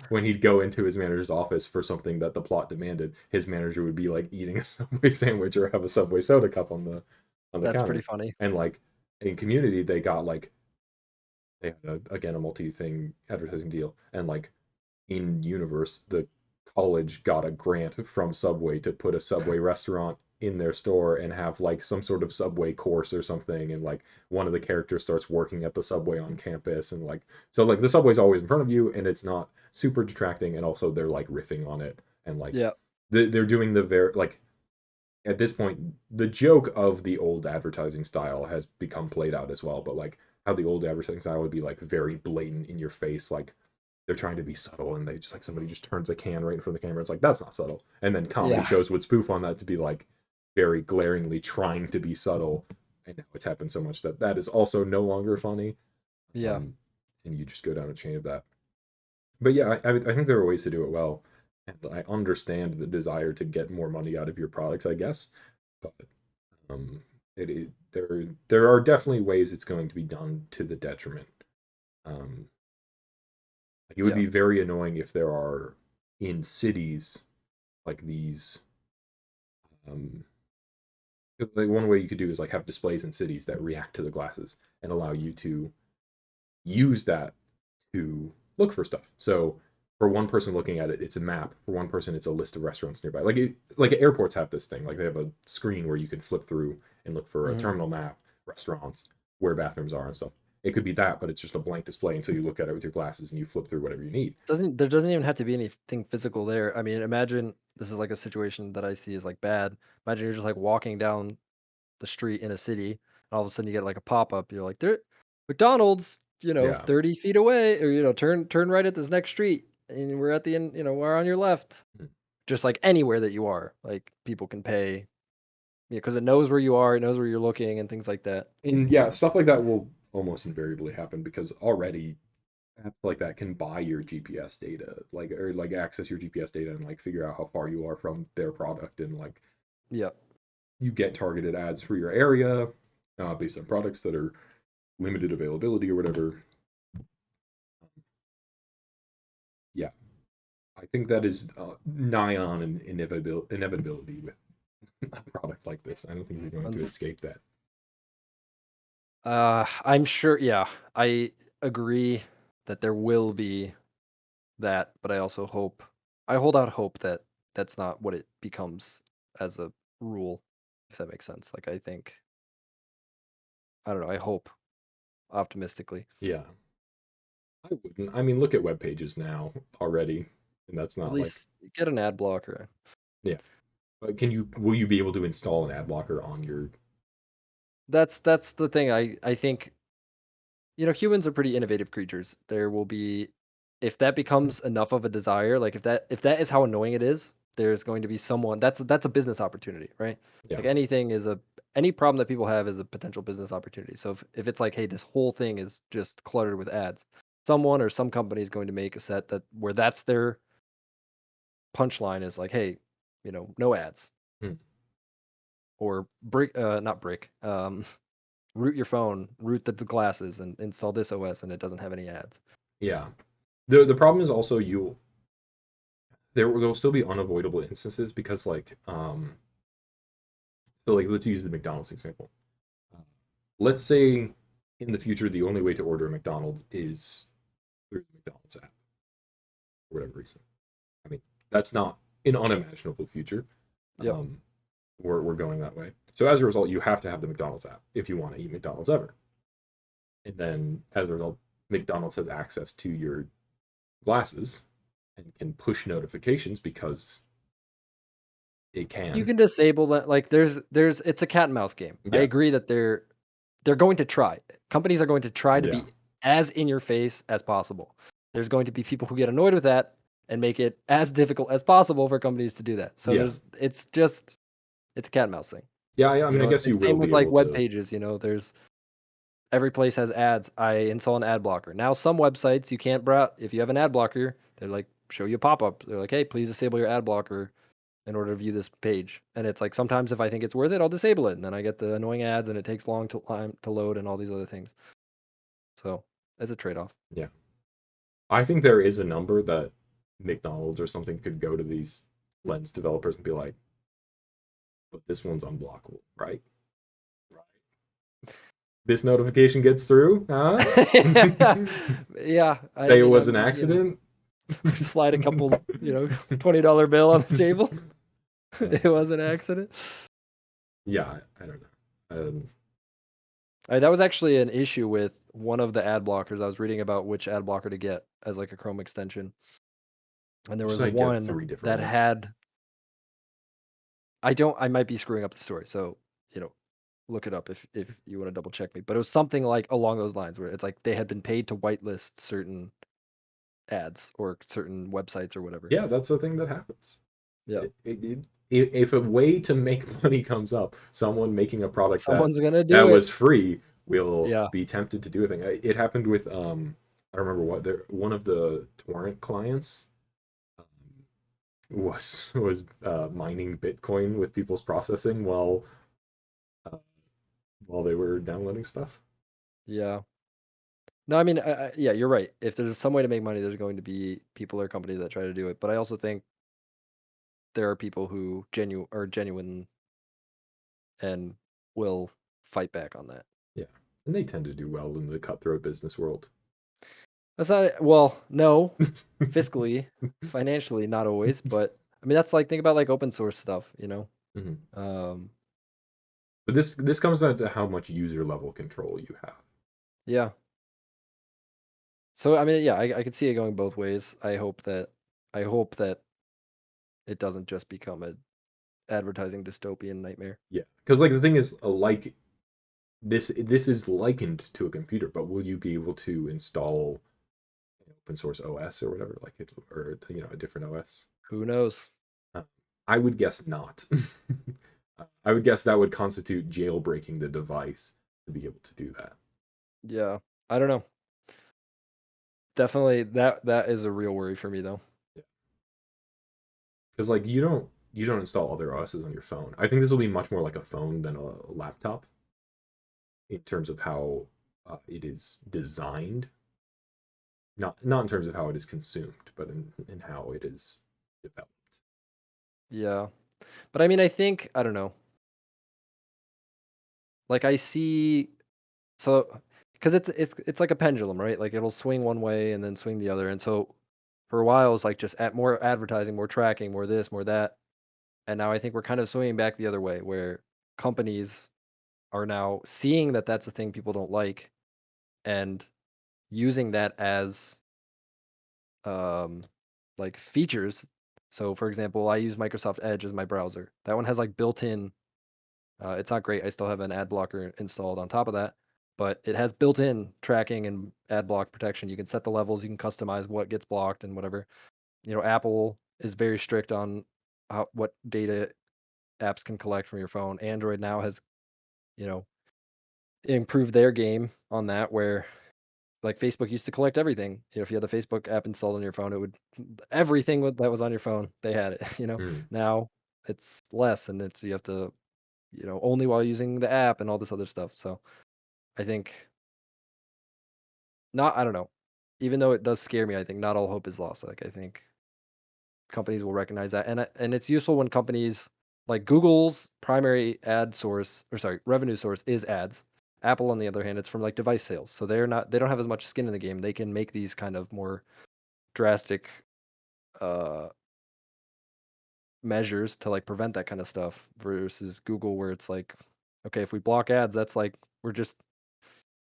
S1: when he'd go into his manager's office for something that the plot demanded, his manager would be like eating a Subway sandwich or have a Subway soda cup on the
S2: That's pretty
S1: counter.
S2: funny.
S1: And like in Community, they got like they had again a multi thing advertising deal, and like in universe, the college got a grant from Subway to put a Subway restaurant in their store and have like some sort of Subway course or something. And like one of the characters starts working at the Subway on campus. And like, so like the Subway's always in front of you and it's not super detracting. And also they're like riffing on it. And like,
S2: Yeah.
S1: they're doing the very, like, at this point, the joke of the old advertising style has become played out as well. But like, how the old advertising style would be like very blatant in your face, like they're trying to be subtle and they just like somebody just turns a can right in front of the camera. It's like that's not subtle. And then comedy
S2: Yeah.
S1: shows would spoof on that to be like very glaringly trying to be subtle. And now it's happened so much that that is also no longer funny.
S2: Yeah.
S1: Um, and you just go down a chain of that. But yeah, I think there are ways to do it well. And I understand the desire to get more money out of your product, I guess. But there are definitely ways it's going to be done to the detriment. Um, Like, it would
S2: Yeah.
S1: be very annoying if there are in cities like these. Um, 'Cause, like one way you could do is like have displays in cities that react to the glasses and allow you to use that to look for stuff. So for one person looking at it, it's a map. For one person, it's a list of restaurants nearby. Like airports have this thing. Like they have a screen where you can flip through and look for a
S2: Mhm.
S1: terminal map, restaurants, where bathrooms are and stuff. It could be that, but it's just a blank display until you look at it with your glasses and you flip through whatever you need.
S2: Doesn't even have to be anything physical there. I mean, imagine this is like a situation that I see as like bad. Imagine you're just like walking down the street in a city, and all of a sudden you get like a pop up. You're like, there, McDonald's,
S1: Yeah.
S2: 30 feet away, or turn right at this next street, and we're at the end. We're on your left. Just like anywhere that you are, like people can pay, because it knows where you are, it knows where you're looking, and things like that.
S1: And yeah, stuff like that will almost invariably happen because already apps like that can buy your GPS data, like or like access your GPS data and like figure out how far you are from their product and like
S2: Yeah.
S1: You get targeted ads for your area based on products that are limited availability or whatever. Yeah, I think that is nigh on an inevitability with a product like this. I don't think you're going to
S2: Unf-
S1: escape that.
S2: I'm sure. Yeah, I agree that there will be that, but I also hope I hold out hope that that's not what it becomes as a rule, if that makes sense. Like I think I don't know, I hope optimistically.
S1: Yeah, I wouldn't. I mean, look at web pages now already, and that's
S2: At
S1: not like
S2: least get an ad blocker.
S1: yeah. Will you be able to install an ad blocker on your
S2: That's the thing. I think humans are pretty innovative creatures. There will be if that becomes enough of a desire, like if that is how annoying it is, there's going to be someone that's a business opportunity, right?
S1: yeah
S2: Like anything is any problem that people have is a potential business opportunity. So if it's like, hey, this whole thing is just cluttered with ads, someone or some company is going to make a set that where that's their punchline is like, hey, no ads
S1: hmm,
S2: or brick not brick root your phone, root the glasses, and install this OS, and it doesn't have any ads.
S1: yeah. The problem is also there'll still be unavoidable instances because like let's use the McDonald's example. Uh, let's say in the future the only way to order a McDonald's is through the McDonald's app for whatever reason. I mean, that's not an unimaginable future.
S2: Yep.
S1: Um, we're going that way. So as a result, you have to have the McDonald's app if you want to eat McDonald's ever. And then as a result, McDonald's has access to your glasses and can push notifications because it
S2: You
S1: can.
S2: can disable that. Like there's it's a cat and mouse game. I
S1: Yeah,
S2: agree that they're going to try. Companies are going to try to
S1: yeah,
S2: be as in your face as possible. There's going to be people who get annoyed with that and make it as difficult as possible for companies to do that. So
S1: yeah,
S2: it's a cat and mouse thing.
S1: yeah. I mean, I guess you
S2: It's
S1: will
S2: same with
S1: be
S2: like
S1: able
S2: web
S1: to.
S2: pages, there's every place has ads. I install an ad blocker. Now some websites you can't browse if you have an ad blocker, they're like show you a pop-up. They're like, "Hey, please disable your ad blocker in order to view this page." And it's like sometimes if I think it's worth it, I'll disable it, and then I get the annoying ads, and it takes long time to load, and all these other things. So it's a trade-off.
S1: Yeah, I think there is a number that McDonald's or something could go to these lens developers and be like, "But this one's unblockable, right? Right. This notification gets through, huh?
S2: Yeah, I
S1: Say it
S2: mean,
S1: was an accident."
S2: slide a couple, $20 bill on the table.
S1: Uh,
S2: It was an accident.
S1: yeah, I don't know.
S2: That was actually an issue with one of the ad blockers. I was reading about which ad blocker to get as like a Chrome extension, and there
S1: Just
S2: was
S1: like get
S2: one
S1: three different
S2: that
S1: ones.
S2: had I might be screwing up the story, so, look it up if you wanna double check me, but it was something like along those lines where it's like they had been paid to whitelist certain ads or certain websites or whatever.
S1: Yeah, that's the thing that happens.
S2: Yeah.
S1: If a way to make money comes up, someone making a product
S2: Someone's gonna
S1: that
S2: do it.
S1: was free will
S2: Yeah.
S1: be tempted to do a thing. It happened with I don't remember what one of the torrent clients um, was mining Bitcoin with people's processing uh, while they were downloading stuff.
S2: Yeah. No, I mean, yeah, you're right. If there's some way to make money, there's going to be people or companies that try to do it, but I also think there are people who are genuine and will fight back on that.
S1: Yeah, and they tend to do well in the cutthroat business world.
S2: That's not well, no, fiscally, financially, not always, but I mean that's like think about like open source stuff.
S1: Mhm.
S2: Um,
S1: But this comes down to how much user level control you have.
S2: yeah. So I mean, yeah, I could see it going both ways. I hope that it doesn't just become a advertising dystopian nightmare.
S1: Yeah, because like the thing is, like this is likened to a computer, but will you be able to install an open source OS or whatever, like it, or a different OS?
S2: Who knows?
S1: Uh, I would guess not. I would guess that would constitute jailbreaking the device to be able to do that.
S2: Yeah, I don't know. Definitely that is a real worry for me though.
S1: Yeah, because like you don't install other OSs on your phone. I think this will be much more like a phone than a laptop in terms of how it is designed. Not in terms of how it is consumed, but in how it is developed.
S2: Yeah. But I mean, I think I don't know. Like I see so because it's like a pendulum, right? Like it'll swing one way and then swing the other. And so for a while it's like just at more advertising, more tracking, more this, more that. And now I think we're kind of swinging back the other way where companies are now seeing that that's a thing people don't like and using that as um like features. So for example, I use Microsoft Edge as my browser. That one has like built-in it's not great. I still have an ad blocker installed on top of that, but it has built-in tracking and ad block protection. You can set the levels, you can customize what gets blocked and whatever. You know, Apple is very strict on what data apps can collect from your phone. Android now has, you know, improved their game on that where like Facebook used to collect everything. You know, if you had the Facebook app installed on your phone, it would everything that was on your phone, they had it, you know.
S1: Mm,
S2: Now it's less and it's you have to, you know, only while using the app and all this other stuff. So I think not I don't know. Even though it does scare me, I think not all hope is lost. Like I think companies will recognize that, and it's useful when companies like Google's primary ad source or sorry revenue source is ads. Apple, on the other hand, it's from like device sales, so they don't have as much skin in the game. They can make these kind of more drastic uh, measures to like prevent that kind of stuff versus Google, where it's like, okay, if we block ads, that's like we're just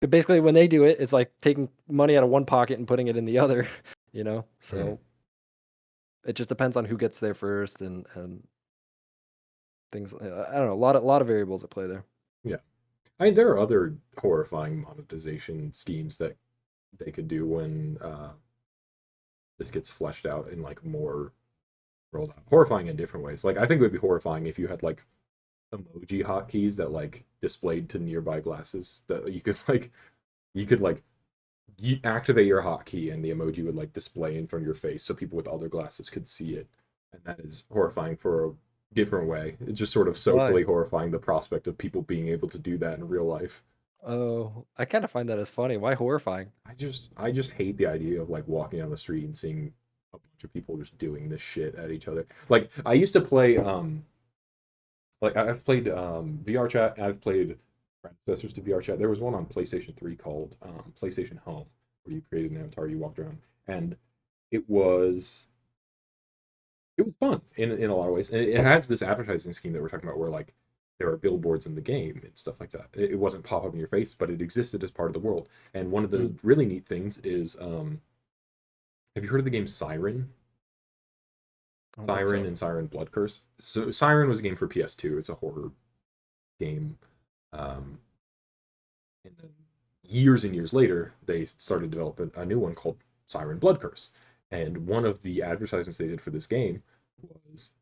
S2: basically when they do it, it's like taking money out of one pocket and putting it in the other, you know.
S1: mm,
S2: So it just depends on who gets there first and things. I don't know, a lot of variables at play there.
S1: yeah. I mean, there are other horrifying monetization schemes that they could do when this gets fleshed out in like more rolled out. Horrifying in different ways. Like I think it would be horrifying if you had like emoji hotkeys that like displayed to nearby glasses that you could like you activate your hotkey and the emoji would like display in front of your face so people with other glasses could see it. And that is horrifying for a different way. It's just sort of
S2: Why?
S1: socially horrifying the prospect of people being able to do that in real life.
S2: Oh, I kind of find that as funny. Why horrifying?
S1: I just hate the idea of like walking down the street and seeing a bunch of people just doing this shit at each other. Like I used to play like I've played VR chat, I've played predecessors to VR chat. There was one on PlayStation 3 called PlayStation Home where you created an avatar, you walked around and it was it was fun in a lot of ways. And it has this advertising scheme that we're talking about where like there are billboards in the game and stuff like that. It wasn't pop up in your face, but it existed as part of the world. And one of the
S2: Mm,
S1: really neat things is have you heard of the game Siren?
S2: I don't think
S1: Siren
S2: so.
S1: and Siren Blood Curse. So Siren was a game for PS2. It's a horror game. Um, and then years and years later, they started developing a new one called Siren Blood Curse. And one of the advertisements they did for this game was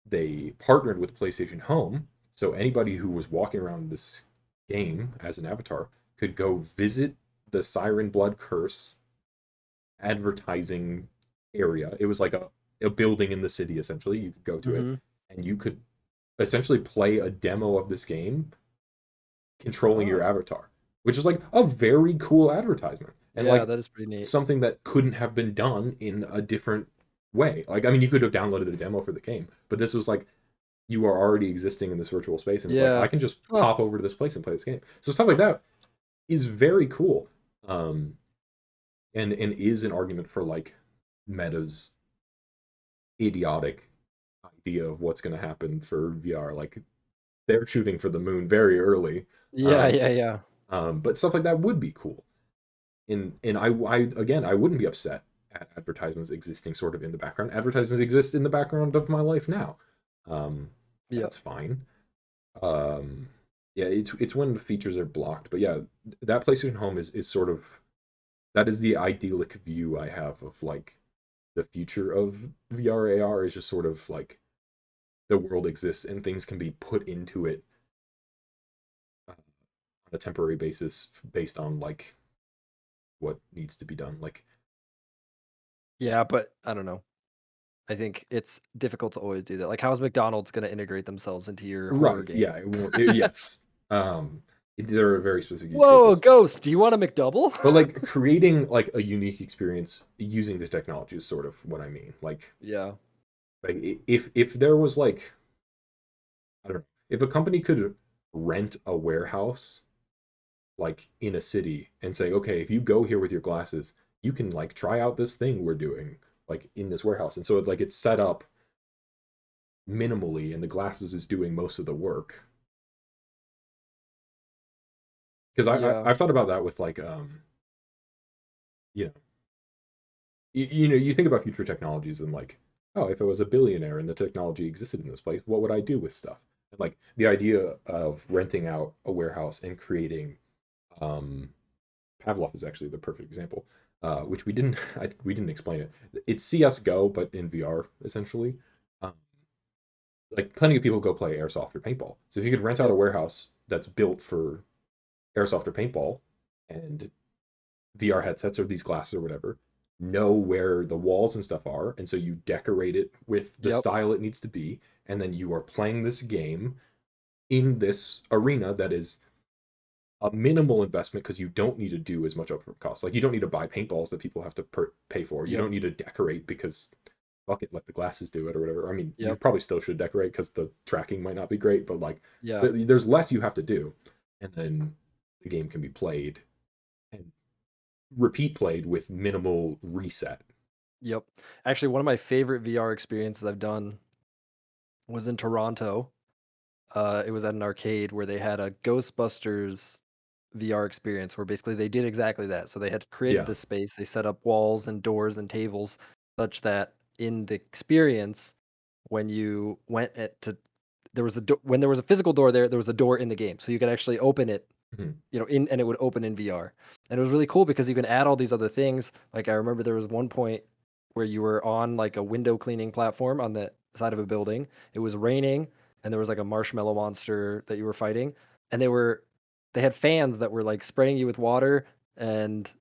S1: they partnered with PlayStation Home. So anybody who was walking around this game as an avatar could go visit the Siren Blood Curse advertising area. It was like a building in the city essentially. You could go to it
S2: Mm-hmm.
S1: and you could essentially play a demo of this game controlling your
S2: Oh,
S1: avatar, which is like a very cool advertisement. And
S2: yeah,
S1: like
S2: that is pretty neat.
S1: something that couldn't have been done in a different way. Like I mean you could have downloaded a demo for the game, but this was like you are already existing in this virtual space and it's like I
S2: Yeah.
S1: can just
S2: Huh.
S1: pop over to this place and play this game. So stuff like that is very cool. Um and is an argument for like Meta's idiotic idea of what's going to happen for VR. Like they're shooting for the moon very early,
S2: Yeah,
S1: um,
S2: yeah, yeah.
S1: but stuff like that would be cool. And I again, I wouldn't be upset at advertisements existing sort of in the background. Advertisements exist in the background of my life now. Um,
S2: Yeah.
S1: that's fine. Um, yeah, it's when the features are blocked. But yeah, that PlayStation Home is sort of that is the idyllic view I have of like the future of VR AR is just sort of like the world exists and things can be put into it on a temporary basis based on like what needs to be done. Like,
S2: Yeah, but I don't know. I think it's difficult to always do that. Like, how is McDonald's gonna integrate themselves into your horror
S1: Right.
S2: game?
S1: Yeah. It won't, yes. There are very specific use
S2: Whoa,
S1: cases.
S2: ghost, do you want a McDouble?
S1: But like creating like a unique experience using the technology is sort of what I mean.
S2: Yeah.
S1: If there was like, I don't know, if a company could rent a warehouse like in a city and say, okay, if you go here with your glasses, you can like try out this thing we're doing like in this warehouse. And so it's set up minimally and the glasses is doing most of the work. Because
S2: Yeah.
S1: I've thought about that with like you know you know, you think about future technologies and like, oh, if I was a billionaire and the technology existed in this place, what would I do with stuff? And like the idea of renting out a warehouse and creating um Pavlov is actually the perfect example, which we didn't explain it. It's CS:GO, but in VR essentially. Um, like plenty of people go play airsoft or paintball. So if you could rent out a
S2: Yep.
S1: warehouse that's built for airsoft or paintball, and VR headsets or these glasses or whatever know where the walls and stuff are, and so you decorate it with the
S2: Yep.
S1: style it needs to be, and then you are playing this game in this arena that is a minimal investment because you don't need to do as much upfront costs. Like you don't need to buy paintballs that people have to pay for. You
S2: Yep.
S1: don't need to decorate because fuck it, let the glasses do it or whatever. I mean, you
S2: Yep.
S1: probably still should decorate because the tracking might not be great, but like
S2: Yeah.
S1: there's less you have to do, and then the game can be played and repeat played with minimal reset.
S2: Yep. Actually, one of my favorite VR experiences I've done was in Toronto. It was at an arcade where they had a Ghostbusters VR experience where basically they did exactly that. So they had created
S1: Yeah.
S2: this space, they set up walls and doors and tables such that in the experience, when you went at to there was when there was a physical door there, there was a door in the game. So you could actually open it,
S1: Mhm.
S2: in and it would open in VR. And it was really cool because you can add all these other things. Like I remember there was one point where you were on like a window cleaning platform on the side of a building. It was raining and there was like a marshmallow monster that you were fighting and they had fans that were like spraying you with water and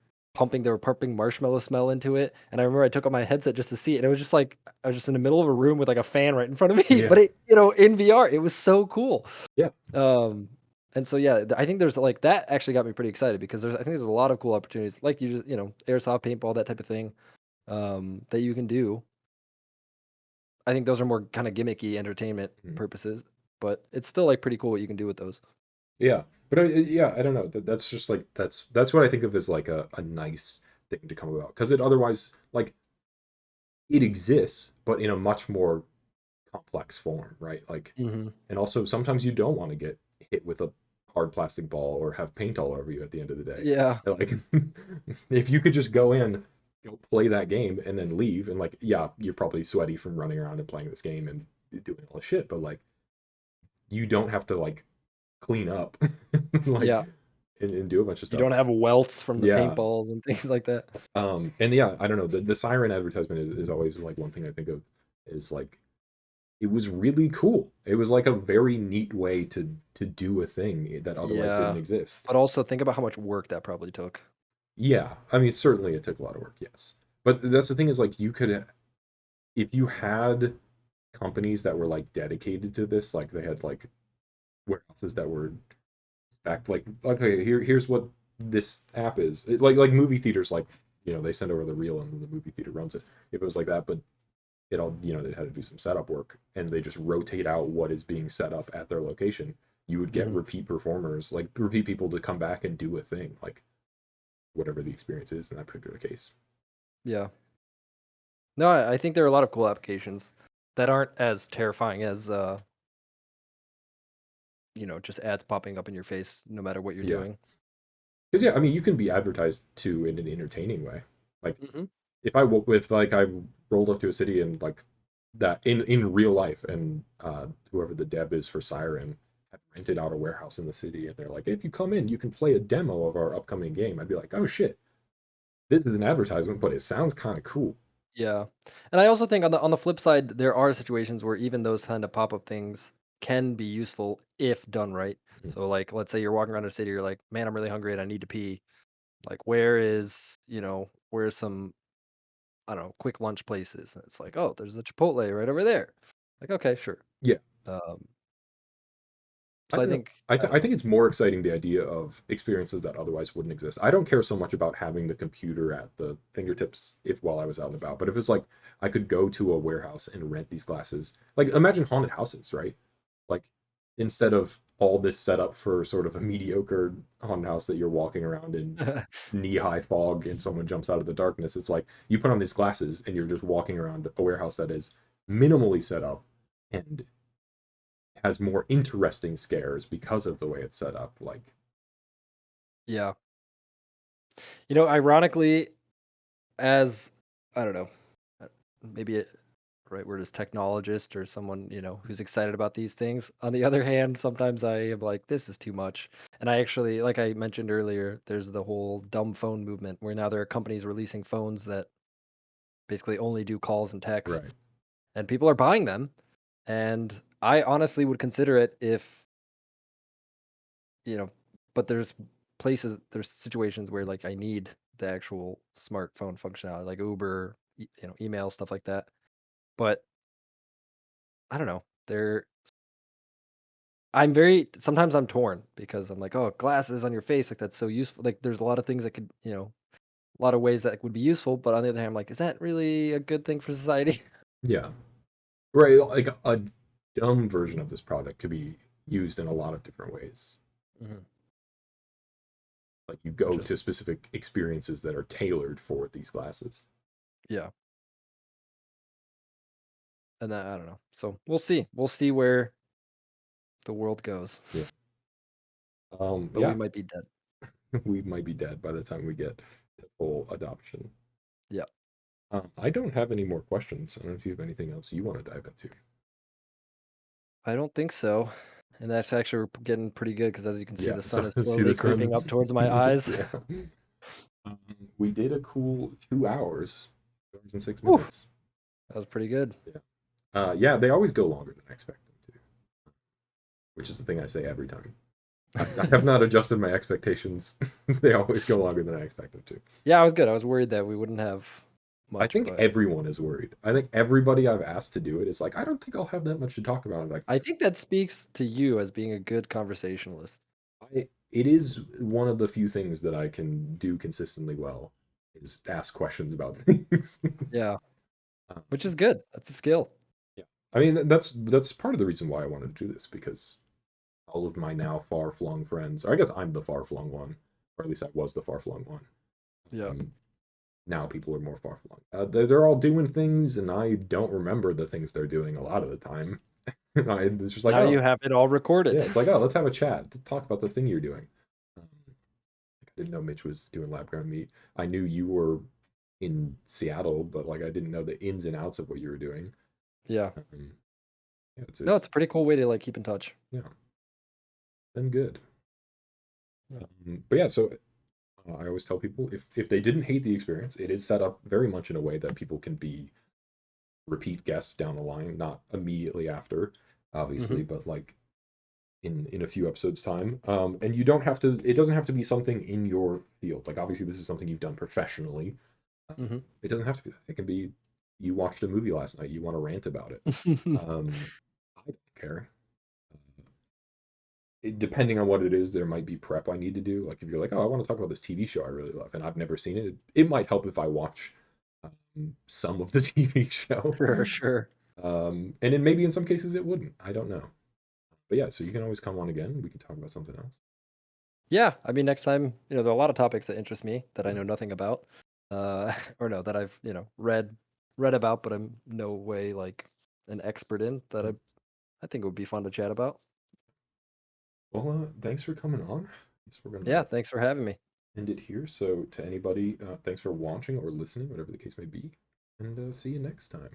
S2: they were pumping marshmallow smell into it. And I remember I took off my headset just to see it. And it was just like I was just in the middle of a room with like a fan right in front of me, but
S1: Yeah.
S2: in VR, it was so cool.
S1: Yeah.
S2: Um, and so yeah, I think there's like that actually got me pretty excited because I think there's a lot of cool opportunities, like you just airsoft, paintball, that type of thing, that you can do. I think those are more kind of gimmicky entertainment
S1: Mhm.
S2: purposes, but it's still like pretty cool what you can do with those.
S1: Yeah. But yeah, I don't know. That's just like that's what I think of as like a nice thing to come about because it otherwise like it exists, but in a much more complex form, right? Like,
S2: Hmm.
S1: and also sometimes you don't want to get hit with a hard plastic ball or have paint all over you at the end of the day.
S2: Yeah,
S1: Like, if you could just go in, go play that game, and then leave, and like, yeah, you're probably sweaty from running around and playing this game and doing all this shit, but like, you don't have to like clean up, like,
S2: yeah.
S1: and do a bunch of
S2: You
S1: stuff.
S2: don't have welts from the
S1: Yeah.
S2: paintballs and things like that.
S1: And yeah, I don't know. The siren advertisement is always like one thing I think of is like it was really cool. It was like a very neat way to do a thing that otherwise didn't
S2: Yeah,
S1: exist.
S2: but also think about how much work that probably took.
S1: Yeah, I mean certainly it took a lot of work, yes. But that's the thing is like you could if you had companies that were like dedicated to this, like they had like warehouses that were back like okay, here's what this app is. Like movie theaters like, you know, they send over the reel and the movie theater runs it. If it was like that, but it all, you know, they had to do some setup work and they just rotate out what is being set up at their location. You would get
S2: Hmm.
S1: repeat performers, like repeat people to come back and do a thing, like whatever the experience is in that particular case.
S2: Yeah. No, I think there are a lot of cool applications that aren't as terrifying as just ads popping up in your face no matter what you're
S1: Yeah,
S2: doing.
S1: because yeah, I mean you can be advertised to in an entertaining way. Like
S2: Hmm.
S1: if like I rolled up to a city and like that in real life and whoever the dev is for Siren have rented out a warehouse in the city and they're like, if you come in, you can play a demo of our upcoming game. I'd be like, oh shit, this is an advertisement, but it sounds kind of cool.
S2: Yeah. And I also think on the flip side, there are situations where even those kind of pop-up things can be useful if done right.
S1: Mhm.
S2: So like let's say you're walking around a city, you're like, man, I'm really hungry and I need to pee. Like where's some I don't know, quick lunch places. And it's like, oh, there's a Chipotle right over there. Like, okay, sure.
S1: Yeah.
S2: Um,
S1: I
S2: so I
S1: don't know.
S2: think
S1: I,
S2: I
S1: th-
S2: don't
S1: I
S2: know.
S1: think it's more exciting the idea of experiences that otherwise wouldn't exist. I don't care so much about having the computer at the fingertips if while I was out and about, but if it's like I could go to a warehouse and rent these glasses, like imagine haunted houses, right? Like instead of all this setup for sort of a mediocre haunted house that you're walking around in knee-high fog and someone jumps out of the darkness, it's like you put on these glasses and you're just walking around a warehouse that is minimally set up and has more interesting scares because of the way it's set up. Like,
S2: Yeah. Ironically, as I don't know, uh, maybe right word is technologist or someone who's excited about these things. On the other hand, sometimes I am like, this is too much. And I actually, like I mentioned earlier, there's the whole dumb phone movement where now there are companies releasing phones that basically only do calls and
S1: right.
S2: texts, and people are buying them. And I honestly would consider it if you know but there's situations where like I need the actual smartphone functionality, like Uber, email, stuff like that. But I don't know. Sometimes I'm torn because I'm like, oh, glasses on your face, like that's so useful. Like there's a lot of things that could, a lot of ways that would be useful, but on the other hand, I'm like, is that really a good thing for society?
S1: Yeah. Right. Like a dumb version of this product could be used in a lot of different ways.
S2: Mhm.
S1: Like you go
S2: Just
S1: to specific experiences that are tailored for these glasses.
S2: yeah, and that I don't know. So we'll see. We'll see where the world goes,
S1: Yeah.
S2: but we
S1: Yeah,
S2: might be dead.
S1: we might be dead by the time we get to full adoption.
S2: Yeah,
S1: I don't have any more questions. I don't know if you have anything else you want to dive into.
S2: I don't think so. And that's actually we're getting pretty good because as you can see,
S1: Yeah.
S2: the sun
S1: So
S2: is
S1: see the
S2: slowly
S1: sun.
S2: creeping up towards my eyes.
S1: Yeah. Um, we did a cool 2 hours, 2 hours and six
S2: Whew,
S1: minutes.
S2: that was pretty good.
S1: Yeah. Yeah, they always go longer than I expect them to, which is the thing I say every time. I have not adjusted my expectations. They always go longer than I expect them to.
S2: Yeah, I was good. I was worried that we wouldn't have
S1: I
S2: much,
S1: think
S2: but
S1: everyone is worried. I think everybody I've asked to do it is like, I don't think I'll have that much to talk about. I'm like,
S2: I think that speaks to you as being a good conversationalist.
S1: it is one of the few things that I can do consistently well is ask questions about things.
S2: Yeah,
S1: Um,
S2: which is good. That's a skill.
S1: yeah, I mean that's part of the reason why I wanted to do this because all of my now far flung friends, or I guess I'm the far flung one, or at least I was the far flung one.
S2: Yeah.
S1: Um, Now people are more far flung. They're all doing things, and I don't remember the things they're doing a lot of the time. It's just like,
S2: Now you
S1: oh,
S2: have it all
S1: yeah,
S2: recorded.
S1: it's like, oh, let's have a chat to talk about the thing you're doing. I didn't know Mitch was doing lab ground meat. I knew you were in Seattle, but like I didn't know the ins and outs of what you were doing.
S2: Yeah.
S1: Um, yeah,
S2: No, it's
S1: it's
S2: a pretty cool way to like keep in touch.
S1: yeah, been good.
S2: Yeah.
S1: But yeah, so I always tell people if they didn't hate the experience, it is set up very much in a way that people can be repeat guests down the line, not immediately after,
S2: Hmm.
S1: obviously, but like in a few episodes time. And you don't have to. It doesn't have to be something in your field. Like obviously, this is something you've done professionally.
S2: Hmm.
S1: It doesn't have to be that. It can be you watched a movie last night. You want to rant about it. I don't care. Depending on what it is, there might be prep I need to do. Like if you're like, oh, I want to talk about this TV show I really love, and I've never seen it. It might help if I watch some of the TV show.
S2: For sure.
S1: And then maybe in some cases it wouldn't. I don't know. But yeah, so you can always come on again. We can talk about something else.
S2: Yeah, I mean, next time, there are a lot of topics that interest me that I
S1: Yeah.
S2: know nothing about, or no, that I've read about, but I'm no way like an expert in. That
S1: Yeah.
S2: I think it would be fun to chat about.
S1: Well, thanks for coming on. Guess we're
S2: Yeah,
S1: gonna
S2: thanks for having me.
S1: end it here. So to anybody, thanks for watching or listening, whatever the case may be, and see you next time.